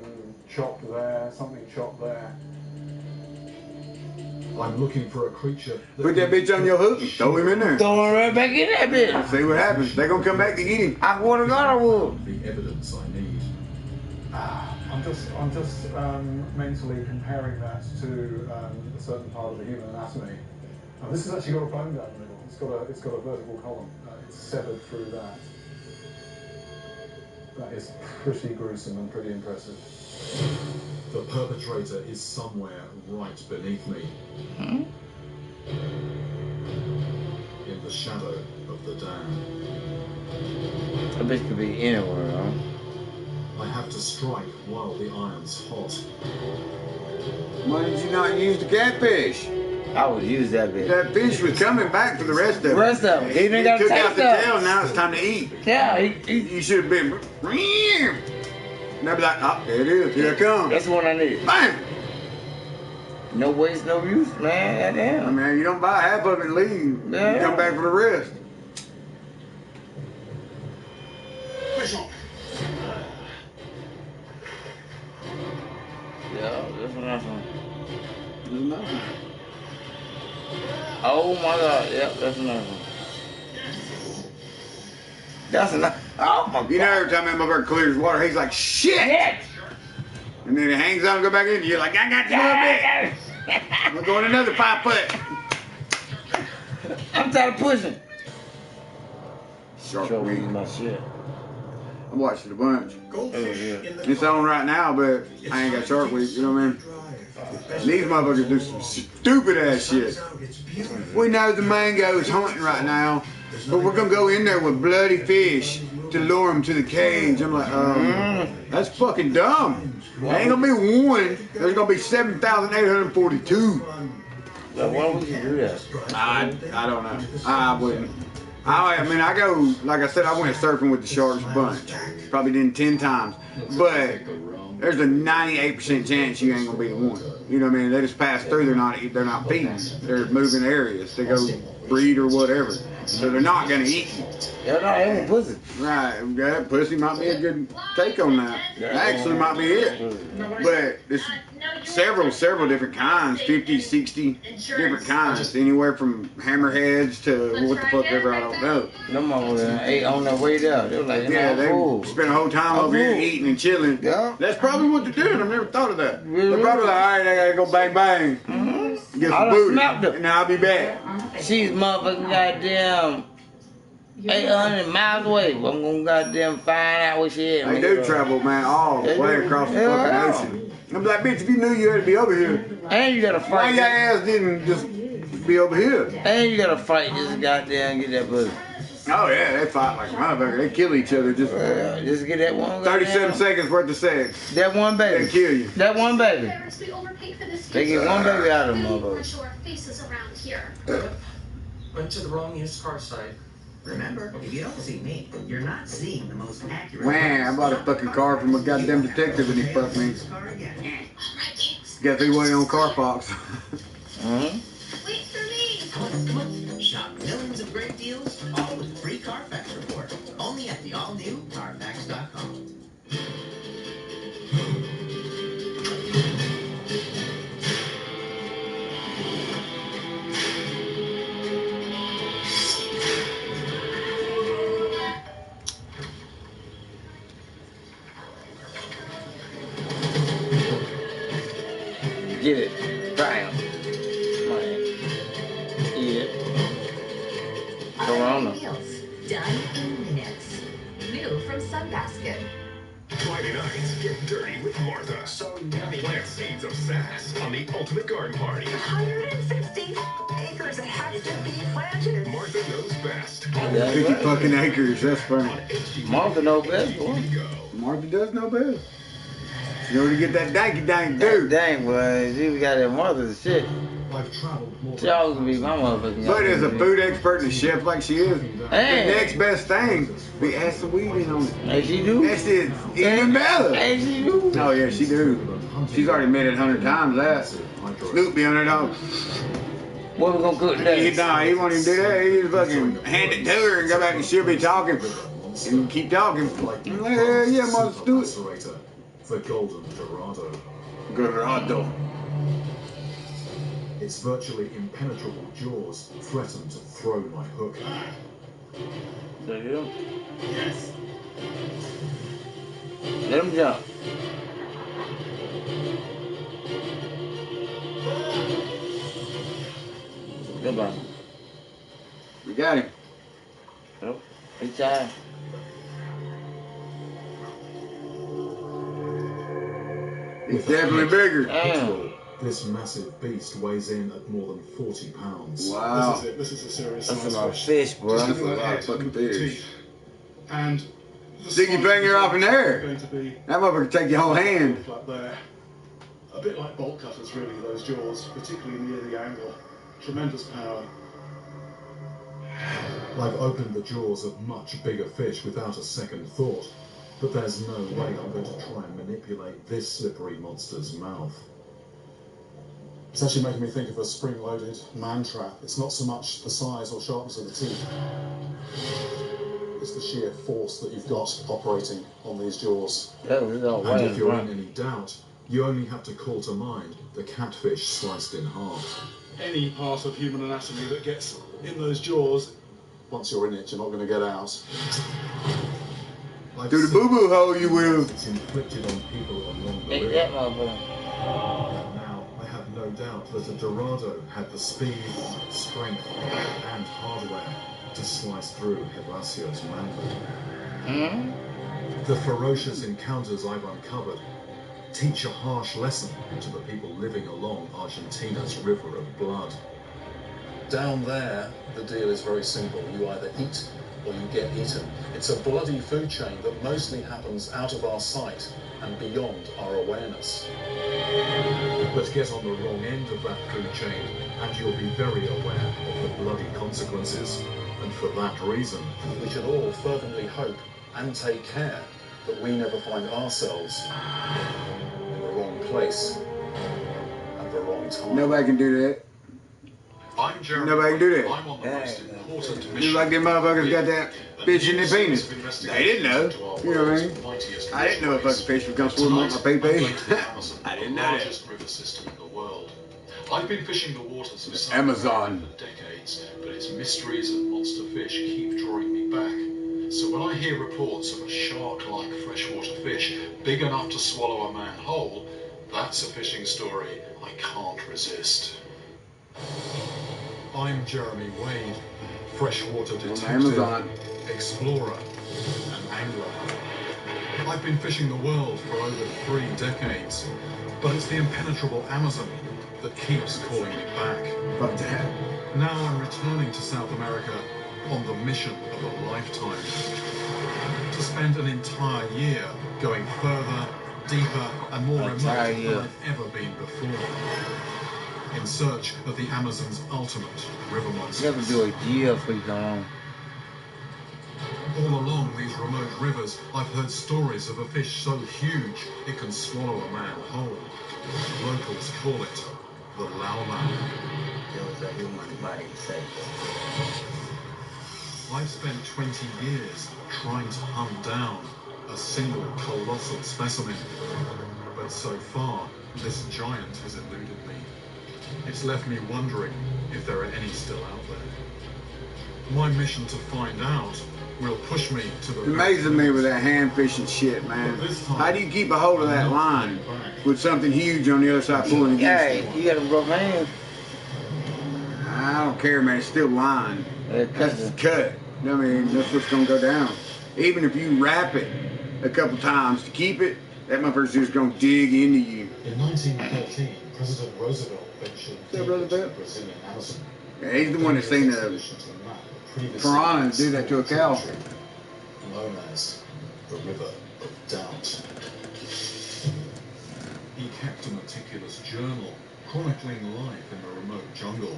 chopped there, something chopped there. I'm looking for a creature. Put that bitch on your hook and throw him in there. Throw him right back in that bitch. See what happens. They're gonna come back to get him. I would have got a wood. The evidence I need. I'm just mentally comparing that to a certain part of the human anatomy. This has actually got a bone down the middle. It's got a vertical column. It's severed through that. That is pretty gruesome and pretty impressive. The perpetrator is somewhere right beneath me. In the shadow of the dam. That bitch could be anywhere, huh? I have to strike while the iron's hot. Why did you not use the catfish? I would use that bitch. That fish was coming back for the rest of it. Rest of it. He didn't got to took out taste the it. tail, now it's time to eat. Yeah, you should have been. And I'd be like, oh, there it is, here I come. That's the one I need. Bam! No waste, no use, man. Goddamn. I mean, you don't buy half of it and leave. Yeah. You come back for the rest. Fish on. Yeah, that's what I'm saying. Oh my God, yep, that's another one. That's enough. Oh my God. You know, every time that motherfucker clears water, he's like, shit! And then it hangs on and go back in, you're like, I got you a bit. I'm gonna go in another 5 foot. I'm tired of pushing. Shark Show me Week. my shit. I watched it a bunch. It's on right now, but I ain't got Shark Week, you know what I mean? These motherfuckers do some stupid ass shit. We know the mango's hunting right now, but we're gonna go in there with bloody fish to lure him to the cage. I'm like, that's fucking dumb. There ain't gonna be one. There's gonna be 7,842. So why would you do that? I don't know. I wouldn't. I mean, I go, like I said, I went surfing with the sharks a bunch. Probably did 10 times. But there's a 98% chance you ain't gonna be the one. You know what I mean? They just pass through. They're not feeding. They're moving areas. They go breed or whatever. So they're not gonna eat you. They're not eating pussy. Right. That pussy might be a good take on that. That actually might be it. But it's several different kinds. 50, 60 different kinds. Anywhere from hammerheads to what the fuck ever, I don't know. Them motherfuckers ate on their way there. They were like, yeah, they spend a whole time over here eating and chilling. Yeah. That's probably what they're doing. I've never thought of that. They're probably like, all right, I gotta go bang bang. Get some booty. And I'll be back. She's motherfucking goddamn 800 miles away. I'm gonna goddamn find out what she is. They do travel, man, all the way across the fucking ocean. I'm like, bitch, if you knew you had to be over here, and you gotta fight. Why your ass didn't just be over here? And you gotta fight just goddamn get that pussy. Oh yeah, they fight like a motherfucker. They kill each other just get that one. 37 seconds worth of sex. That one baby. They kill you. That one baby. They get one baby out of them motherfuckers. Went to the wrong used car site. Remember, if you don't see me, you're not seeing the most accurate. Man, I bought a fucking car from a goddamn detective and he fucked me. Guess he wasn't on Carfax. Wait for me! Come on. Shop millions of great deals, all with free Carfax report. Only at the all-new Carfax.com. Get it. Bam. Come on. Eat it. Come on. Meals done in minutes. New from Sunbasket. Friday nights, get dirty with Martha. So plant seeds of sass on the ultimate garden party. 160 acres that has to be planted. Martha knows best. 50 fucking acres, that's funny. Martha knows best, boy. Martha does know best. You know to get that danky dank dude. Dang, boy. She got that Martha's shit. She always gonna be my motherfucking. But as a food expert and a chef like she is, the next best thing, we add some weed in on it. Hey, she do? That's it. Even better. Hey, she do? Oh, yeah, she do. She's already made it 100 times, that. Snoop be on it all. What we gonna cook next? He won't even do that. He just fucking hand it to her and go back and she'll be talking. And keep talking. Yeah, Mother Stewart. The Golden Dorado. Dorado. Its virtually impenetrable jaws threaten to throw my hook. There you go. Yes. Let him jump. Goodbye. You got him. Nope. He's tired. It's definitely bigger. Damn. This massive beast weighs in at more than 40 pounds. Wow. This is it. This is a serious That's size a lot of fish. fish, bro. That's a lot of fucking fish. And Stick your finger off in there. going to be That motherfucker take your whole hand. like there. A bit like bolt cutters, really, those jaws, particularly near the angle. Tremendous power. I've opened the jaws of much bigger fish without a second thought, but there's no way I'm going to try and manipulate this slippery monster's mouth. It's actually making me think of a spring-loaded man trap. It's not so much the size or sharpness of the teeth. It's the sheer force that you've got operating on these jaws. And if you're in any doubt, you only have to call to mind the catfish sliced in half. Any part of human anatomy that gets in those jaws, once you're in it, you're not going to get out. Through the boo-boo hole you will. It's inflicted on people along the Ain't river. that motherfucker. Now, I have no doubt that a Dorado had the speed, strength, and hardware to slice through Gervasio's mantle. The ferocious encounters I've uncovered teach a harsh lesson to the people living along Argentina's river of blood. Down there, the deal is very simple. You either eat or you get eaten. It's a bloody food chain that mostly happens out of our sight and beyond our awareness. But get on the wrong end of that food chain and you'll be very aware of the bloody consequences. And for that reason, we should all fervently hope and take care that we never find ourselves in the wrong place at the wrong time. Nobody can do that. I'm Jeremy. Nobody can do that. I'm on the most important Just mission. like them motherfuckers got that fish in their penis. They didn't know. You know what I mean? I didn't know a fucking fish was gonna swim up my pee-pee. I didn't know that. Largest river system in the world. I've been fishing the waters of South Amazon America for decades, but its mysteries and monster fish keep drawing me back. So when I hear reports of a shark-like freshwater fish big enough to swallow a man whole, that's a fishing story I can't resist. I'm Jeremy Wade, freshwater detective, explorer, and angler. I've been fishing the world for over 3 decades, but it's the impenetrable Amazon that keeps calling me back. Fuck that. Now I'm returning to South America on the mission of a lifetime. To spend an entire year going further, deeper, and more remote than I've ever been before. In search of the Amazon's ultimate river monster. You have to do a year for you long. All along these remote rivers, I've heard stories of a fish so huge it can swallow a man whole. Locals call it the Laula. I've spent 20 years trying to hunt down a single colossal specimen, but so far this giant has eluded me. It's left me wondering if there are any still out there. My mission to find out will push me to the... It amazes me with that hand fishing shit, man. How do you keep a hold of that line with something huge on the other side pulling against you? You got a rough hand. I don't care, man. It's still line. That's cut. I mean, that's what's going to go down. Even if you wrap it a couple times to keep it, that motherfucker's just going to dig into you. In 1913, President Roosevelt ventured deep into the Brazilian Amazon. Yeah, he's the one that's seen the piranha do that to a cow. Known as the River of Doubt. He kept a meticulous journal chronicling life in the remote jungle.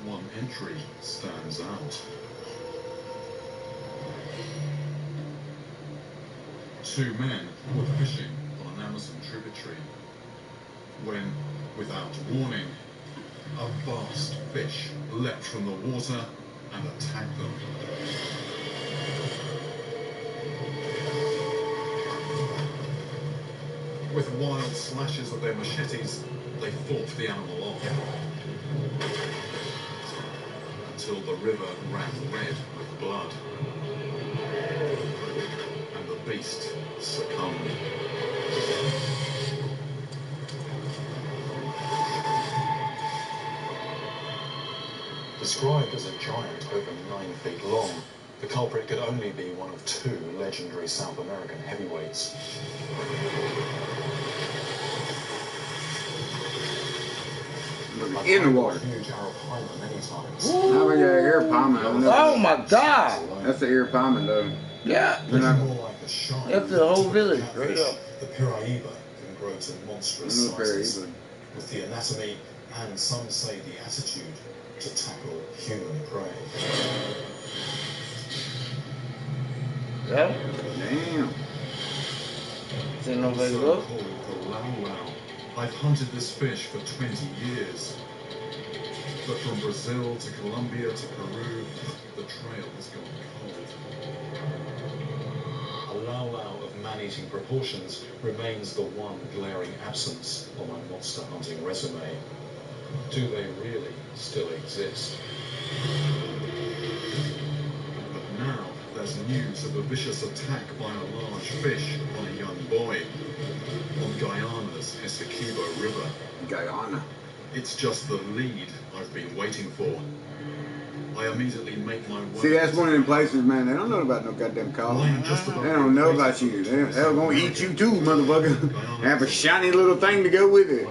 One entry stands out. 2 men were fishing on an Amazon tributary when, without warning, a vast fish leapt from the water and attacked them. With wild slashes of their machetes, they fought the animal off, until the river ran red with blood, and the beast succumbed. Described as a giant over 9 feet long, the culprit could only be one of 2 legendary South American heavyweights. In the water. Huge arapaima many times. How about your arapaima? Oh my God! That's the arapaima though. Yeah. More like a shark. That's the whole village, right up. The piraiba can grow to monstrous sizes, with the anatomy and some say the attitude to tackle human prey. Yeah. Damn. See no place to Also go? called the lau-lau. I've hunted this fish for 20 years. But from Brazil to Colombia to Peru, the trail has gone cold. A lau-lau of man-eating proportions remains the one glaring absence on my monster hunting resume. Do they really still exist? But now there's news of a vicious attack by a large fish on a young boy on Guyana's Essequibo River. Guyana. It's just the lead I've been waiting for. I immediately make my way. See, that's one of them places, man. They don't know about no goddamn cow. They don't know about you. They're gonna eat you too, motherfucker. Have a shiny little thing to go with it.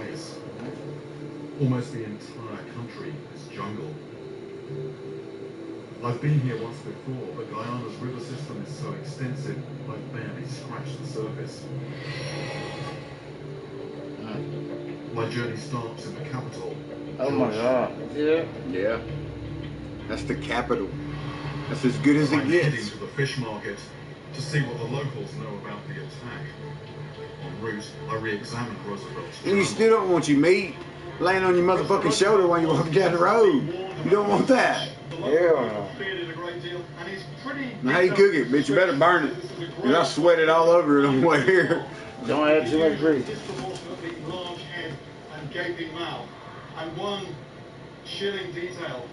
Almost the entire country is jungle. I've been here once before, but Guyana's river system is so extensive, I've barely scratched the surface. My journey starts in the capital. Oh my God. Yeah. That's the capital. That's as good as it I'm heading gets. to the fish market to see what the locals know about the attack. En route, I re-examined Roosevelt's And you still don't want your meat laying on your motherfucking shoulder while you're walking down the road. You don't want that. Yeah. Now, how you cook it? Bitch, you better burn it. Cause I sweated all over it on the way here. Don't add too much grease. Disproportionately large head and gaping mouth. And one chilling detail,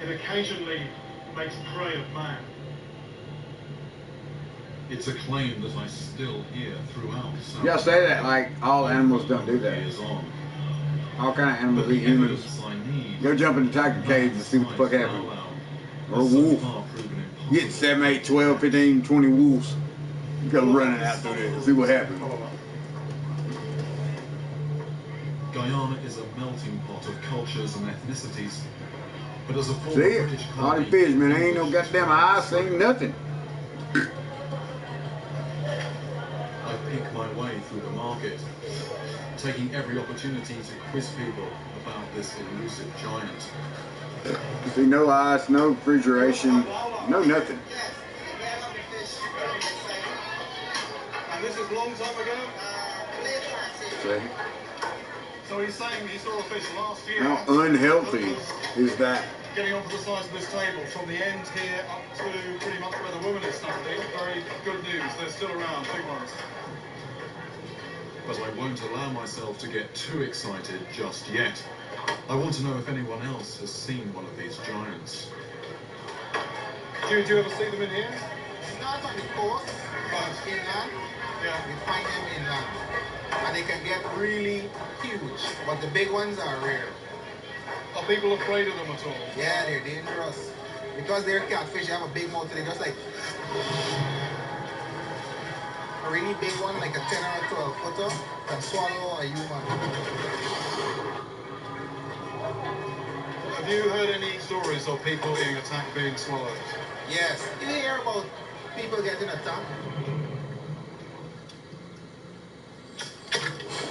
it occasionally makes prey of man. It's a claim that I still hear throughout South Y'all say that like all animals don't do that. All kind of animals eat humans. Go jump in the tiger cage and see what the fuck happens. Or a wolf. Get 7, 8, 12, 15, 20 wolves. Go running out through there and see what happens. Guyana is a melting pot of cultures and ethnicities. But as a former See it? British All them colony, fish, man. Ain't no goddamn eyes, ain't nothing. I pick my way through the market, taking every opportunity to quiz people about this elusive giant. See, no ice, no refrigeration, no nothing. And this is a long time ago? See? So he's saying he saw a fish last year. How unhealthy is that? Getting onto the size of this table, from the end here up to pretty much where the woman is standing. Very good news, they're still around, big ones. But I won't allow myself to get too excited just yet. I want to know if anyone else has seen one of these giants. Do you ever see them in here? Not on the coast, but inland, we find them inland. And they can get really huge, but the big ones are rare. Are people afraid of them at all? Yeah, they're dangerous. Because they're catfish, they have a big mouth, they're just like... A really big one, like a 10 or a 12 footer, can swallow a human. Have you heard any stories of people being attacked, being swallowed? Yes. You hear about people getting attacked?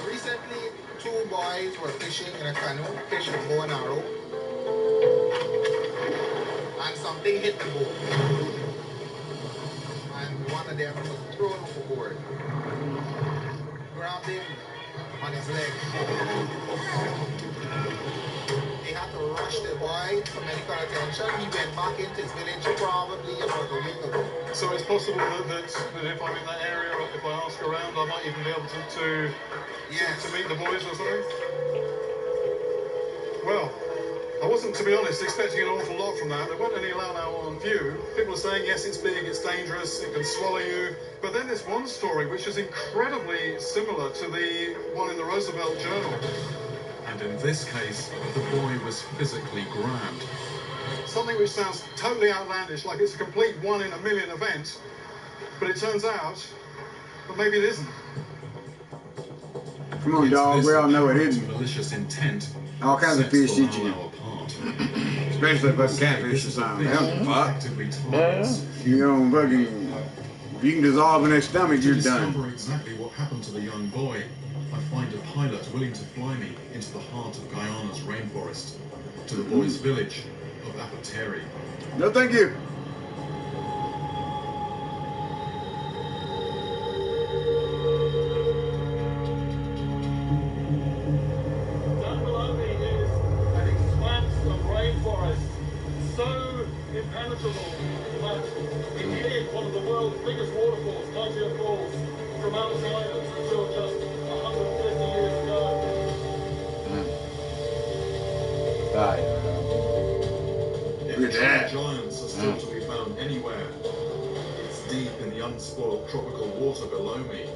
Recently, 2 boys were fishing in a canoe, fishing with bow and arrow. And something hit the boat. And one of them was thrown overboard. Grabbed him on his leg. They had to rush the boy for medical attention. He went back into his village probably about a week ago. So it's possible that if I'm in that area, if I ask around, I might even be able to meet the boys or something? Well, I wasn't, to be honest, expecting an awful lot from that. There weren't any allowed out on view. People are saying, yes, it's big, it's dangerous, it can swallow you. But then there's one story which is incredibly similar to the one in the Roosevelt Journal. And in this case, the boy was physically grabbed. Something which sounds totally outlandish, like it's a complete 1 in a million event, but it turns out that maybe it isn't. Come on, dog. We all know it isn't. Malicious intent. All kinds of fish eat you. Especially if that's catfish or something. Hell, fuck. You know, fucking. If you can dissolve in their stomach, you're done. To discover exactly what happened to the young boy, I find a pilot willing to fly me into the heart of Guyana's rainforest, to the boy's village of Apateri. No, thank you. Down below me is an expanse of rainforest, so impenetrable that it hid one of the world's biggest waterfalls, Katia Falls, from outsiders until just 150 years ago. If giants are still to be found anywhere, it's deep in the unspoiled tropical water below me.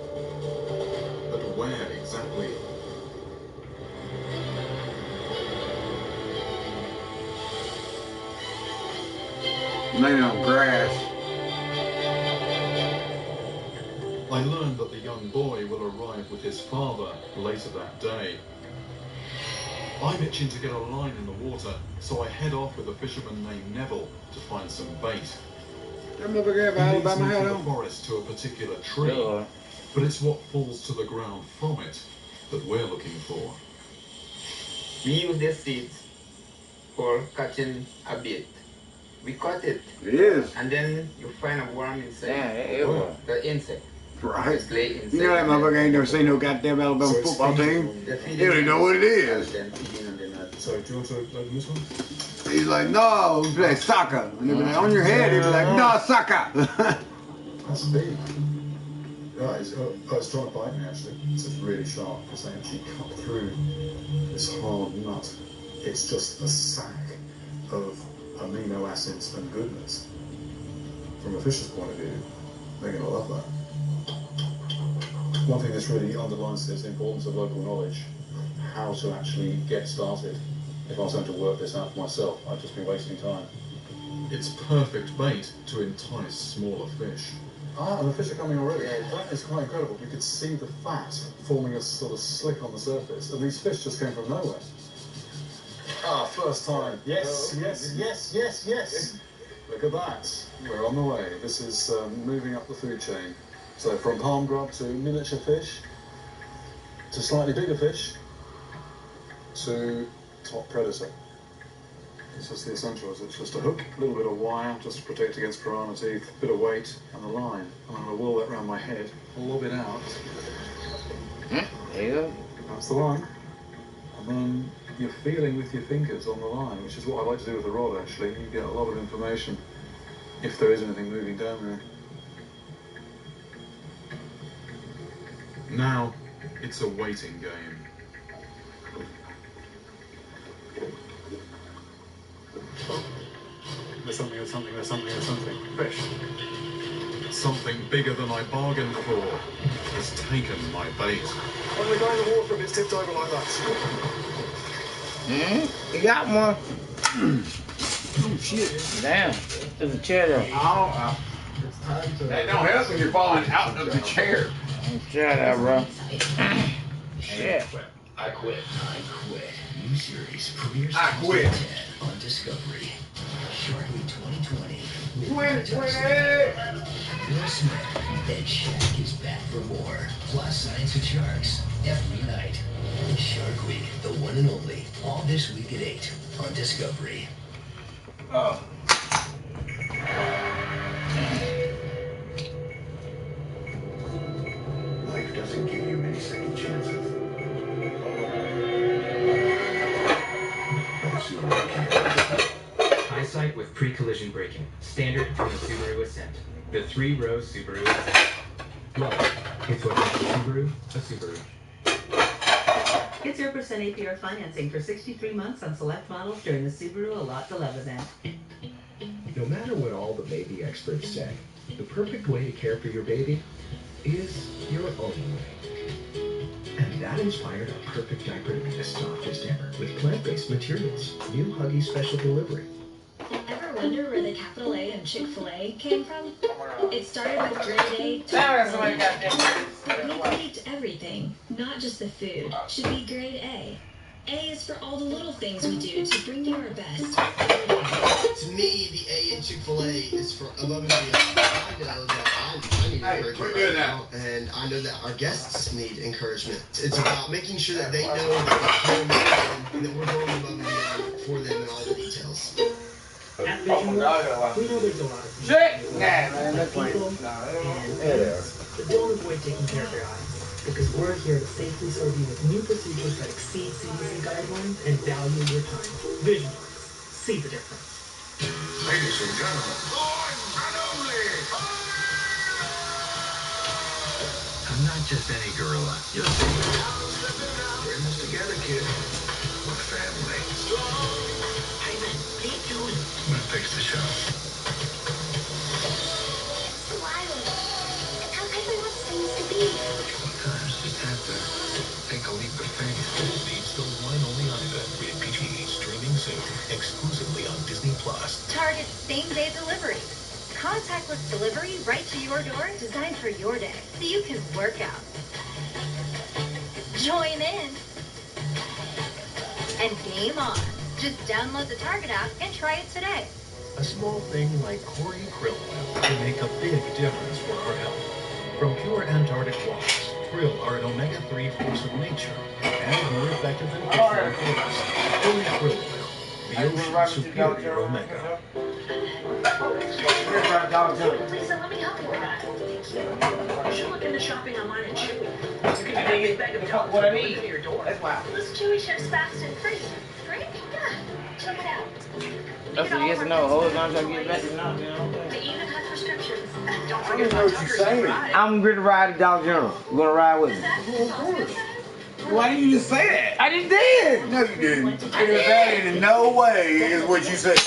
But where exactly? Laying on grass. I learned that the young boy will arrive with his father later that day. I'm itching to get a line in the water, so I head off with a fisherman named Neville to find some bait. That motherfucker have He leads Alabama me hat through the on. forest to a particular tree, but it's what falls to the ground from it that we're looking for. We use the seeds for catching a bait. We cut it. It is. And then you find a worm inside. Yeah, the insect. Right. Inside. You know that motherfucker ain't never seen no goddamn Alabama football team. He don't even know what it is. So, do you want to open this one? He's like, no, we play soccer. And they'll be like, on your head, he'll be like, no, soccer. That's big. Right, it's trying to bite me actually. It's really sharp because they actually cut through this hard nut. It's just a sack of amino acids and goodness. From a fisher's point of view, they're going to love that. One thing this really underlines is the importance of local knowledge, how to actually get started. If I was going to work this out for myself, I'd just be wasting time. It's perfect bait to entice smaller fish. Ah, and the fish are coming already. Yeah. That is quite incredible. You could see the fat forming a sort of slick on the surface, and these fish just came from nowhere. Ah, first time. Yes, yes, yes, yes, yes. Look at that. We're on the way. This is moving up the food chain. So from palm grub to miniature fish, to slightly bigger fish, to top predator. It's just the essentials. It's just a hook, a little bit of wire, just to protect against piranha teeth, a bit of weight, and the line. And I'm going to whirl that around my head, lob it out. There you go. That's the line. And then you're feeling with your fingers on the line, which is what I like to do with the rod, actually. You get a lot of information if there is anything moving down there. Now, it's a waiting game. There's something, there's something, there's something, there's something. Fish. Something bigger than I bargained for has taken my bait. When we go in the water if it's tipped over like that. You got one. Oh shit. Damn. There's a chair there. Oh, it's time to... That don't help when you're falling out of the chair. Chair there, bro. Shit. I quit. New series premieres I quit. on Discovery. Shark Week 2020. Will Smith and Shaq is back for more. Plus science with sharks every night. Shark Week, the one and only. All this week at 8 on Discovery. Oh. Life doesn't give you many second chances. Eyesight with pre-collision braking. Standard from the Subaru Ascent. The 3-row Subaru Ascent. Love it. It's what makes a Subaru a Subaru. Get 0% APR financing for 63 months on select models during the Subaru A Lot to Love event. No matter what all the baby experts say, the perfect way to care for your baby is your own way. And that inspired our perfect diaper to be the softest ever with plant-based materials. New Huggies Special Delivery. Ever wonder where the capital A in Chick-fil-A came from? It started with grade A to but we believed everything, not just the food, should be grade A. A is for all the little things we do to bring you our best. To me, the A in Chick-fil-A is for above and beyond. I know that I need encouragement right now, and I know that our guests need encouragement. It's about making sure that they know that we're going above and beyond for them in all the details. At Vision, we know there's a lot of people, but don't avoid taking care of your eyes, because we're here to safely serve you with new procedures that exceed CDC guidelines and value your time. Vision, see the difference. Ladies and gentlemen, I'm not just any gorilla. you'll see. We're in this together, kid. We're family. Hey man, how you doing? I'm gonna fix the show. So wild. It's how everyone seems to be. Sometimes you just have to take a leap of faith. Meets the one and only Ivan. Rated PG. Streaming soon. Exclusively on Disney+. Target same-day delivery. Contactless delivery right to your door, designed for your day, so you can work out. Join in. and game on. Just download the Target app and try it today. A small thing like Cori krill oil can make a big difference for our health. From pure Antarctic waters, krill are an omega-3 force of nature and more effective than fish oil force. Cori krill oil, the ocean's superior omega. Lisa, let me help you with that. Thank you. You should look into shopping online at Chewy. You can get a big bag of dog food delivered to your door. That's why. This Chewy ships fast and free. Free? Yeah. Check it out. That's what yes or no. Hold on, trying to get back to not, They even have prescriptions. Don't I forget don't know what you're saying. I'm ready to ride the Dollar General. You gonna ride with me? Why did you just say that? I just did. No, you didn't. That in no way is what you said.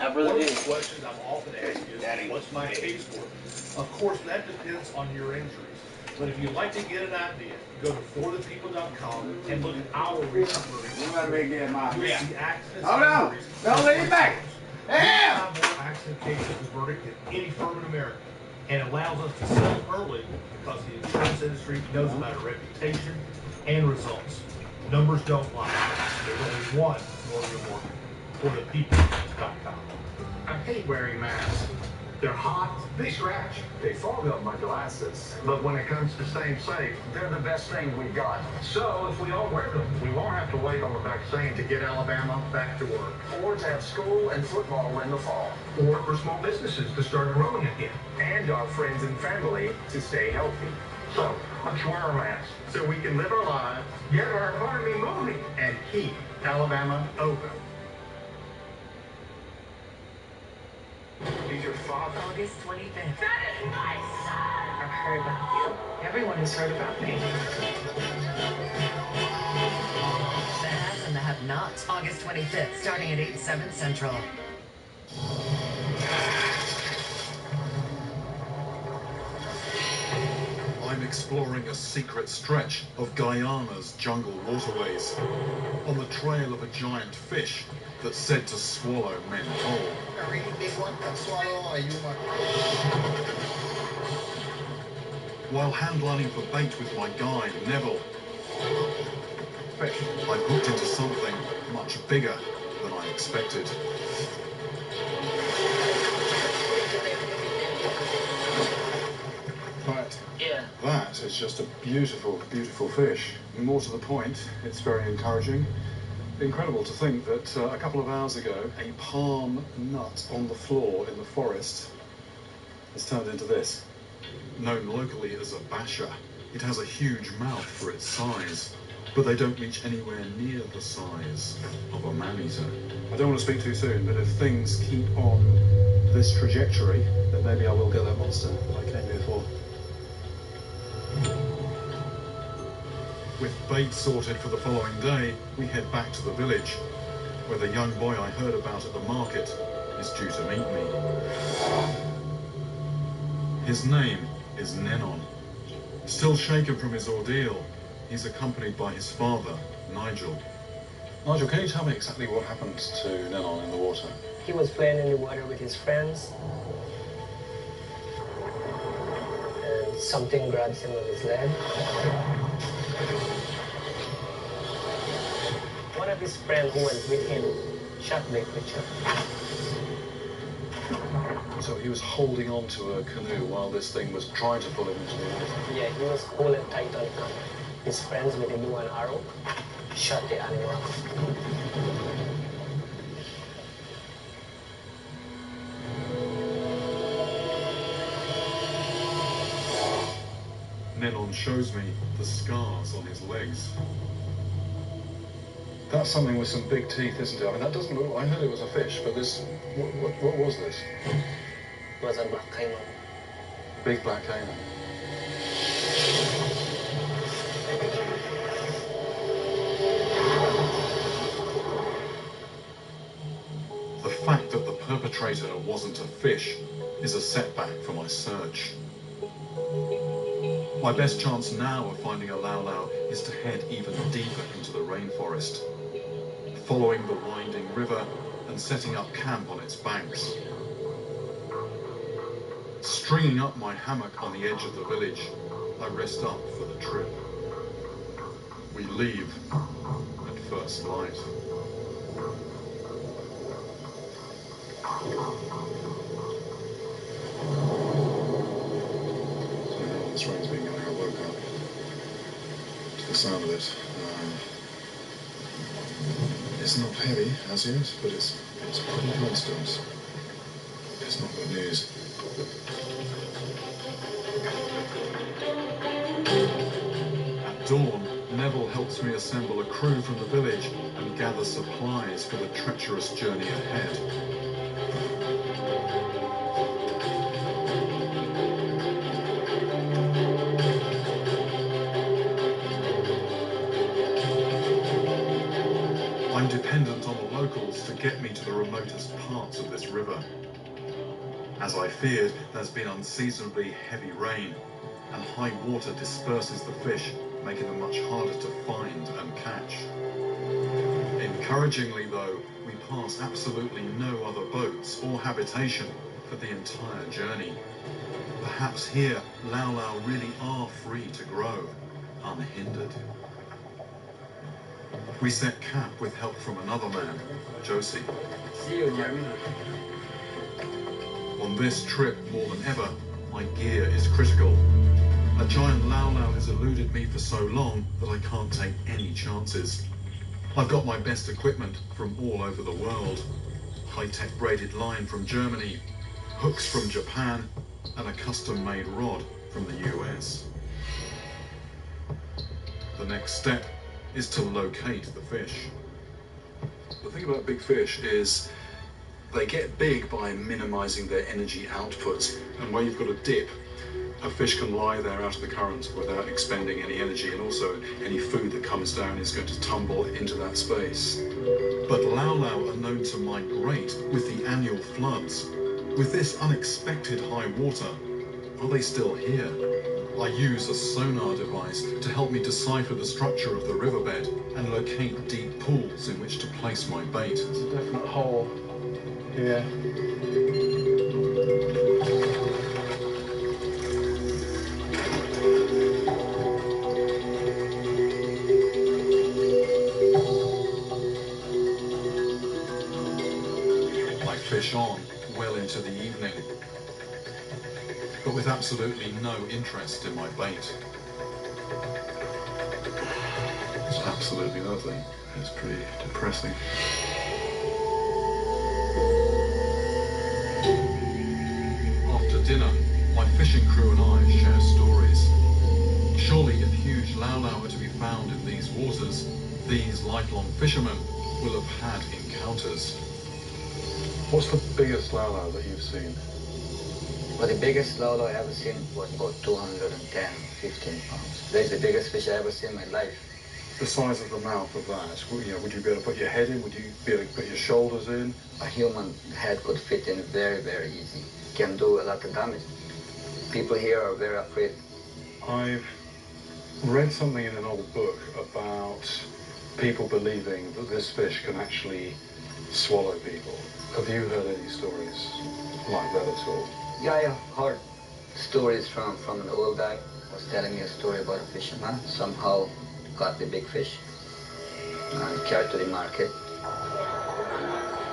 I One really of did. the questions I'm often asked is, what's my case for? Of course, that depends on your injuries. But if you'd like to get an idea, go to forthepeople.com and look at our recent release. You gotta make that my You'll see accidents. Hold on. Don't lean back. Damn! More accident cases verdict than any firm in America. And allows us to sell early because the insurance industry knows about our reputation and results. Numbers don't lie. There's only one Northern Morgan. ForThePeople.com. I hate wearing masks. They're hot, they scratch, they fog up my glasses. But when it comes to staying safe, they're the best thing we've got. So if we all wear them, we won't have to wait on the vaccine to get Alabama back to work. Or to have school and football in the fall. Or for small businesses to start growing again. And our friends and family to stay healthy. So let's wear our masks so we can live our lives, get our economy moving, and keep Alabama open. Here's your father. August 25th. That is my son! I've heard about you. Everyone has heard about me. The haves and the have-nots, August 25th, starting at 8, 7 Central. I'm exploring a secret stretch of Guyana's jungle waterways on the trail of a giant fish that's said to swallow men whole. A really big one can swallow a human. While handlining for bait with my guide, Neville, I hooked into something much bigger than I expected. But that is just a beautiful, beautiful fish. More to the point, it's very encouraging. Incredible to think that a couple of hours ago, a palm nut on the floor in the forest has turned into this. Known locally as a basher, it has a huge mouth for its size, but they don't reach anywhere near the size of a man-eater. I don't want to speak too soon, but if things keep on this trajectory, then maybe I will get that monster that I came here for. With bait sorted for the following day, we head back to the village, where the young boy I heard about at the market is due to meet me. His name is Nenon. Still shaken from his ordeal, he's accompanied by his father, Nigel. Nigel, can you tell me exactly what happened to Nenon in the water? He was playing in the water with his friends, and something grabs him on his leg. One of his friends who went with him shot the creature. So he was holding on to a canoe while this thing was trying to pull him into the water? Yeah, he was pulling tight on it. His friends with a bow and arrow shot the animal. Nenon shows me the scars on his legs. That's something with some big teeth, isn't it? I mean, that doesn't look... I heard it was a fish, but this... What was this? It was a black caiman. Big black caiman. The fact that the perpetrator wasn't a fish is a setback for my search. My best chance now of finding a Lau Lau is to head even deeper into the rainforest, following the winding river and setting up camp on its banks. Stringing up my hammock on the edge of the village, I rest up for the trip. We leave at first light. This rain's been going. I woke up to the sound of it. It's not heavy as yet, but it's pretty good still. It's not good news. At dawn, Neville helps me assemble a crew from the village and gather supplies for the treacherous journey ahead. I'm dependent on the locals to get me to the remotest parts of this river. As I feared, there's been unseasonably heavy rain, and high water disperses the fish, making them much harder to find and catch. Encouragingly though, we pass absolutely no other boats or habitation for the entire journey. Perhaps here, Lau Lau really are free to grow, unhindered. We set camp with help from another man, Josie. See you, Jeremy. On this trip, more than ever, my gear is critical. A giant Lau Lau has eluded me for so long that I can't take any chances. I've got my best equipment from all over the world. High-tech braided line from Germany, hooks from Japan, and a custom-made rod from the US. The next step is to locate the fish. The thing about big fish is they get big by minimizing their energy output, and where you've got a dip, a fish can lie there out of the current without expending any energy, and also any food that comes down is going to tumble into that space. But Lau Lau are known to migrate with the annual floods. With this unexpected high water, are they still here? I use a sonar device to help me decipher the structure of the riverbed and locate deep pools in which to place my bait. There's a definite hole here. I fish on well into the evening, but with absolutely no interest in my bait. It's absolutely nothing. It's pretty depressing. After dinner, my fishing crew and I share stories. Surely if huge Lau Lau are to be found in these waters, these lifelong fishermen will have had encounters. What's the biggest Lau Lau that you've seen? Well, the biggest Lau Lau I ever seen was about 210, 15 pounds. That's the biggest fish I ever seen in my life. The size of the mouth of that, you know, would you be able to put your head in? Would you be able to put your shoulders in? A human head could fit in very, very easy. Can do a lot of damage. People here are very afraid. I've read something in an old book about people believing that this fish can actually swallow people. Have you heard any stories like that at all? Yeah, I heard stories from an old guy was telling me a story about a fisherman. Somehow caught the big fish and carried to the market.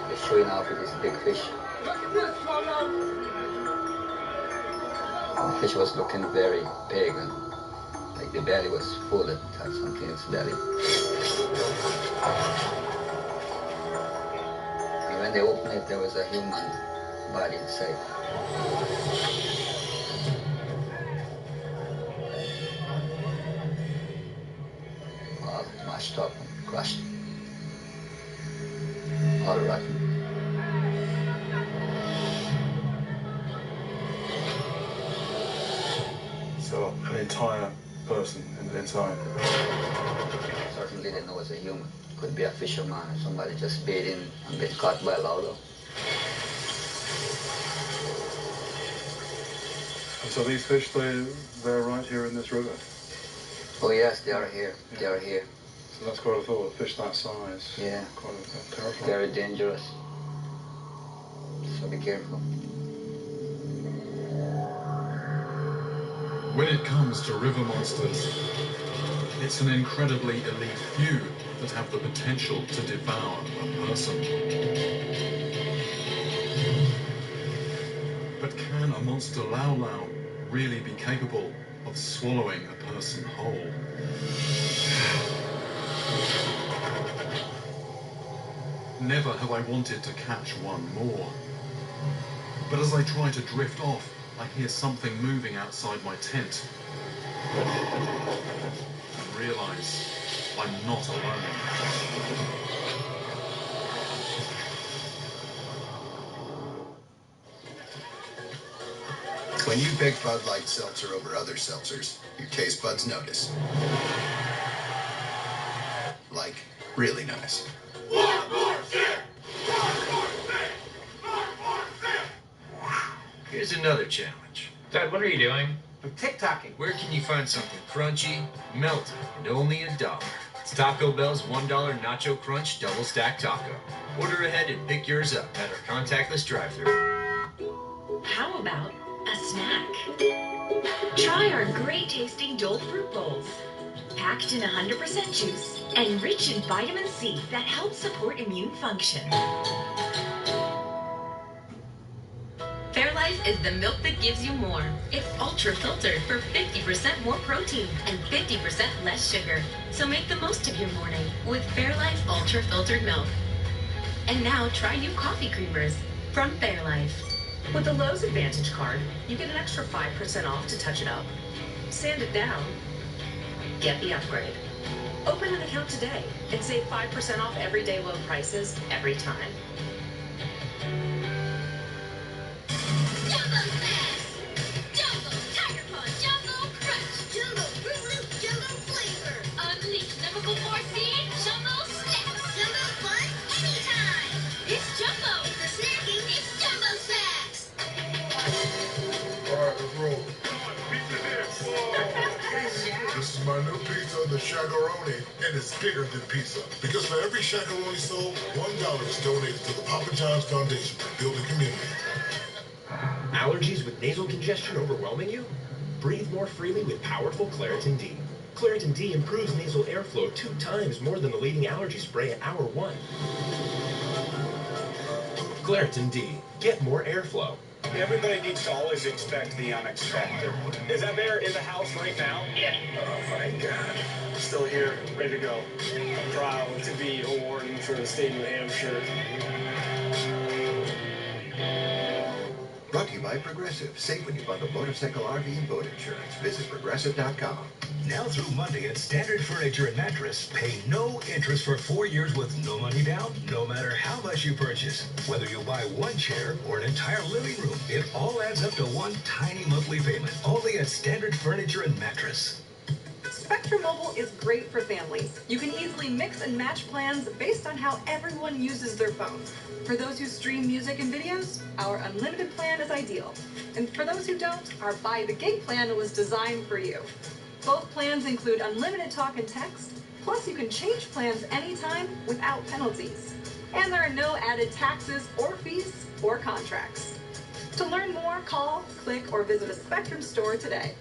They're showing off with this big fish. The fish was looking very big and like the belly was full. It had something in its belly. And when they opened it, there was a human body inside. All mashed up and crushed. All rotten. So an entire person inside. Certainly didn't know it was a human. Could be a fisherman or somebody just baiting and been caught by a Lau Lau. And so these fish, they're right here in this river? Oh yes, they are here. Yeah. They are here. So that's quite a thought, a fish that size. Yeah. Quite a terrifying. Very dangerous. So be careful. When it comes to river monsters, It's an incredibly elite few that have the potential to devour a person. But can a monster Lau Lau really be capable of swallowing a person whole? Never have I wanted to catch one more. But as I try to drift off, I hear something moving outside my tent. And realize I'm not alone. When you pick Bud Light Seltzer over other seltzers, your taste buds notice. Like, really nice. Here's another challenge. Dad, what are you doing? I'm TikToking. Where can you find something crunchy, melty, and only $1? It's Taco Bell's $1 Nacho Crunch Double Stack Taco. Order ahead and pick yours up at our contactless drive-thru. How about a snack? Try our great tasting Dole Fruit Bowls. Packed in 100% juice and rich in vitamin C that helps support immune function. Fairlife is the milk that gives you more. It's ultra filtered for 50% more protein and 50% less sugar. So make the most of your morning with Fairlife ultra filtered milk. And now try new coffee creamers from Fairlife. With the Lowe's Advantage card, you get an extra 5% off to touch it up. Sand it down. Get the upgrade. Open an account today and save 5% off everyday low prices every time. Jumbo Fast! Jumbo Tiger Punch! Jumbo Crunch! Jumbo Fruit Loop! Jumbo Flavor! Unleash Liverpool 4C! Jumbo Snacks! Jumbo Fun anytime! It's Jumbo! The snacking is Jumbo Snacks! Alright, let's roll. This is my new pizza, the Shakaroni, and it's bigger than pizza. Because for every Shakaroni sold, $1 is donated to the Papa John's Foundation for building community. Allergies with nasal congestion overwhelming you? Breathe more freely with powerful Claritin D. Claritin D improves nasal airflow 2 times more than the leading allergy spray at hour 1. Claritin D. Get more airflow. Everybody needs to always expect the unexpected. Is that bear in the house right now? Yeah. Oh my God. Still here, ready to go. Proud to be a warden for the state of New Hampshire. Brought to you by Progressive. Save when you bundle motorcycle, RV, and boat insurance. Visit Progressive.com. Now through Monday at Standard Furniture and Mattress, pay no interest for 4 years with no money down, no matter how much you purchase. Whether you buy one chair or an entire living room, it all adds up to one tiny monthly payment. Only at Standard Furniture and Mattress. Spectrum Mobile is great for families. You can easily mix and match plans based on how everyone uses their phone. For those who stream music and videos, our unlimited plan is ideal. And for those who don't, our Buy the Gig plan was designed for you. Both plans include unlimited talk and text, plus you can change plans anytime without penalties. And there are no added taxes or fees or contracts. To learn more, call, click, or visit a Spectrum store today.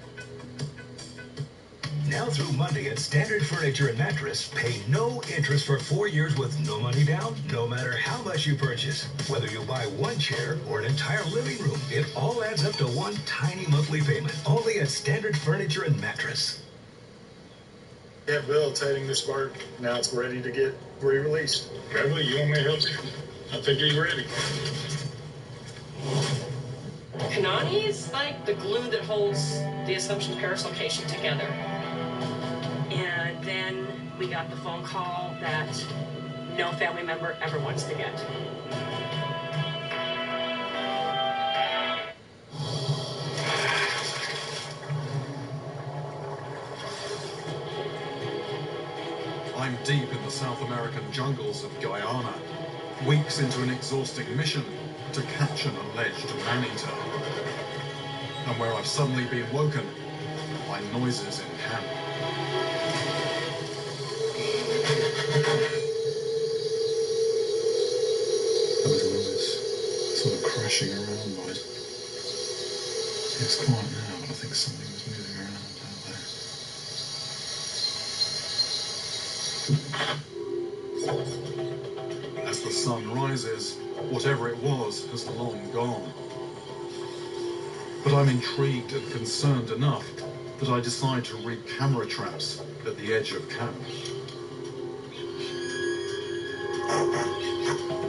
Now through Monday at Standard Furniture and Mattress, pay no interest for 4 years with no money down, no matter how much you purchase. Whether you buy one chair or an entire living room, it all adds up to one tiny monthly payment. Only at Standard Furniture and Mattress. Rehabilitating this bird. Now it's ready to get re-released. Beverly, you want me to help you? I think he's ready. Kanani's like the glue that holds the Assumption Paris location together. And then we got the phone call that no family member ever wants to get. I'm deep in the South American jungles of Guyana, weeks into an exhausting mission to catch an alleged man-eater. And where I've suddenly been woken by noises in camp. There was a noise, sort of crashing around, boys. It's quiet now, but I think something was moving around out there. As the sun rises, whatever it was has long gone. But I'm intrigued and concerned enough that I decide to rig camera traps at the edge of camp.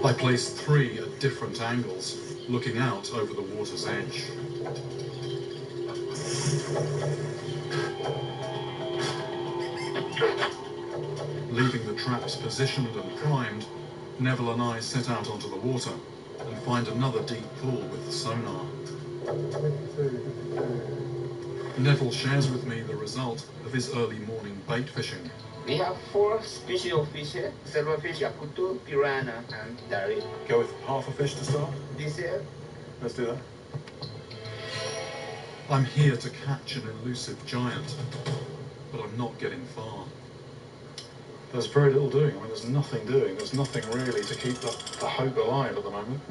I place 3 at different angles, looking out over the water's edge. Leaving the traps positioned and primed, Neville and I set out onto the water and find another deep pool with the sonar. Neville shares with me the result of his early morning bait fishing. We have 4 species of fish here: silverfish, yakutu, piranha, and darí. Go with half a fish to start? This here. Let's do that. I'm here to catch an elusive giant, but I'm not getting far. There's very little doing. I mean, there's nothing doing. There's nothing really to keep the hope alive at the moment.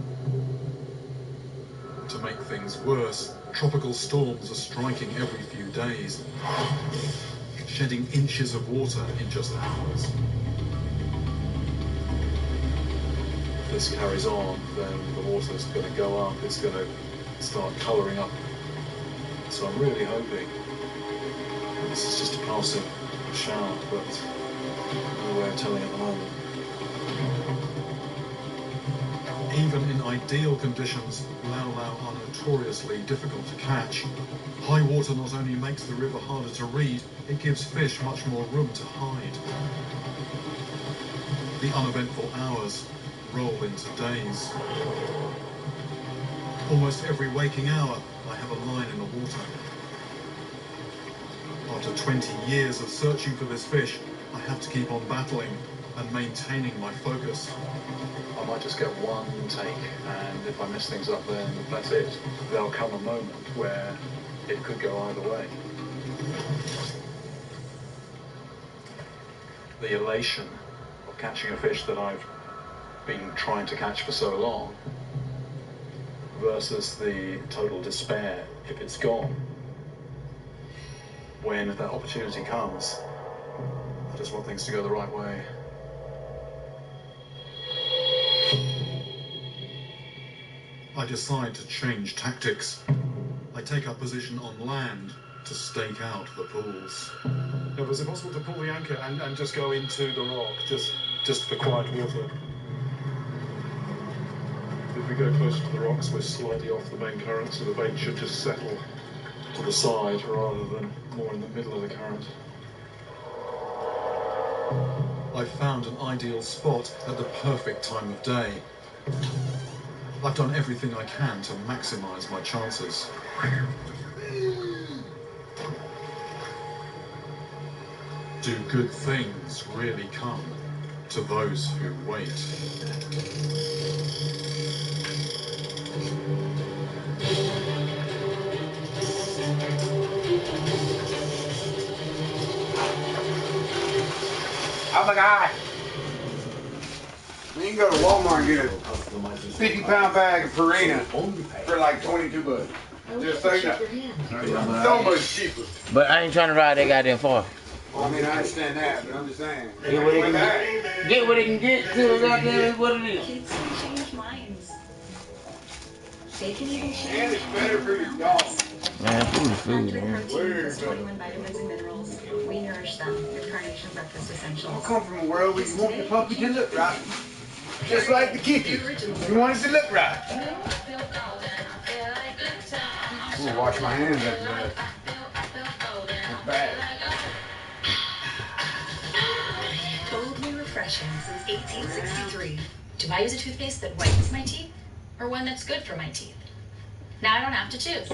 To make things worse, tropical storms are striking every few days, shedding inches of water in just hours. If this carries on, then the water's going to go up, it's going to start colouring up. So I'm really hoping this is just a passing shower, but no way of telling at the moment. Even in ideal conditions, Lau Lau are notoriously difficult to catch. High water not only makes the river harder to read, it gives fish much more room to hide. The uneventful hours roll into days. Almost every waking hour, I have a line in the water. After 20 years of searching for this fish, I have to keep on battling and maintaining my focus. I might just get one take, and if I mess things up, then that's it. There'll come a moment where it could go either way. The elation of catching a fish that I've been trying to catch for so long versus the total despair if it's gone. When that opportunity comes, I just want things to go the right way. I decide to change tactics. I take up position on land to stake out the pools. Now, was it possible to pull the anchor and just go into the rock, just for quiet water? If we go closer to the rocks, we're slightly off the main current, so the bait should just settle to the side rather than more in the middle of the current. I found an ideal spot at the perfect time of day. I've done everything I can to maximize my chances. Do good things really come to those who wait? Oh my God! You can go to Walmart and get a 50-pound bag of Purina for like $22. Just so you know. So much cheaper. But I ain't trying to ride that goddamn far. Well, I mean, I understand that, but I'm just saying. Get what it can get. Get what it can get to goddamn what it is. Kids can change minds. They can even change. And it's better for your dog. Man, food is food, man. Protein plus 21 vitamins and minerals. We nourish them with Carnation Breakfast Essentials. I come from a world where you want the puppy to look right. Just like the kitty. You want it to look right. I'm gonna wash my hands after that. It's bad. Boldly refreshing since 1863. Do I use a toothpaste that whitens my teeth or one that's good for my teeth? Now I don't have to choose.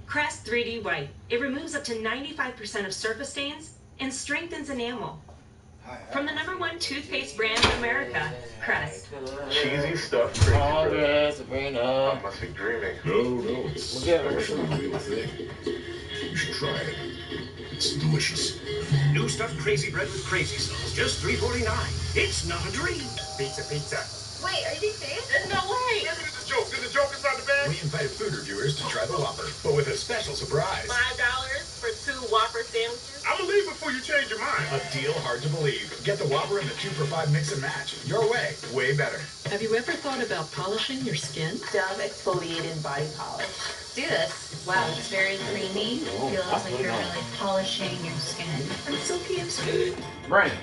Crest 3D White. It removes up to 95% of surface stains and strengthens enamel. From the #1 toothpaste brand in America, Crest. Cheesy stuff. Oh, yeah, Sabrina. I must be dreaming. No, it's actually a real thing. You should try it. It's delicious. New stuffed crazy bread with crazy sauce, just $3.49. It's not a dream. Pizza. Wait, are you serious? No way. Look at this joke. Did the joke inside the bag? We invited food reviewers to try the Whopper, but with a special surprise. $5 for 2 Whopper sandwiches. I'm gonna leave before you change your mind. A deal hard to believe. Get the Whopper and the 2 for $5 mix and match. Your way, way better. Have you ever thought about polishing your skin? Dove exfoliated body polish. Do this. Wow, it's very creamy. Feels like you're really polishing your skin. And silky and smooth. Right.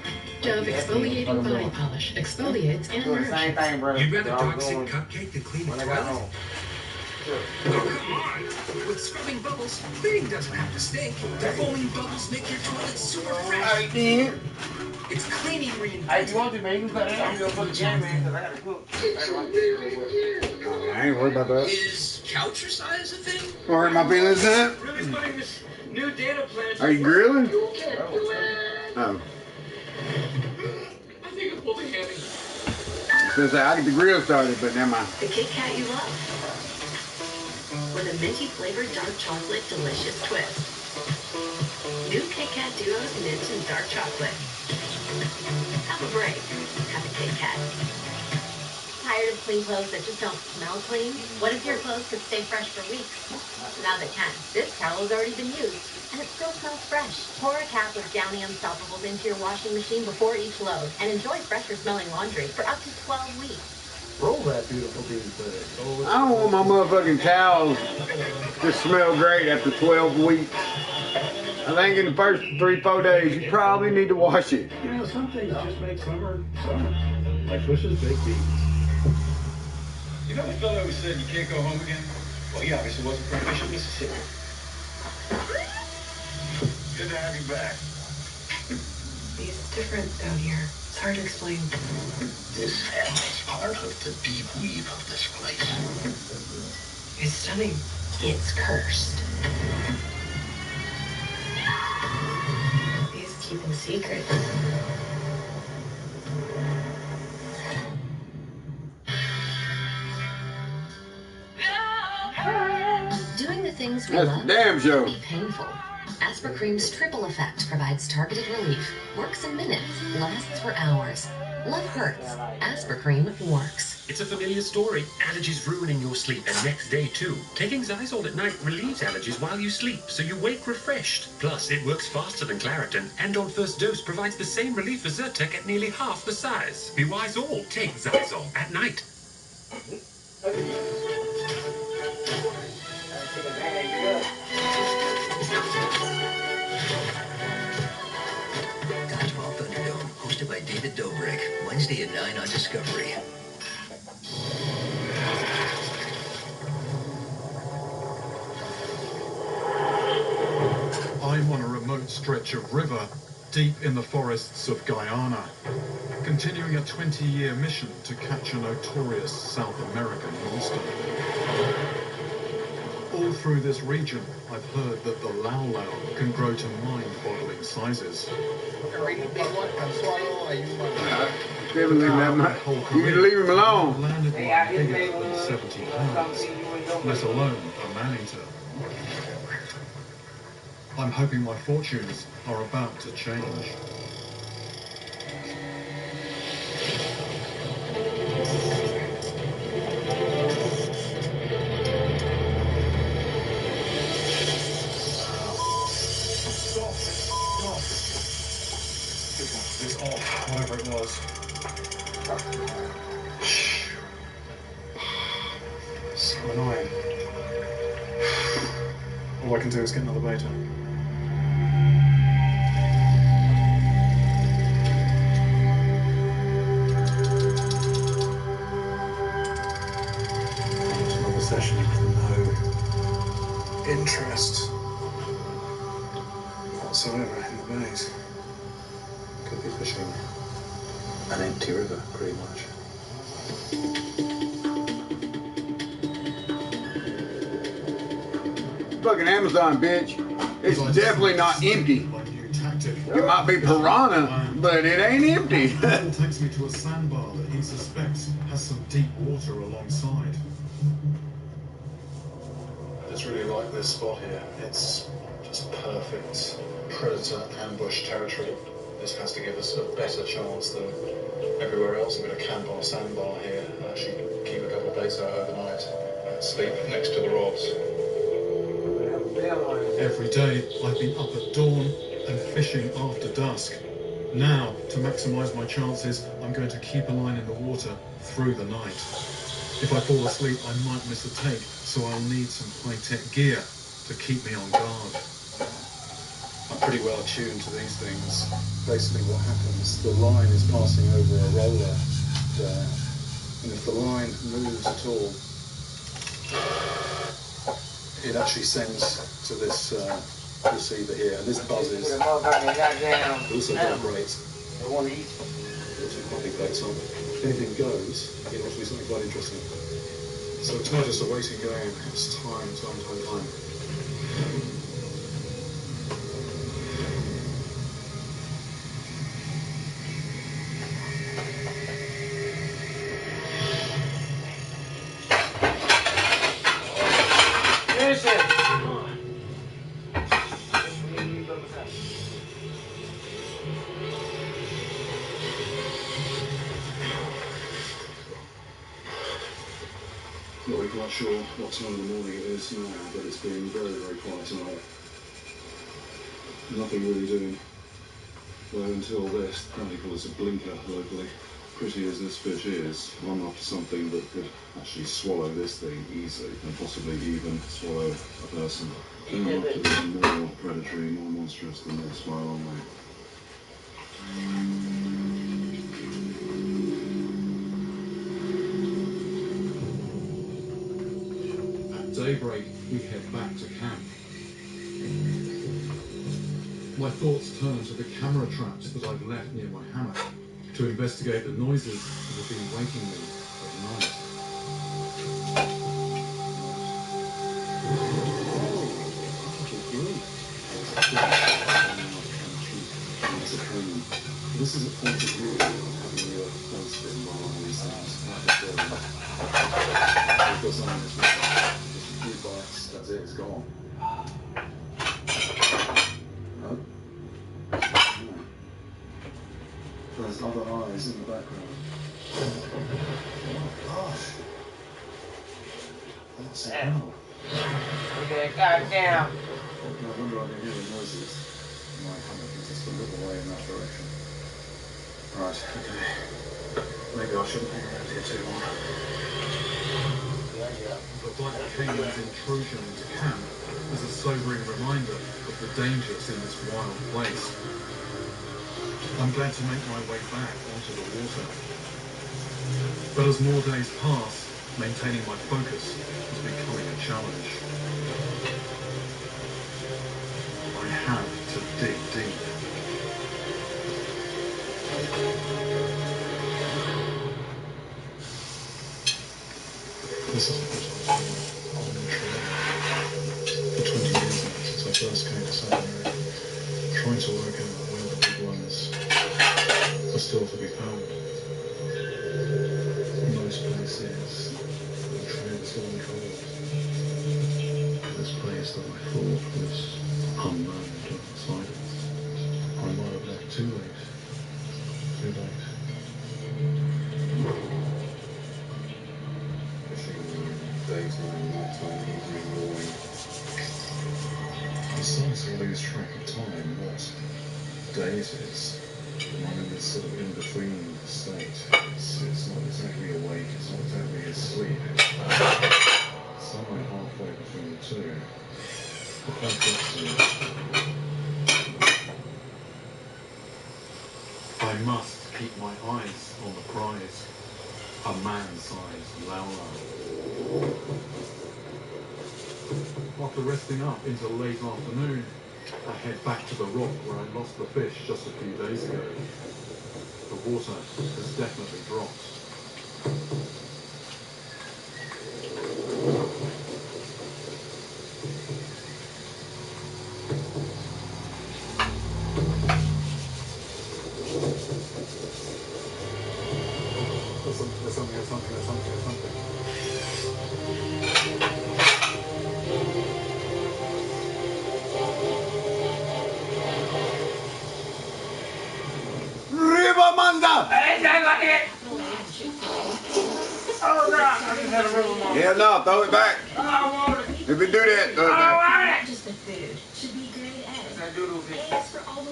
Dove exfoliating body polish. Exfoliates and Do the same thing, brother. You'd rather toxic cupcake than clean When a I got toilet? home. Oh, come on! With scrubbing bubbles, cleaning doesn't have to stink. The foaming bubbles make your toilet super fresh. It's cleaning reinvented. Hey, you want to, man? You can put it on. You gonna put the jam in, because I gotta cook. I ain't worried about that. Is couch your size a thing? Don't hurt my feelings, that? Really putting this new data plan. Are you grilling? You can't do it. Oh. I think it's holding heavy. Since I get the grill started, but never mind. The Kit Kat you love. With a minty flavored dark chocolate delicious twist. New Kit Kat Duos mint and dark chocolate. Have a break. Have a Kit Kat. Tired of clean clothes that just don't smell clean? What if your clothes could stay fresh for weeks? Now they can. This towel has already been used, and it still smells fresh. Pour a cap with Downy Unstoppables into your washing machine before each load, and enjoy fresher smelling laundry for up to 12 weeks. Roll that beautiful bean thing. I don't want my motherfucking towels to smell great after 12 weeks. I think in the first 3-4 days, you probably need to wash it. You know, some things just make summer summer. Like Bush's baked beans. You know the fellow who said you can't go home again? Well, he obviously wasn't from Mission, Mississippi. Good to have you back. He's different down here. It's hard to explain. This family's part of the deep weave of this place. It's stunning. It's cursed. He's keeping secrets. Doing the things we That's love the damn show. can be painful. Aspercream's triple effect provides targeted relief. Works in minutes, lasts for hours. Love hurts. Aspercream works. It's a familiar story. Allergies ruining your sleep and next day too. Taking Zysol at night relieves allergies while you sleep, so you wake refreshed. Plus, it works faster than Claritin, and on first dose provides the same relief as Zyrtec at nearly half the size. Be wise all. Take Zysol at night. Dodgeball Thunderdome, hosted by David Dobrik, Wednesday at 9 on Discovery. I'm on a remote stretch of river, deep in the forests of Guyana, continuing a 20-year mission to catch a notorious South American monster. All through this region, I've heard that the lau can grow to mind-boggling sizes. You can leave him alone. Landed one bigger than 70 pounds, let alone a man-eater. I'm hoping my fortunes are about to change. It's off, whatever it was. So annoying. All I can do is get another beta. Another session with no interest whatsoever in the bays. Could be fishing an empty river, pretty much. Fucking Amazon, bitch. It's definitely not empty. It might be piranha, but it ain't empty. Paul takes me to a sandbar that he suspects has some deep water alongside. I just really like this spot here. It's just perfect predator ambush territory. This has to give us a better chance than everywhere else. I'm going to camp on a sandbar here and actually keep a couple of days out overnight and sleep next to the rods. Every day, I've been up at dawn, and fishing after dusk. Now, to maximise my chances, I'm going to keep a line in the water through the night. If I fall asleep, I might miss a take, so I'll need some high-tech gear to keep me on guard. I'm pretty well attuned to these things. Basically what happens, the line is passing over a roller there, and if the line moves at all, it actually sends to this receiver here, and this buzzes. It also vibrates. It also quite big baits on. Anything goes, it ought to be something quite interesting. So it's not just a waiting game, it's time. Not really quite sure what time of the morning it is now, but it's been very, very quiet tonight. Nothing really doing. Well, until this, apparently call this a blinker locally. Pretty as this fish is, I'm after something that could actually swallow this thing easily, and possibly even swallow a person. Then I'm after something more predatory, more monstrous than this by a long way. Daybreak, we head back to camp. My thoughts turn to the camera traps that I've left near my hammock to investigate the noises that have been waking me at night. This is a point of view of having your face bitten by one of these things. We've got something that's just a few bites, that's it, it's gone. No. There's other eyes in the background. Oh gosh. That's incredible. Okay, goddamn. No wonder I've been hearing noises. My hammock is just a little way in that direction. Right, okay. Maybe I shouldn't hang around here too long. The Black Canyon's intrusion into camp is a sobering reminder of the dangers in this wild place. I'm glad to make my way back onto the water. But as more days pass, maintaining my focus is becoming a challenge. I have to dig deep. This is the first time on the trail. For 20 years now, since I first came to South America, trying to work out where the big ones are still to be found. Most places, the trail is still uncovered. This place that I thought was unknown to outsiders, I might have left too late. Too late. Daytime, nighttime, evening, morning. I'm starting to lose track of time, what day it is. I'm in this sort of in-between state. It's not exactly awake, it's not exactly asleep. It's somewhere halfway between the two. But I've got to. I must keep my eyes on the prize. A man-sized Laura. After resting up into late afternoon, I head back to the rock where I lost the fish just a few days ago. The water has definitely dropped. There's something. River Manda! Oh, no, I just had a river mama. Yeah, no, throw it back. I want it. If you do that, throw it back. Just the food should be grade A. That's that doodle fish. A is for all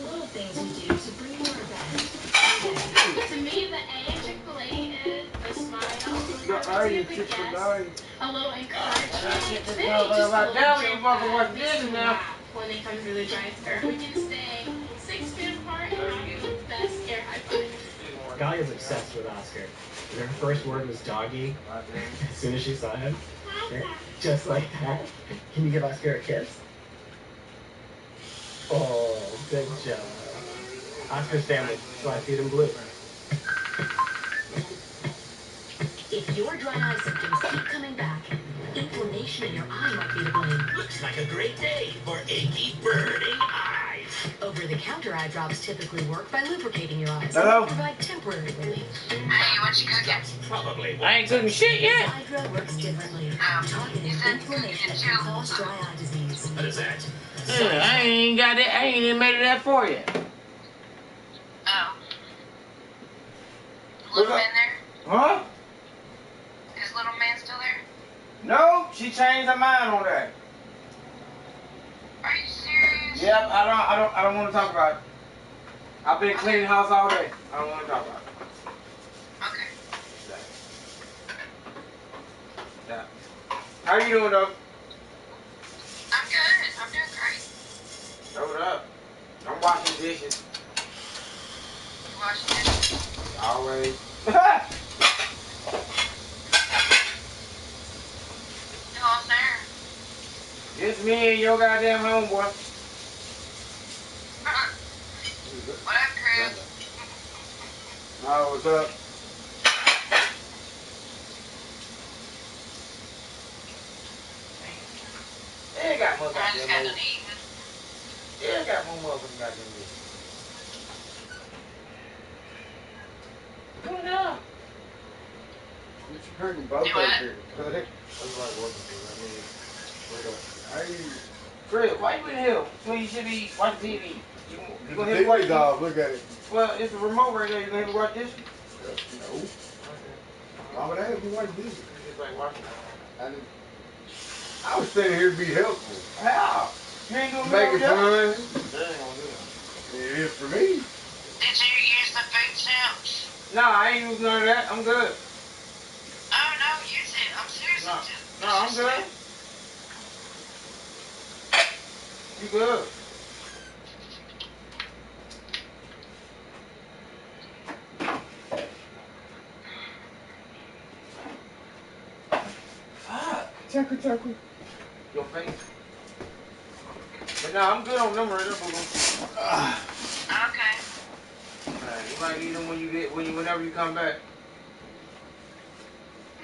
you chick for dying. A little encouragement. This Maybe motherfucker just about a down little when you joke fucking that watch makes this you now. laugh when they come through the drive-thru. We can stay 6 feet apart and have the best air high five. Galia's obsessed with Oscar. And her first word was doggy. As soon as she saw him, just like that. Can you give Oscar a kiss? Oh, good job. Oscar's family, so I feed him blue. If your dry eye symptoms keep coming back, inflammation in your eye might be to blame. Looks like a great day for achy, burning eyes. Over-the-counter eye drops typically work by lubricating your eyes Hello? and provide temporary relief. Hey, what you cooking? Probably. I ain't cooking shit yet. Hydra works differently, targeting inflammation that can cause dry eye disease. What is that? Yeah, I ain't got that. I ain't even made it that far yet. Oh. Little man there? Huh? Is little man still there? No, she changed her mind on that. Are you serious? Yep, I don't want to talk about it. I've been cleaning the house all day. I don't want to talk about it. Okay. Yeah. How you doing though? I'm good. I'm doing great. Hold up. I'm washing dishes. You washing dishes? Always. Who else there? Just me and your goddamn homeboy. What up, Chris? Oh, what's up? Yeah, got more I just got goddamn done eating. Yeah, got more motherfucking goddamn dishes. What's going on? You hurting both Do over what? here. Cut it. That's like working for that. Hey, Fred, why you in here? So you should be watching TV. You the gonna have to watch TV's off. Look at it. Well, it's a remote right there. You gonna have to watch this? No. Why would I have to watch this? It's like watching. I was standing here to be helpful. How? You ain't doing Make it nothing fun. else? That ain't gonna do it. It is for me. Did you use the food stamps? No, I ain't using none of that. I'm good. Oh, no, use it. I'm serious. No, I'm good. You good. Chuckle. Your face. But no, I'm good on them right there, boo. Okay. You might need them whenever you come back.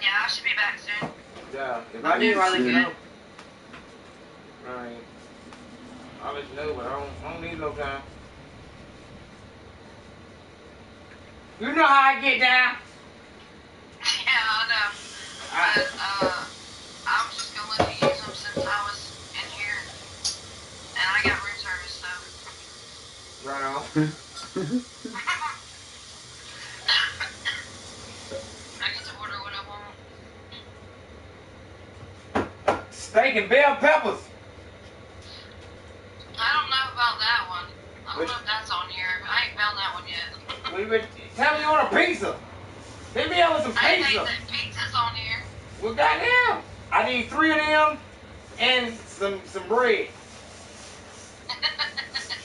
Yeah, I should be back soon. Yeah. If I need, I'll let you know. Alright. I'll let you know, but I don't need no time. You know how I get down. Yeah, I know. But, I'm just gonna let you use them since I was in here. And I got room service, so. Right on. I get to order what I want. Steak and bell peppers. I don't know about that one. I don't know if that's on here. I ain't found that one yet. Tell me you want a pizza. Hit me up with some I ain't pizza. that pizza's on here. Well, goddamn. I need 3 of them and some bread.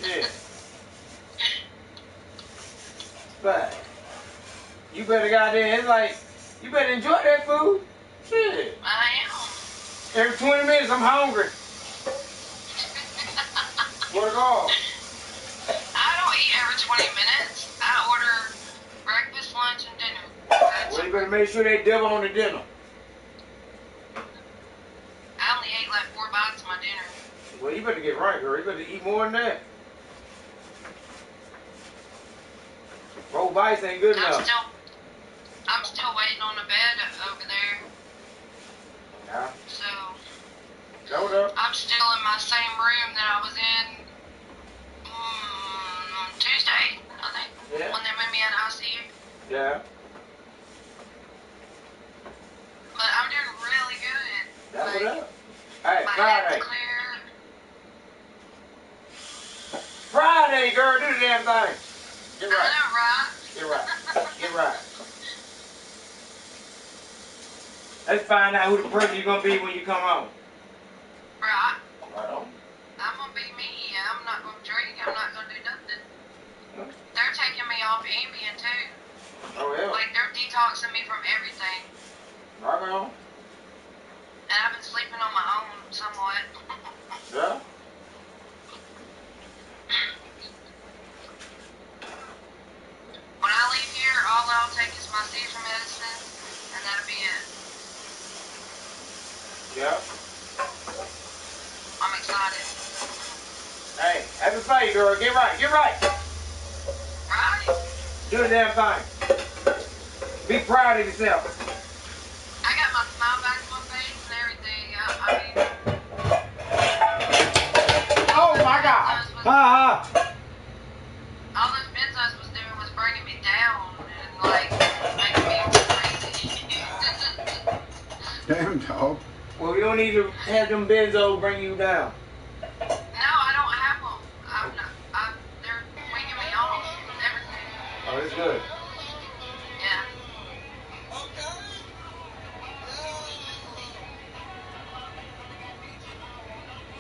Yeah. But you better goddamn, it's like, you better enjoy that food. Shit. I am. Every 20 minutes, I'm hungry. Swear to God. I don't eat every 20 minutes. I order breakfast, lunch, and dinner. Well, you better make sure they double on the dinner. I only ate like 4 bites of my dinner. Well, you better get right, girl. You better eat more than that. 4 bites ain't good enough. I'm still waiting on a bed over there. Yeah. So, Hold up. I'm still in my same room that I was in Tuesday, I think. Yeah. When they moved me out of ICU. Yeah. But I'm doing really good. That's what up. Hey, My Friday. head's clear. Friday, girl, do the damn thing. Get right. I know, right? Get right. Get right. Let's find out who the person you're gonna be when you come home. Right. Right on. I'm gonna be me. I'm not gonna drink. I'm not gonna do nothing. They're taking me off Ambien too. Oh yeah. Like they're detoxing me from everything. Right on. And I've been sleeping on my own somewhat. Yeah. When I leave here, all I'll take is my seizure medicine, and that'll be it. Yeah. I'm excited. Hey, have a fight, girl. Get right. Get right. Right? Do the damn thing. Be proud of yourself. I got my smile back on my face and everything. I mean... Oh my God. All those benzos was doing was bringing me down and like making me crazy. Damn, dog. Well, you don't need to have them benzos bring you down. No, I don't have them. They're winging me off with everything. Oh, that's good. Yeah.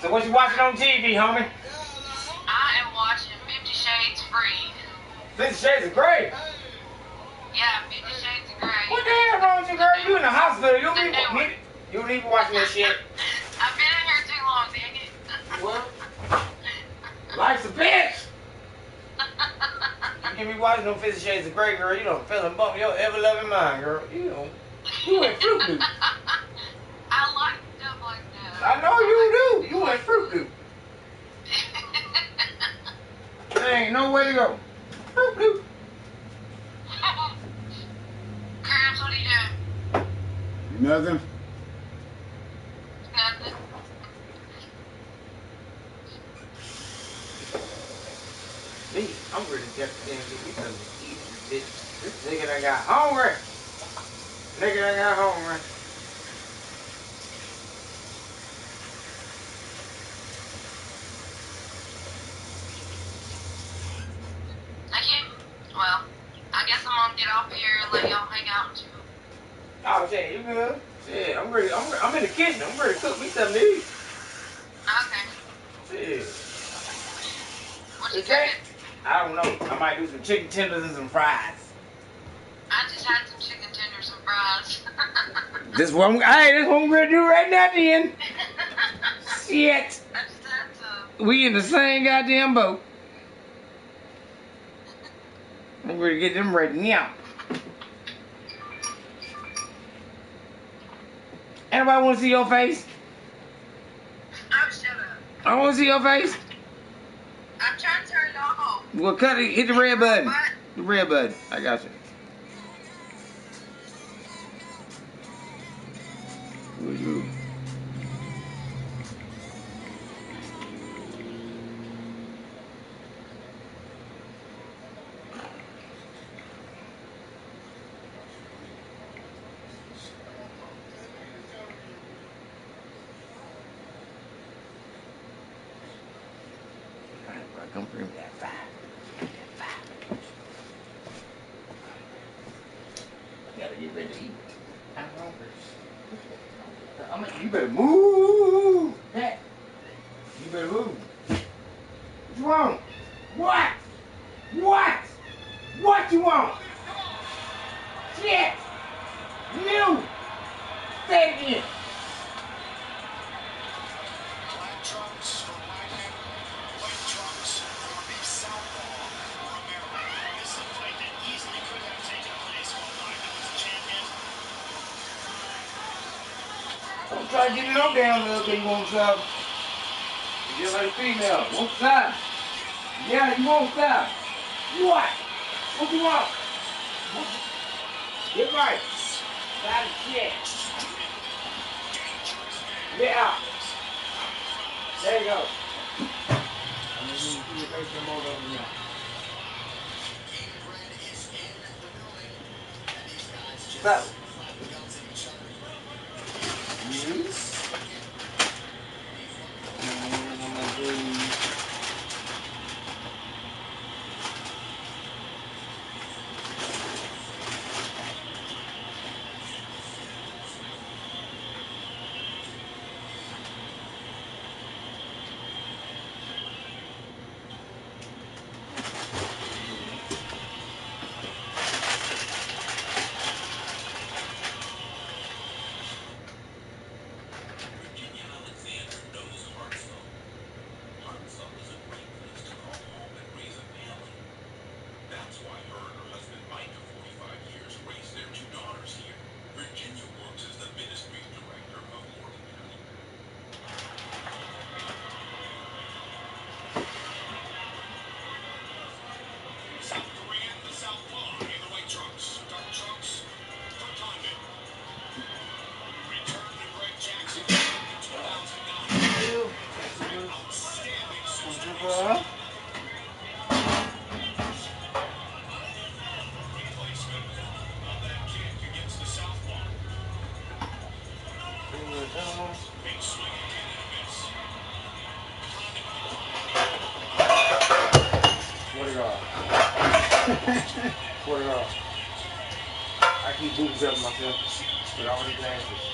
So what you watching on TV, homie? I am watching 50 Shades Free. 50 Shades of Grey. Yeah, 50 Shades of Grey. What the hell wrong with you, girl? You in the hospital. You don't need to be watching that shit. I've been in here too long, dang it. What? Life's a bitch. You be watching them 50 Shades of Grey, girl. You don't feel and bump your ever-loving mind, girl. You ain't Fruit Loop. I like stuff like that. I know you do. You ain't Fruit Loop. There ain't no way to go. Fruit Loop. Crabs, what are you doing? Nothing. Nothing. Me, I'm ready to get me something to eat. This nigga done got hungry. Nigga done got hungry. Well, I guess I'm gonna get off here and let y'all hang out too. Oh, shit, you good? Shit, I'm ready. I'm in the kitchen. I'm ready to cook me something to eat. Okay. Shit. What you cooking? I don't know. I might do some chicken tenders and some fries. I just had some chicken tenders and fries. This what I'm gonna do right now, then. Shit. I just had some. We in the same goddamn boat. I'm gonna get them ready now. Anybody want to see your face? Oh, shut up. I want to see your face. I'm trying to turn it off. Well, cut it. Hit the red button. The red button. I got you. Woo-hoo. Come bring me that fire. Gotta get ready to eat. I'm hungry. You better move. Hey. You better move. What you want? What? What? What you want? Shit. You. Say it again. Don't try to get no damn little thing you want some. You just like a female. Won't stop. Yeah, you won't stop. What? What you want? Get right. That is shit. Yeah. There you go. I'm going to see your face some more over here. So. Swear to God. I keep bootstrapping myself with all these glasses.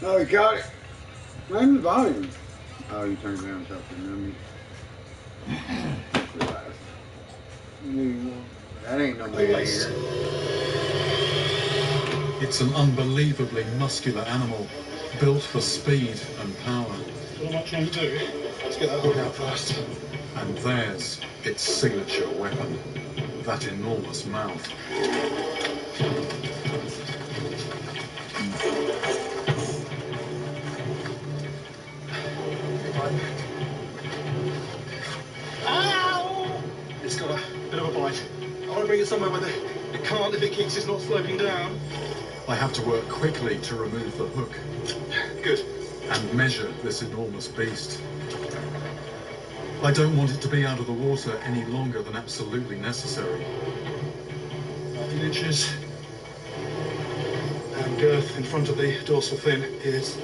Oh, you got it. Maybe the volume. Oh, you turned it down something. That ain't no big ear. It's an unbelievably muscular animal, built for speed and power. What am I trying to do? Let's get that hook out first. And there's its signature weapon, that enormous mouth. Ow! It's got a bit of a bite. I want to bring it somewhere where it can't if it kicks, it's not sloping down. I have to work quickly to remove the hook. Good. And measure this enormous beast. I don't want it to be out of the water any longer than absolutely necessary. 19 inches. And girth in front of the dorsal fin is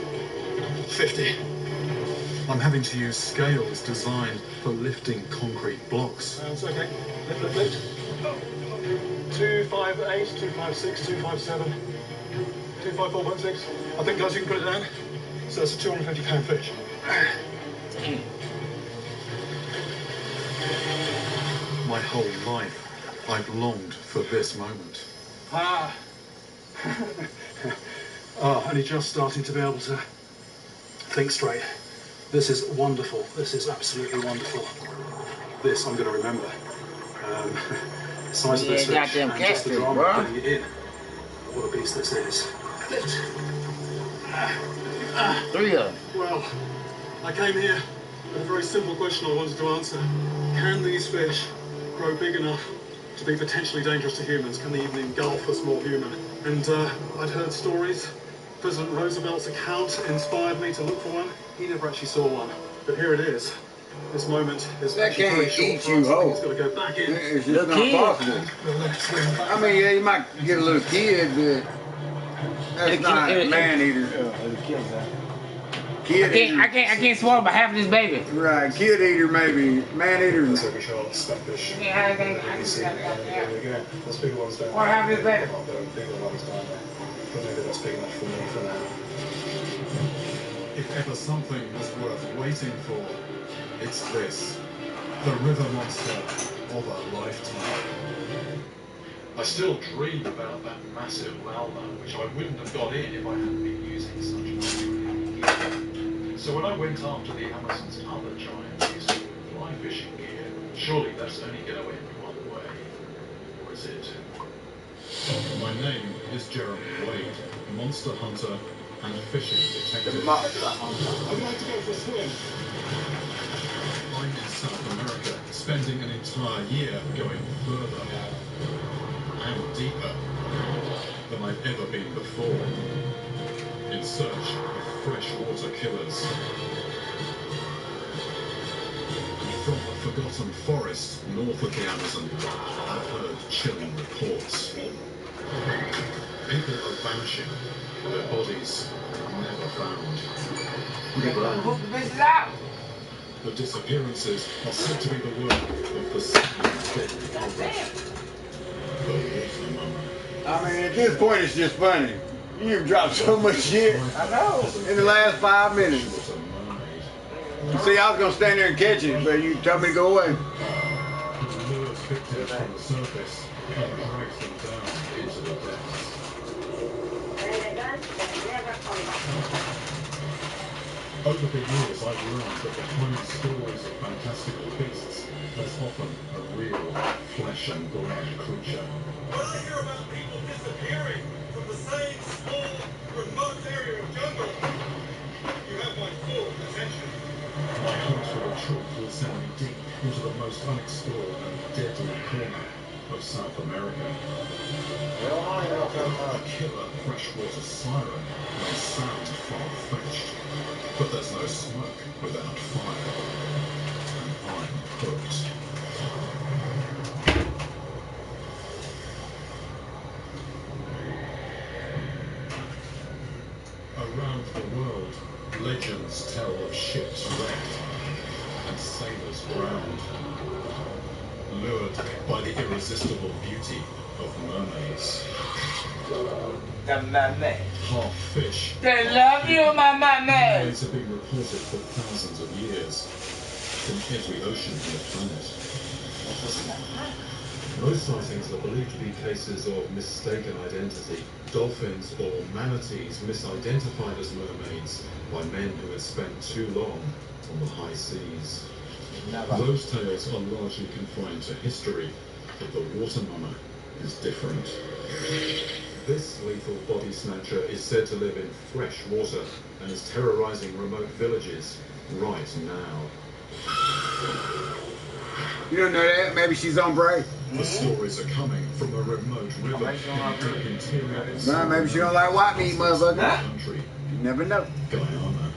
50. I'm having to use scales designed for lifting concrete blocks. That's okay. Lift. 258, 256, 257, 254.6. I think, guys, you can put it down. So that's a 250-pound fish. My whole life, I've longed for this moment. Only just starting to be able to think straight. This is wonderful. This is absolutely wonderful. This I'm going to remember. The size of this fish and just the drama of getting it in. What a beast this is. Three of them. Well, I came here with a very simple question I wanted to answer. Can these fish grow big enough to be potentially dangerous to humans? Can they even engulf a small human? And I'd heard stories. President Roosevelt's account inspired me to look for one. He never actually saw one. But here it is. This moment is actually very short for us. I think it's got to go back in. It's just not possible. I mean, yeah, you might get a little kid, but that's not man-eater. Kid eater. I can't swallow but half of this baby. Right, kid eater maybe. Man-eater. Let's take a shot. Spatfish. Yeah, I can Those bigger ones don't. Or half of this baby. Bigger ones down there. But maybe that's big enough for me for now. If ever something was worth waiting for, it's this. The river monster of a lifetime. I still dream about that massive Malma, which I wouldn't have got in if I hadn't been using such gear. So when I went after the Amazon's other giant piece of fly fishing gear, surely that's only going to end one way. Or is it? My name is Jeremy Wade, monster hunter and fishing detective. I would like to go for a swim. I'm in South America, spending an entire year going further and deeper than I've ever been before, in search of freshwater killers. And from the forgotten forest north of the Amazon, I've heard chilling reports. People are vanishing, their bodies never found. Whoop the bitches out. The disappearances are said to be the work of the same I mean, at this point, it's just funny. You've dropped so much shit I know. in the last 5 minutes. See, I was gonna stand there and catch it, but you told me to go away. Over the years, I've learned that behind stories of fantastical beasts, there's often a real flesh and blood creature. When I hear about people disappearing from the same small, remote area of jungle, you have my full attention. My hunt for the truth will send me deep into the most unexplored and deadly corner of South America. A killer freshwater siren may sound far-fetched, but there's no smoke without fire, and I'm hooked. Around the world, legends tell of ships wrecked and sailors drowned, lured by the irresistible beauty of mermaids. The mermaid. Half fish. They love you, my mermaid. Mermaids have been reported for thousands of years from every ocean on the planet. Most sightings are believed to be cases of mistaken identity. Dolphins or manatees misidentified as mermaids by men who had spent too long on the high seas. Those tales are largely confined to history, but the water mama is different. This lethal body snatcher is said to live in fresh water and is terrorizing remote villages right now. You don't know that? Maybe she's on break. The stories are coming from a remote river in the interior. No, maybe she don't like white meat, motherfucker. Country. You never know. Guyana.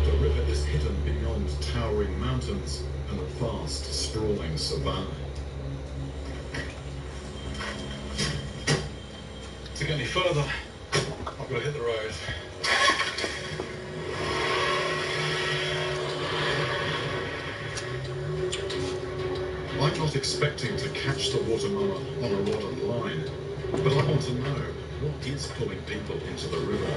The river is hidden beyond towering mountains and a vast, sprawling savanna. To get any further, I've got to hit the road. I'm not expecting to catch the water mama on a rod and line, but I want to know what is pulling people into the river.